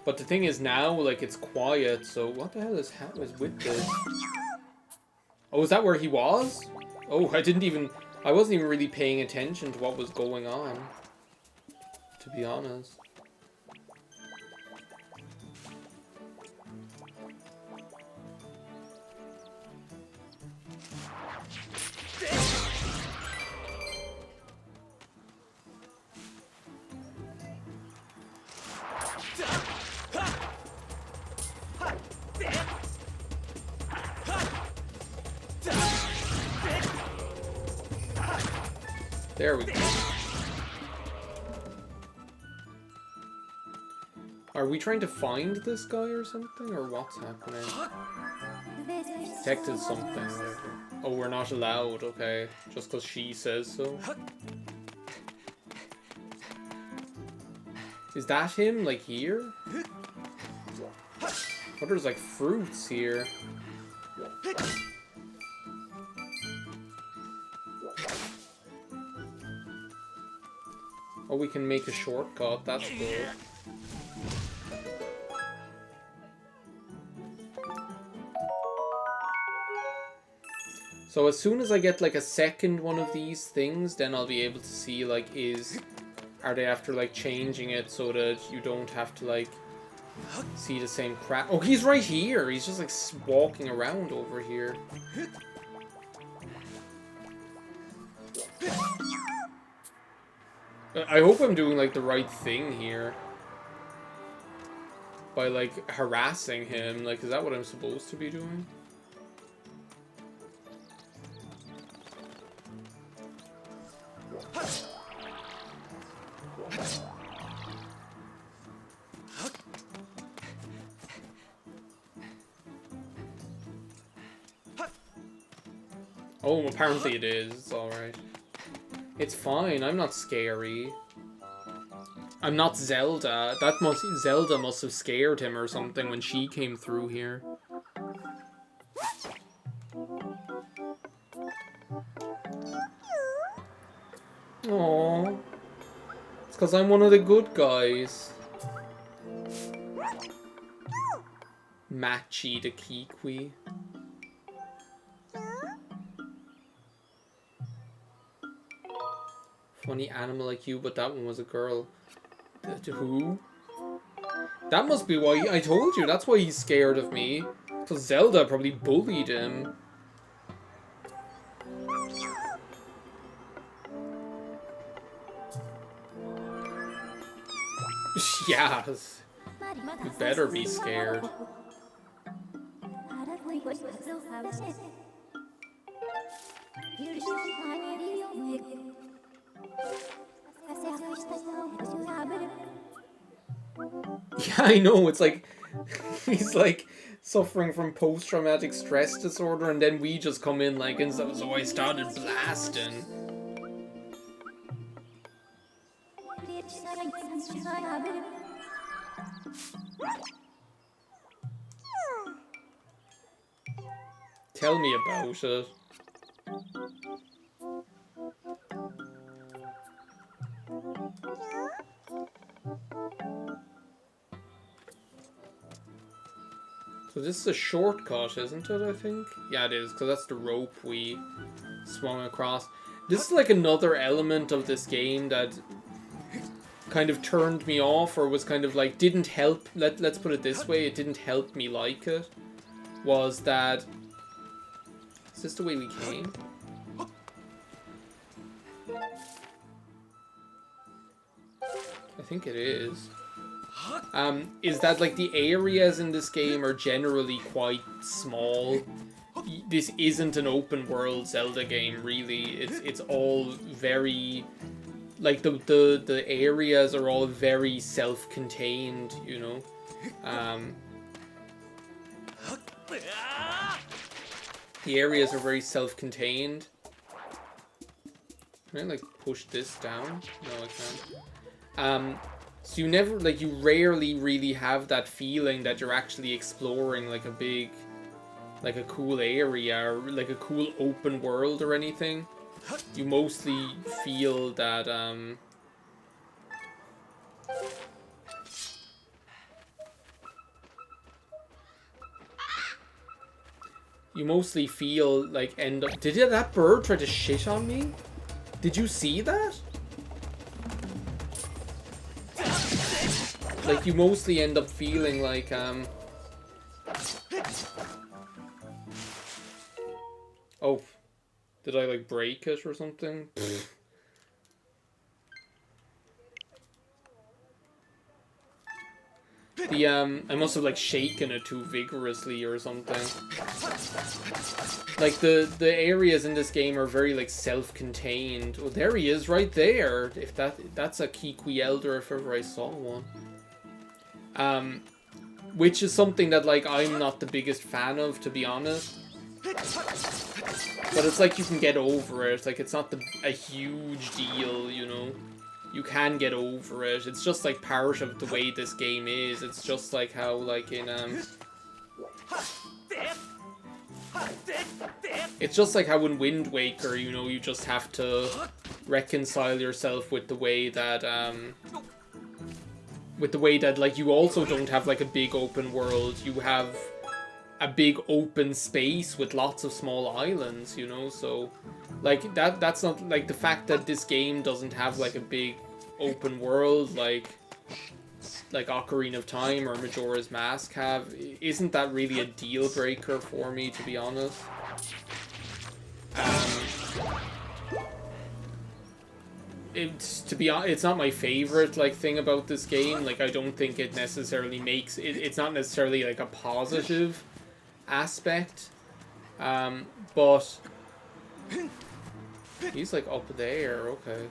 But the thing is now, like, it's quiet, so what the hell is with this? Oh, is that where he was? Oh, I wasn't even really paying attention to what was going on, to be honest. There we go. Are we trying to find this guy or something? Or what's happening? Detected something. Whatever. Oh, we're not allowed. Okay. Just because she says so. Is that him? Like here? Oh, there's like fruits here. Oh, we can make a shortcut. That's good. So as soon as I get like a second one of these things, then I'll be able to see like are they after like changing it so that you don't have to like see the same crap. Oh, he's right here. He's just like walking around over here. I hope I'm doing like the right thing here. By like harassing him. Like, is that what I'm supposed to be doing? Oh, apparently it is. It's alright. It's fine. I'm not scary. I'm not Zelda. Zelda must have scared him or something when she came through here. Aww. It's because I'm one of the good guys. Machi the Kikwi. Funny animal like you, but that one was a girl. Who? That must be why I told you. That's why he's scared of me. Because Zelda probably bullied him. Yes. You better be scared. Yeah, I know, it's like he's like suffering from post-traumatic stress disorder and then we just come in like and so I started blasting. Tell me about it. So this is a shortcut, isn't it, I think? Yeah, it is, because that's the rope we swung across. This is like another element of this game that kind of turned me off, or was kind of like, didn't help, let's put it this way, it didn't help me like it, was that... Is this the way we came? I think it is. Is that like the areas in this game are generally quite small. This isn't an open world Zelda game, really. It's all very like the areas are all very self-contained, you know. The areas are very self-contained. Can I like push this down? No, I can't. So you never, like, you rarely really have that feeling that you're actually exploring, like, a big, like, a cool area, or, like, a cool open world or anything. You mostly feel that, you mostly feel, like, end up... Did that bird try to shit on me? Did you see that? Like, you mostly end up feeling like, oh, did I, like, break it or something? I must have, like, shaken it too vigorously or something. Like, the areas in this game are very, like, self-contained. Oh, there he is right there. If that's a Kiki Elder if ever I saw one. Which is something that, like, I'm not the biggest fan of, to be honest. But it's like you can get over it. Like, it's not a huge deal, you know? You can get over it. It's just, like, part of the way this game is. It's just like how, like, in, it's just like how in Wind Waker, you know, you just have to reconcile yourself with the way that, like, you also don't have, like, a big open world. You have a big open space with lots of small islands, you know? So, like, that's not, like, the fact that this game doesn't have, like, a big open world, like Ocarina of Time or Majora's Mask have, isn't that really a deal breaker for me, to be honest? It's not my favorite, like, thing about this game. Like, I don't think it necessarily makes it. It's not necessarily, like, a positive aspect. But he's, like, up there. Okay.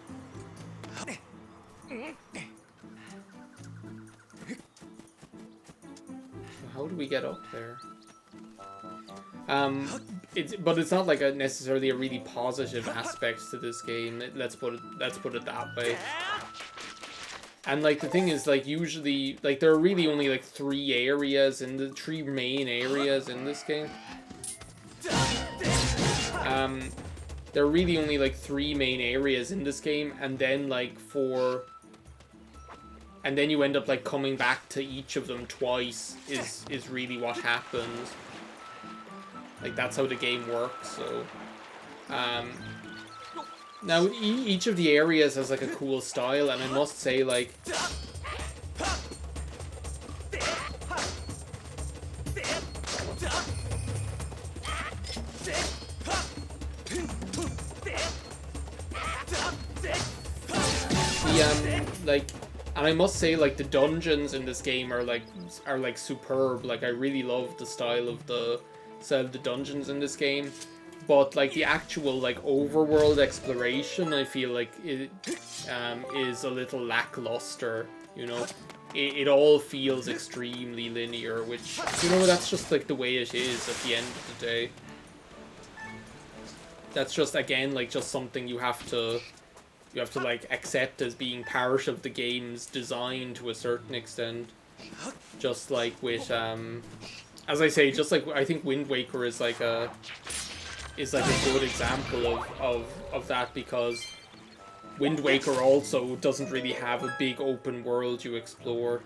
How do we get up there? But it's not like necessarily a really positive aspect to this game. Let's put it that way. And, like, the thing is, like, usually, like, there are really only, like, three main areas in this game. There are really only, like, three main areas in this game, and then, like, and then you end up, like, coming back to each of them twice is really what happens. Like, that's how the game works, so... Now, each of the areas has, like, a cool style, and I must say, like... And I must say, like, the dungeons in this game are superb. Like, I really love the style of the dungeons in this game. But, like, the actual, like, overworld exploration, I feel like it is a little lackluster, you know? It all feels extremely linear, which, you know, that's just, like, the way it is at the end of the day. That's just, again, like, just something you have to, like, accept as being part of the game's design to a certain extent. Just like with, as I say, just like, I think Wind Waker is like a good example of that, because Wind Waker also doesn't really have a big open world you explore.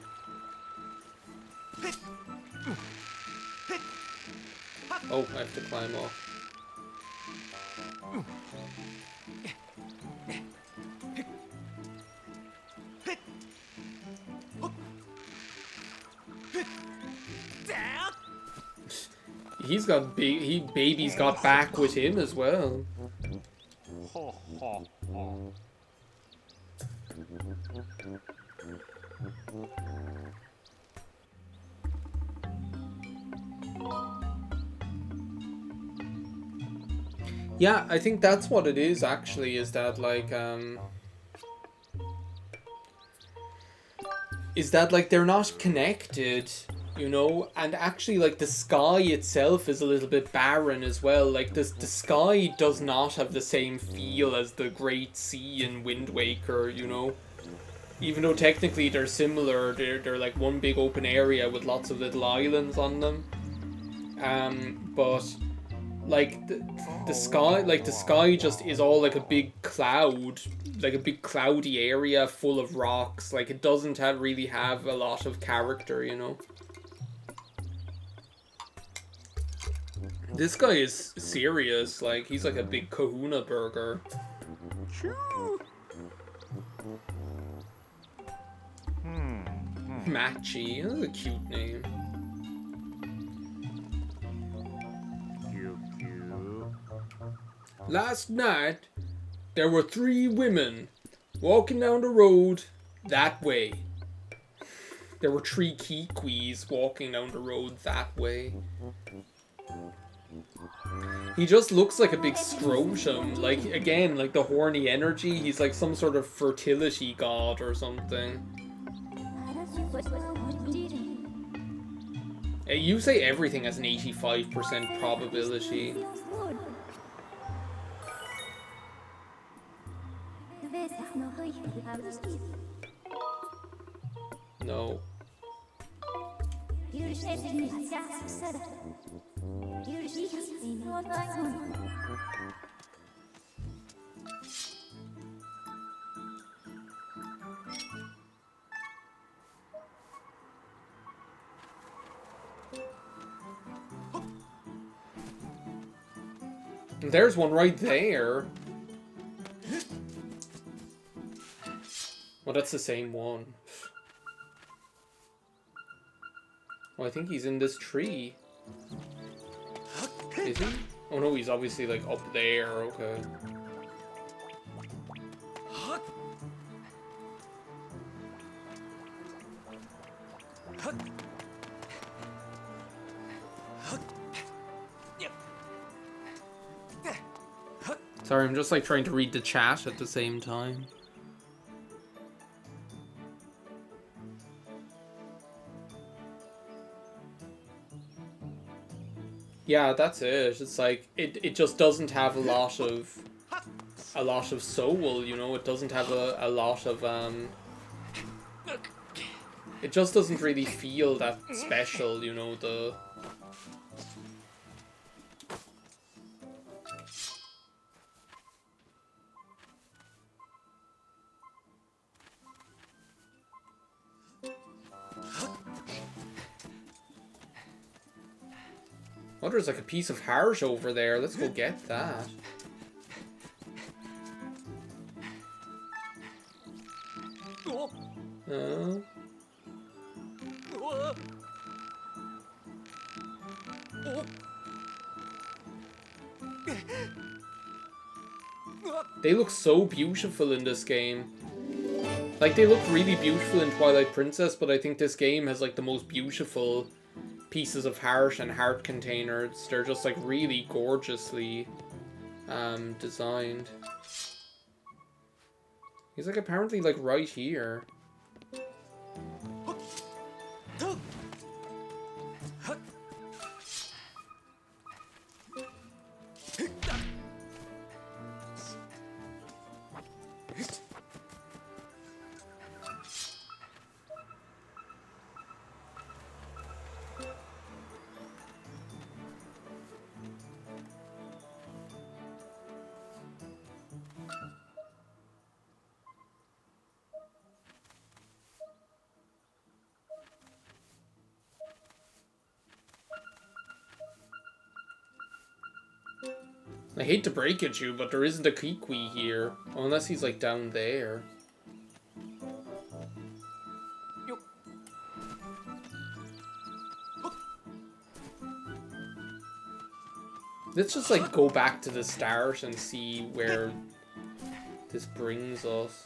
Oh, I have to climb off. Baby's got back with him as well. Yeah, I think that's what it is, actually, is that, like, they're not connected, you know? And actually, like, the sky itself is a little bit barren as well. Like, the sky does not have the same feel as the Great Sea in Wind Waker, you know? Even though technically they're similar, they're like one big open area with lots of little islands on them. But like the sky, like the sky just is all like a big cloud, like a big cloudy area full of rocks. Like it doesn't really have a lot of character, you know. This guy is serious, like he's like a big kahuna burger. Machi, that's a cute name. Last night, there were 3 women walking down the road that way. There were 3 kiwis walking down the road that way. He just looks like a big scrotum. Like, again, like the horny energy. He's like some sort of fertility god or something. You say everything has an 85% probability. No. There's one right there. Well, that's the same one. Oh, I think he's in this tree. Is he? Oh no, he's obviously like up there, okay. Sorry, I'm just like trying to read the chat at the same time. Yeah, that's it. It's like it just doesn't have a lot of soul, you know. It doesn't have a lot of it just doesn't really feel that special, you know, the oh, there's like a piece of heart over there. Let's go get that. They look so beautiful in this game. Like, they look really beautiful in Twilight Princess, but I think this game has like the most beautiful pieces of heart and heart containers. They're just like really gorgeously designed. He's like apparently like right here. I hate to break it to you, but there isn't a Kikwi here. Unless he's like down there. Let's just like go back to the start and see where this brings us.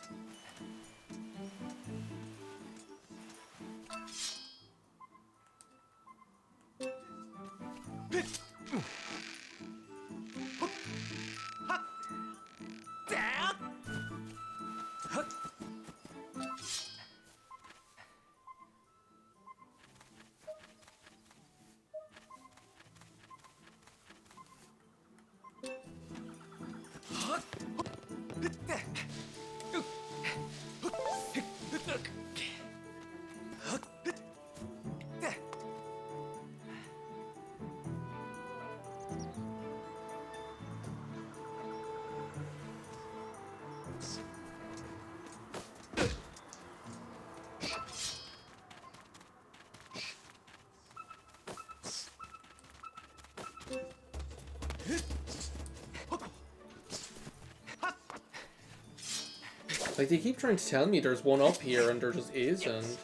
Like, they keep trying to tell me there's one up here, and there just isn't.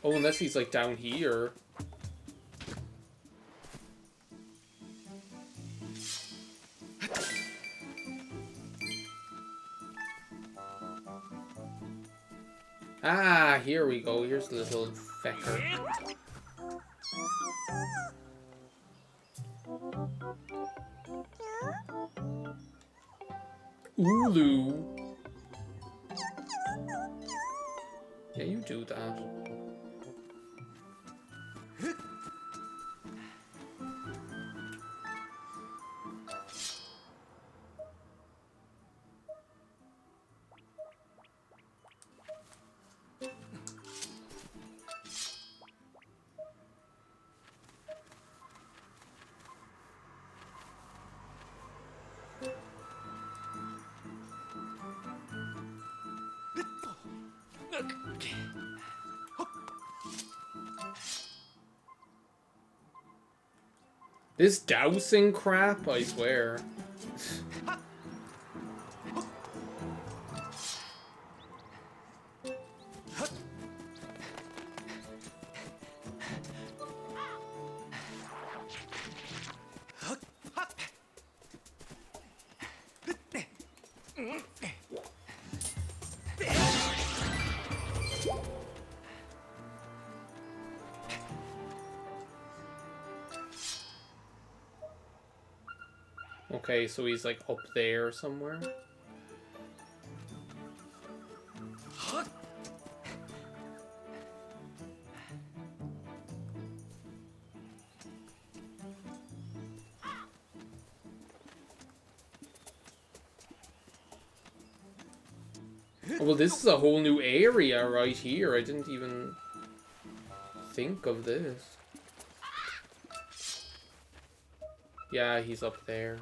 Oh, unless he's, like, down here. Ah, here we go. Here's the little fecker. Ulu. Yeah, you do that. This dousing crap, I swear. Okay, so he's like up there somewhere. Oh, well, this is a whole new area right here. I didn't even think of this. Yeah, he's up there.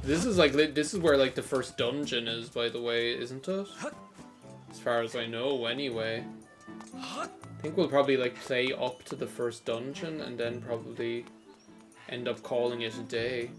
This is like, this is where like the first dungeon is, by the way, isn't it? As far as I know, anyway. I think we'll probably like play up to the first dungeon and then probably end up calling it a day.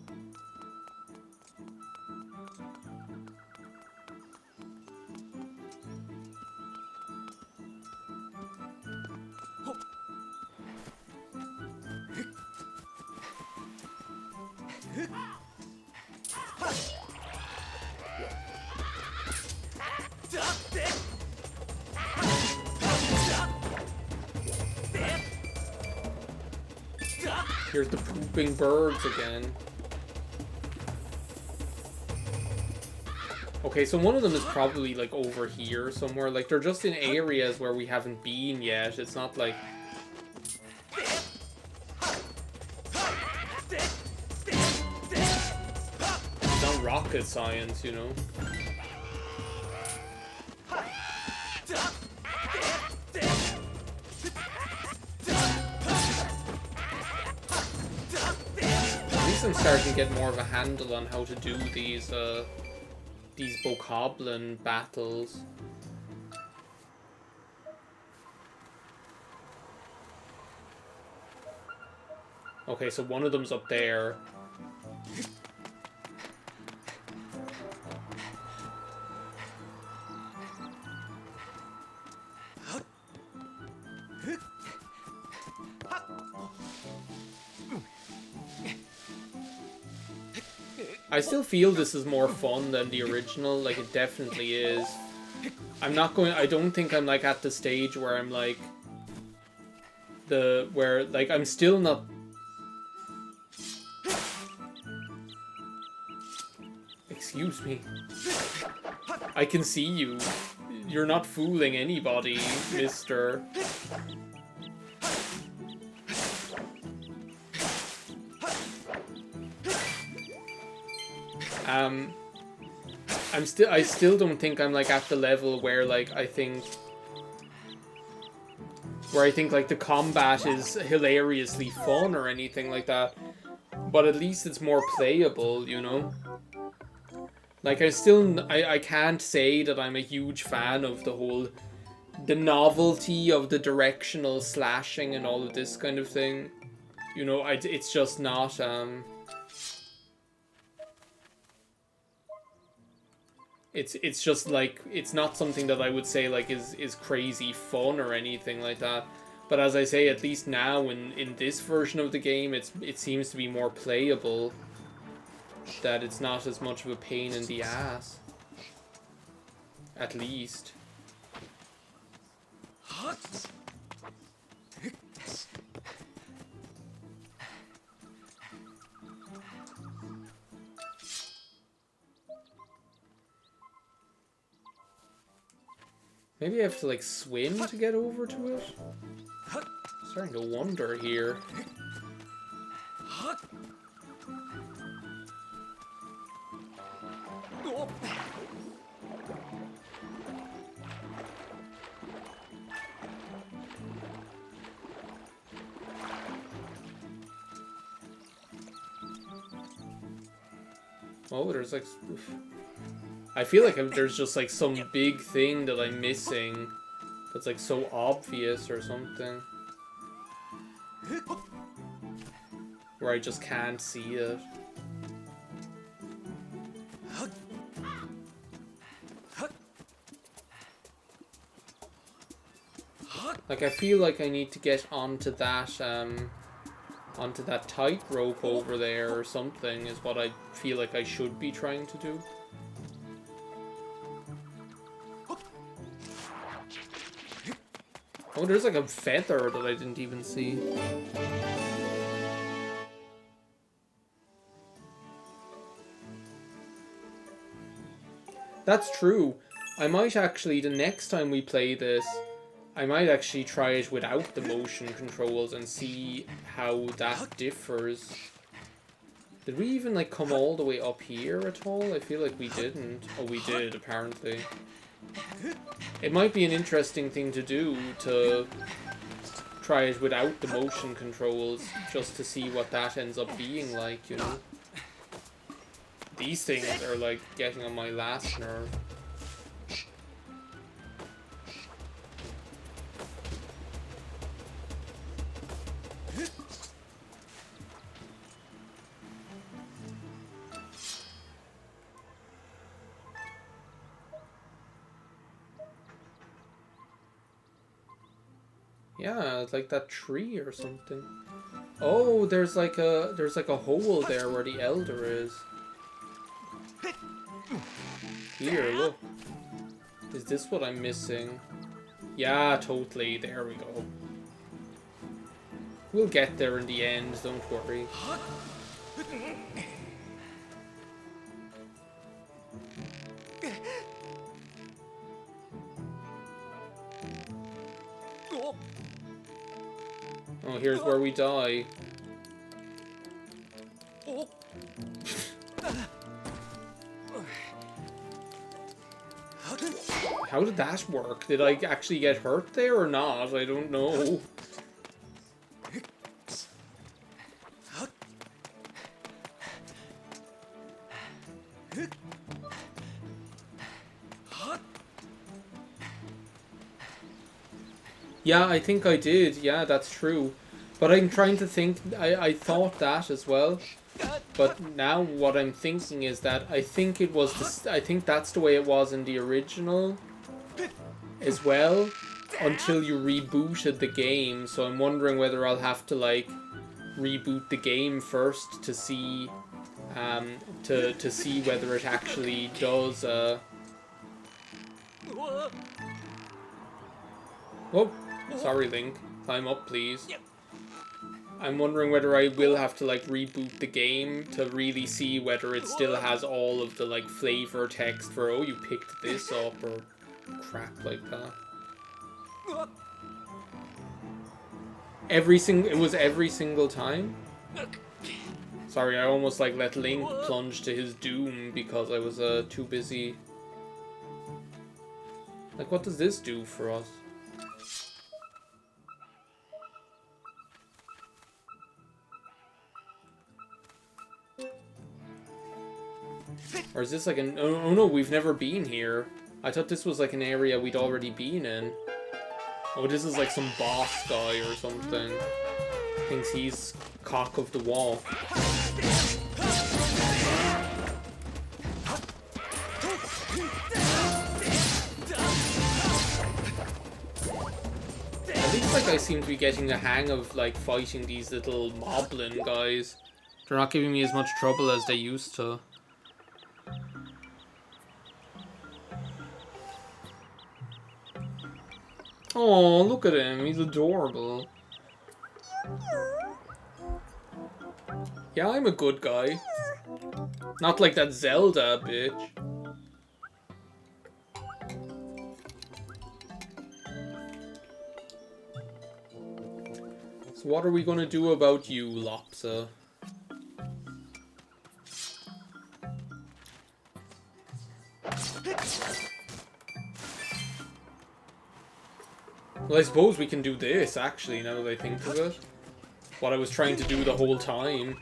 Here's the pooping birds again. Okay, so one of them is probably like over here somewhere. Like, they're just in areas where we haven't been yet. It's not like... It's not rocket science, you know? I'm starting to get more of a handle on how to do these Bokoblin Battles. Okay, so one of them's up there. I still feel this is more fun than the original, like it definitely is. I don't think I'm like at the stage where I'm like I'm still not. Excuse me. I can see you. You're not fooling anybody, mister. I still don't think I'm like at the level where like I think like the combat is hilariously fun or anything like that. But at least it's more playable, you know? Like I can't say that I'm a huge fan of the novelty of the directional slashing and all of this kind of thing. You know, it's just not, it's just like, it's not something that I would say like is crazy fun or anything like that. But as I say, at least now in this version of the game, it seems to be more playable. That it's not as much of a pain in the ass. At least. Maybe I have to like swim to get over to it? Starting to wonder here. Oh, there's like... I feel like there's just like some big thing that I'm missing that's like so obvious or something. Where I just can't see it. Like I feel like I need to get onto that tightrope over there or something is what I feel like I should be trying to do. Oh, there's like a feather that I didn't even see. That's true. I might actually, the next time we play this, I might actually try it without the motion controls and see how that differs. Did we even like come all the way up here at all? I feel like we didn't. Oh, we did, apparently. It might be an interesting thing to do, to try it without the motion controls, just to see what that ends up being like, you know? These things are like getting on my last nerve. Yeah, it's like that tree or something. Oh, there's like a hole there where the elder is. Here, look. Is this what I'm missing? Yeah, totally. There we go. We'll get there in the end, don't worry. Oh, here's where we die. How did that work? Did I actually get hurt there or not? I don't know. Yeah, I think I did. Yeah, that's true. But I'm trying to think, I thought that as well. But now what I'm thinking is that I think it was, I think that's the way it was in the original as well, until you rebooted the game. So I'm wondering whether I'll have to like reboot the game first to see, to see whether it actually does, Oh, sorry Link. Climb up, please. I'm wondering whether I will have to like reboot the game to really see whether it still has all of the like flavor text for, oh, you picked this up or crap like that. It was every single time? Sorry, I almost like let Link plunge to his doom because I was too busy. Like, what does this do for us? Or is this like an... Oh no, we've never been here. I thought this was like an area we'd already been in. Oh, this is like some boss guy or something. Thinks he's cock of the walk. At least like I seem to be getting the hang of like fighting these little moblin guys. They're not giving me as much trouble as they used to. Oh, look at him. He's adorable. Yeah, I'm a good guy. Not like that Zelda bitch. So what are we gonna do about you, Lopsa? Well, I suppose we can do this, actually, now that I think of it. What I was trying to do the whole time.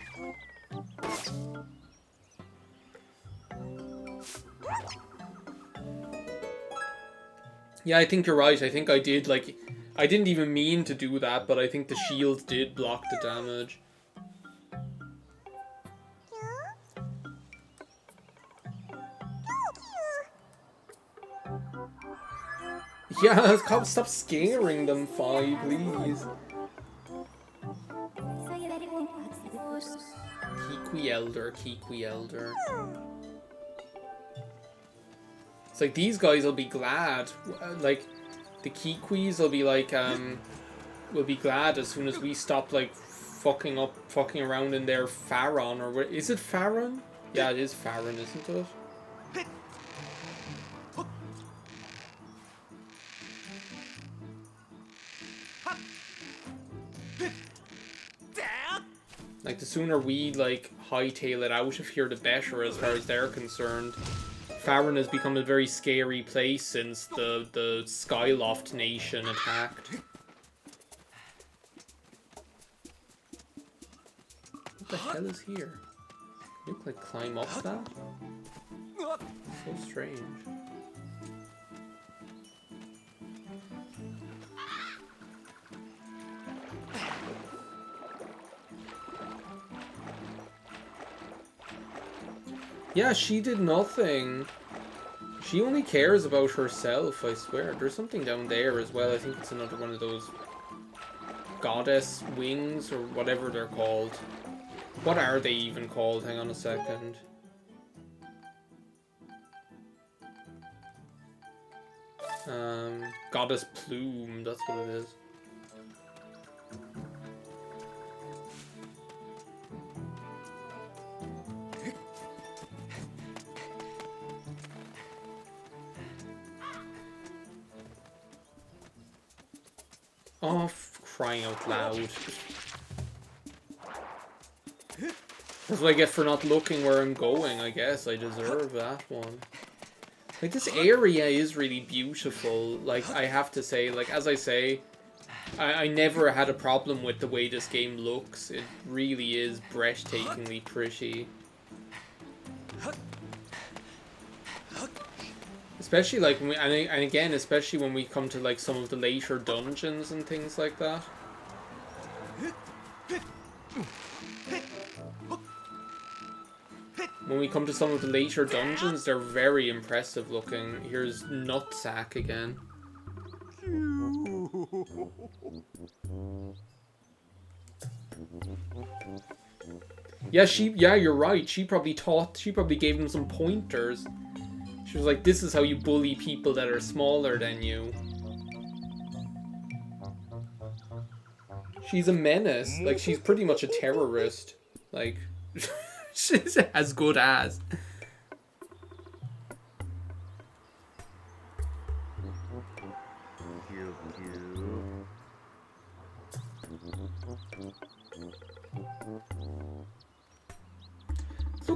Yeah, I think you're right. I think I did, like... I didn't even mean to do that, but I think the shield did block the damage. Yeah, stop scaring them, Fi, please. Kikwi Elder, Kikwi Elder. It's like, these guys will be glad. Like, the Kikwis will be like, will be glad as soon as we stop, like, fucking around in their Farron, or what? Is it Farron? Yeah, it is Farron, isn't it? Like, the sooner we, like, hightail it out of here, the better as far as they're concerned. Farron has become a very scary place since the Skyloft nation attacked. What the hell is here? Can you, like, climb up that? So strange. Yeah, she did nothing. She only cares about herself, I swear. There's something down there as well. I think it's another one of those goddess wings or whatever they're called. What are they even called? Hang on a second. Goddess plume, that's what it is. Oh, crying out loud. That's what I get for not looking where I'm going, I guess. I deserve that one. Like, this area is really beautiful. Like, I have to say, like, as I say, I never had a problem with the way this game looks. It really is breathtakingly pretty. Especially, like, and again, especially when we come to, like, some of the later dungeons and things like that. When we come to some of the later dungeons, they're very impressive looking. Here's Nutsack again. Yeah, you're right. She probably gave them some pointers. She was like, this is how you bully people that are smaller than you. She's a menace. Like, she's pretty much a terrorist. Like, she's as good as.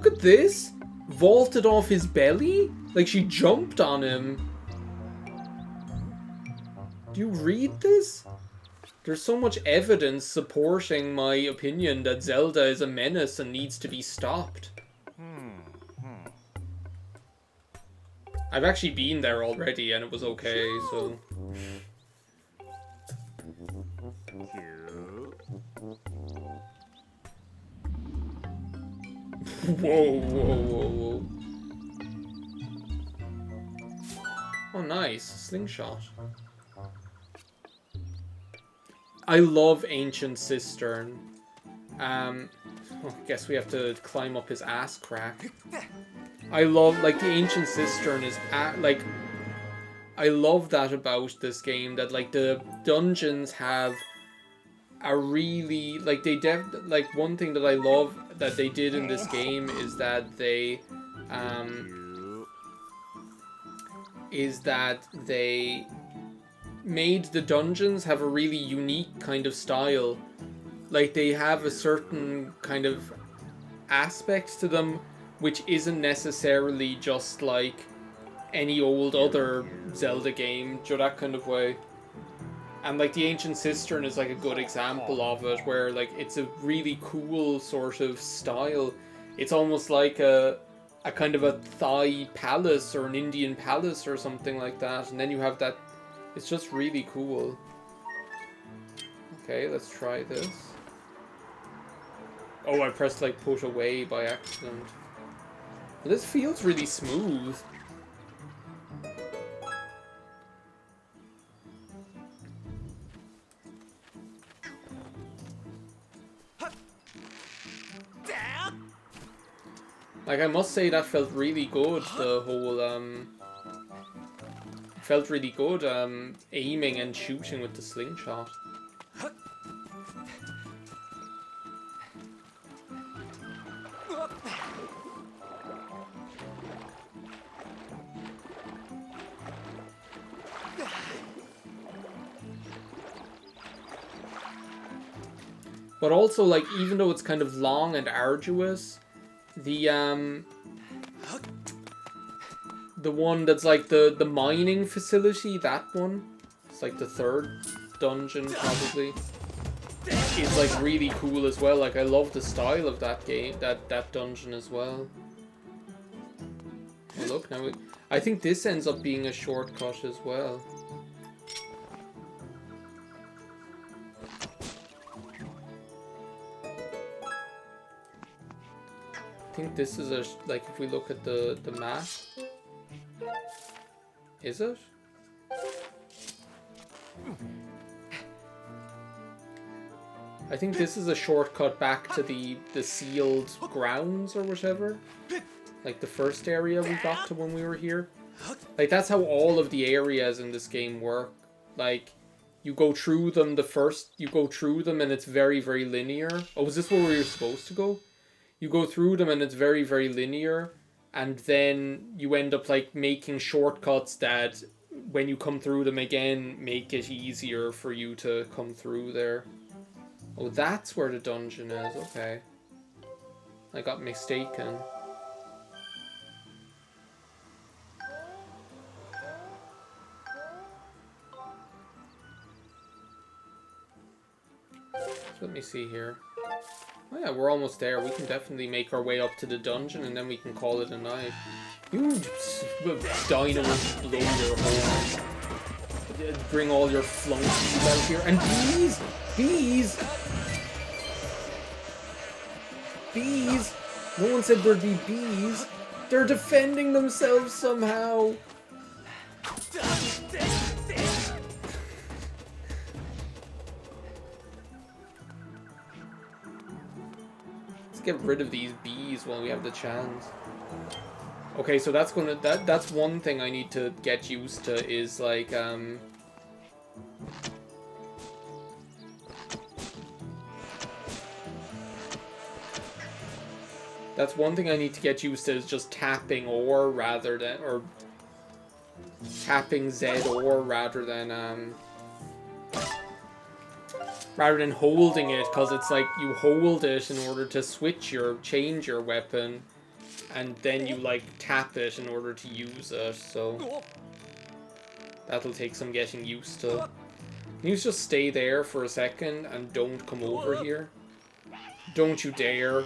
look at this! Vaulted off his belly? Like she jumped on him. Do you read this? There's so much evidence supporting my opinion that Zelda is a menace and needs to be stopped. I've actually been there already and it was okay, so... Whoa, whoa, whoa, whoa. Oh, nice. Slingshot. I love Ancient Cistern. I guess we have to climb up his ass crack. I love, like, the Ancient Cistern is, like... I love that about this game, that, like, the dungeons have a really, like, like, one thing that I love that they did in this game is that they made the dungeons have a really unique kind of style. Like, they have a certain kind of aspect to them which isn't necessarily just like any old other Zelda game, that kind of way. And like the Ancient Cistern is like a good example of it, where like it's a really cool sort of style. It's almost like a kind of a Thai palace or an Indian palace or something like that. And then you have that, it's just really cool. Okay, let's try this. Oh, I pressed like put away by accident. This feels really smooth. Like, I must say that felt really good, the whole, felt really good, aiming and shooting with the slingshot. But also, like, even though it's kind of long and arduous, the one that's like the mining facility, that one, it's like the third dungeon probably, is like really cool as well. Like, I love the style of that game, that dungeon as well. Oh, look, now I think this ends up being a shortcut as well. I think this is a, like, if we look at the map, is it? I think this is a shortcut back to the sealed grounds or whatever. Like the first area we got to when we were here. Like, that's how all of the areas in this game work. Like, you go through them you go through them and it's very, very linear. Oh, is this where we were supposed to go? You go through them and it's very, very linear, and then you end up like making shortcuts that, when you come through them again, make it easier for you to come through there. Oh, that's where the dungeon is, okay. I got mistaken. So let me see here. Oh yeah, we're almost there. We can definitely make our way up to the dungeon and then we can call it a night. You dino will blow your horn. Bring all your flunkies out here. And bees! Bees! Bees! No one said there'd be bees. They're defending themselves somehow. Get rid of these bees while we have the chance. Okay, so that's that's one thing I need to get used to, is like that's one thing I need to get used to, is just tapping or rather than, or tapping Z or rather than holding it, because it's like you hold it in order to change your weapon, and then you like tap it in order to use it, so that'll take some getting used to. Can you just stay there for a second and don't come over here? Don't you dare.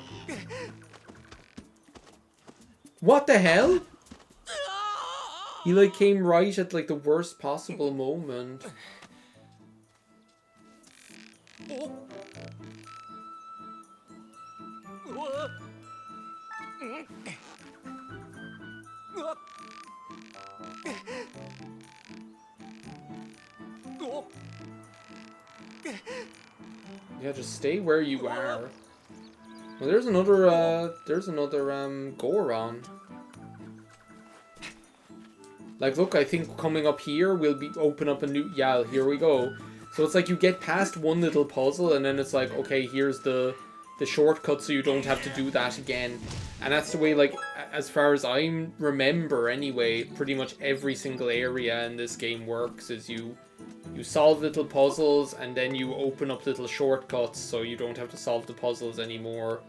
What the hell? He like came right at like the worst possible moment. Yeah, just stay where you are. Well, there's another Goron. Like, look, I think coming up here will be open up a new... Yeah, here we go. So it's like you get past one little puzzle, and then it's like, okay, here's the shortcut so you don't have to do that again. And that's the way, like, as far as I remember anyway, pretty much every single area in this game works, is you solve little puzzles, and then you open up little shortcuts so you don't have to solve the puzzles anymore.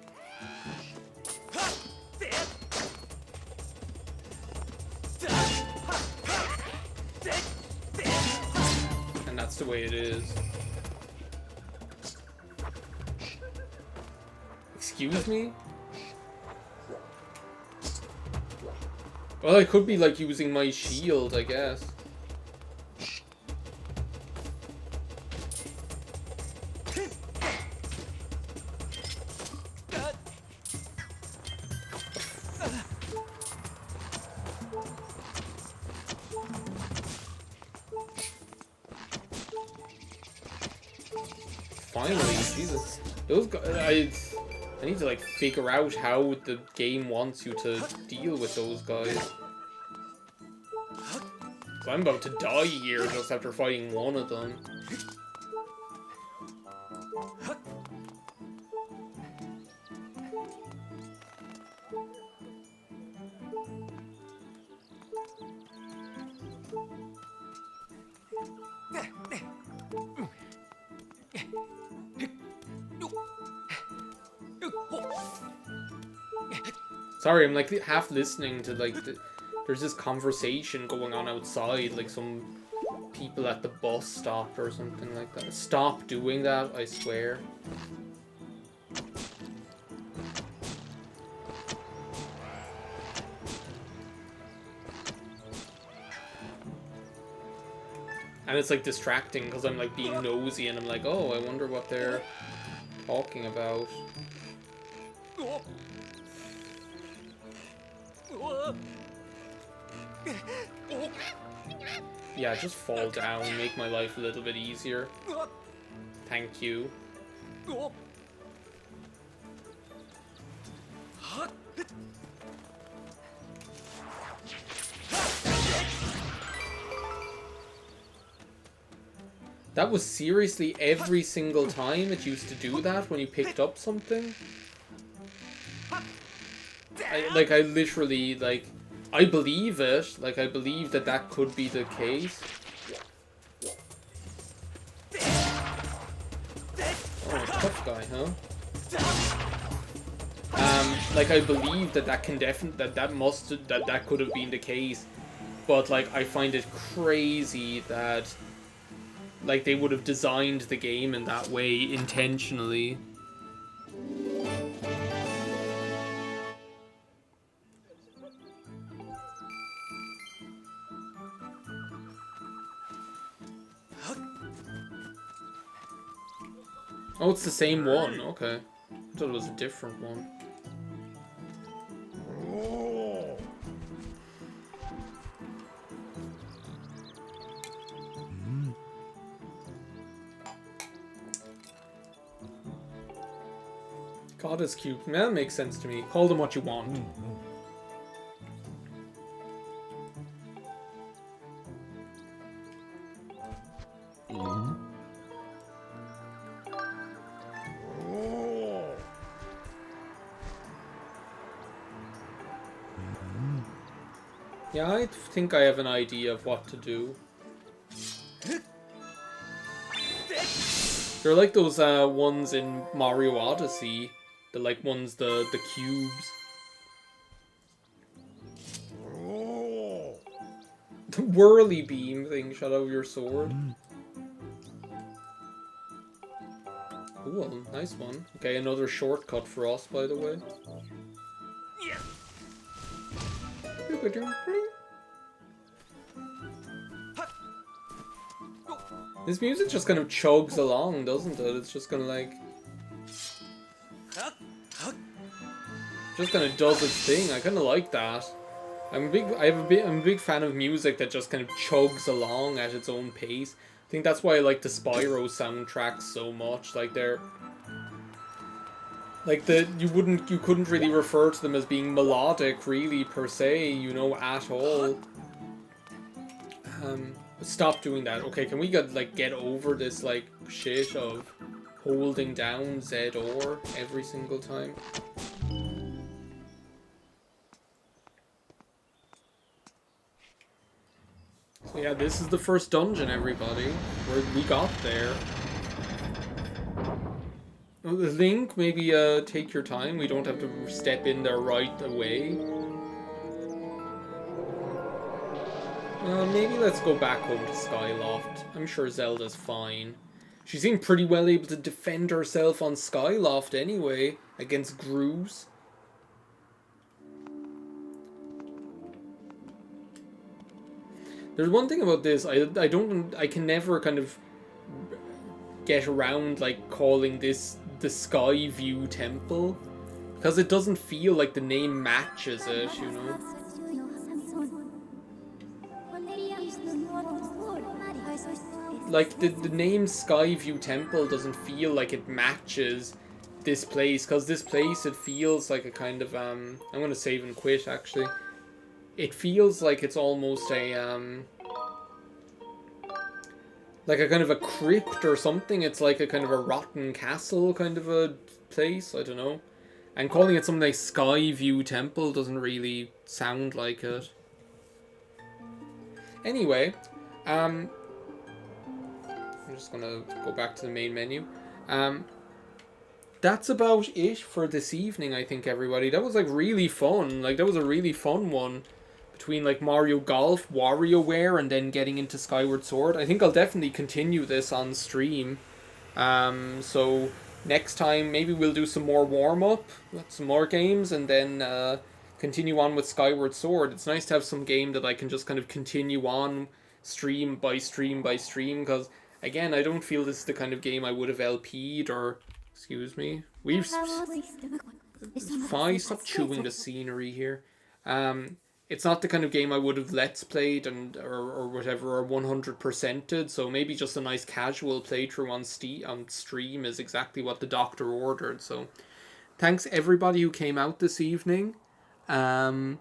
And that's the way it is. Excuse me? Well, I could be, like, using my shield, I guess. Finally, Jesus. Those guys, I need to like figure out how the game wants you to deal with those guys. So I'm about to die here just after fighting one of them. Sorry, I'm like half listening to like there's this conversation going on outside, like some people at the bus stop or something like that. Stop doing that, I swear. And it's like distracting because I'm like being nosy and I'm like, oh, I wonder what they're talking about. Yeah, just fall down, make my life a little bit easier. Thank you. That was seriously every single time it used to do that when you picked up something? I literally, like, I believe it. Like, I believe that that could be the case. Oh, tough guy, huh? Like, I believe that that can definitely, that could have been the case. But, like, I find it crazy that, like, they would have designed the game in that way intentionally. Oh, it's the same one. Okay. I thought it was a different one. God is cute. That makes sense to me. Call them what you want. Yeah, I think I have an idea of what to do. They're like those ones in Mario Odyssey. The like ones, the cubes. The whirly beam thing shot out of your sword. Cool, nice one. Okay, another shortcut for us, by the way. This music just kind of chugs along, doesn't it? It's just kind of like... just kind of does its thing. I kind of like that. I'm a big fan of music that just kind of chugs along at its own pace. I think that's why I like the Spyro soundtracks so much. Like they're like you couldn't really refer to them as being melodic really per se, you know, at all. Stop doing that. Okay, can we get over this like shit of holding down Z or every single time? So yeah, this is the first dungeon, everybody. We got there. Link, maybe take your time. We don't have to step in there right away. Maybe let's go back home to Skyloft. I'm sure Zelda's fine. She seemed pretty well able to defend herself on Skyloft anyway, against Grooves. There's one thing about this, I can never kind of get around like calling this the Skyview Temple, because it doesn't feel like the name matches it, you know? Like the name Skyview Temple doesn't feel like it matches this place, because this place, it feels like a kind of I'm gonna save and quit actually. It feels like it's almost a like a kind of a crypt or something. It's like a kind of a rotten castle kind of a place, I don't know. And calling it something like Skyview Temple doesn't really sound like it. Anyway, I'm just gonna go back to the main menu. That's about it for this evening, I think, everybody. That was like really fun. Like that was a really fun one. Between like Mario Golf, WarioWare, and then getting into Skyward Sword. I think I'll definitely continue this on stream. So next time maybe we'll do some more warm-up, some more games, and then continue on with Skyward Sword. It's nice to have some game that I can just kind of continue on stream by stream by stream, because again, I don't feel this is the kind of game I would have LP'd or... Excuse me. Stop chewing the scenery here. It's not the kind of game I would have Let's Played or whatever, or 100%ed, so maybe just a nice casual playthrough on stream is exactly what the doctor ordered. So thanks everybody who came out this evening. And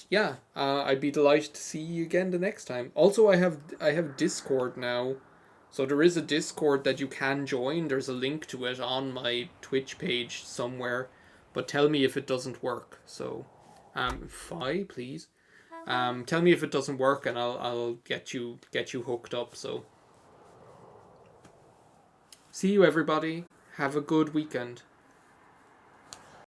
yeah, I'd be delighted to see you again the next time. Also, I have Discord now. So there is a Discord that you can join. There's a link to it on my Twitch page somewhere. But tell me if it doesn't work. So... please. Tell me if it doesn't work, and I'll get you hooked up. So, see you everybody. Have a good weekend.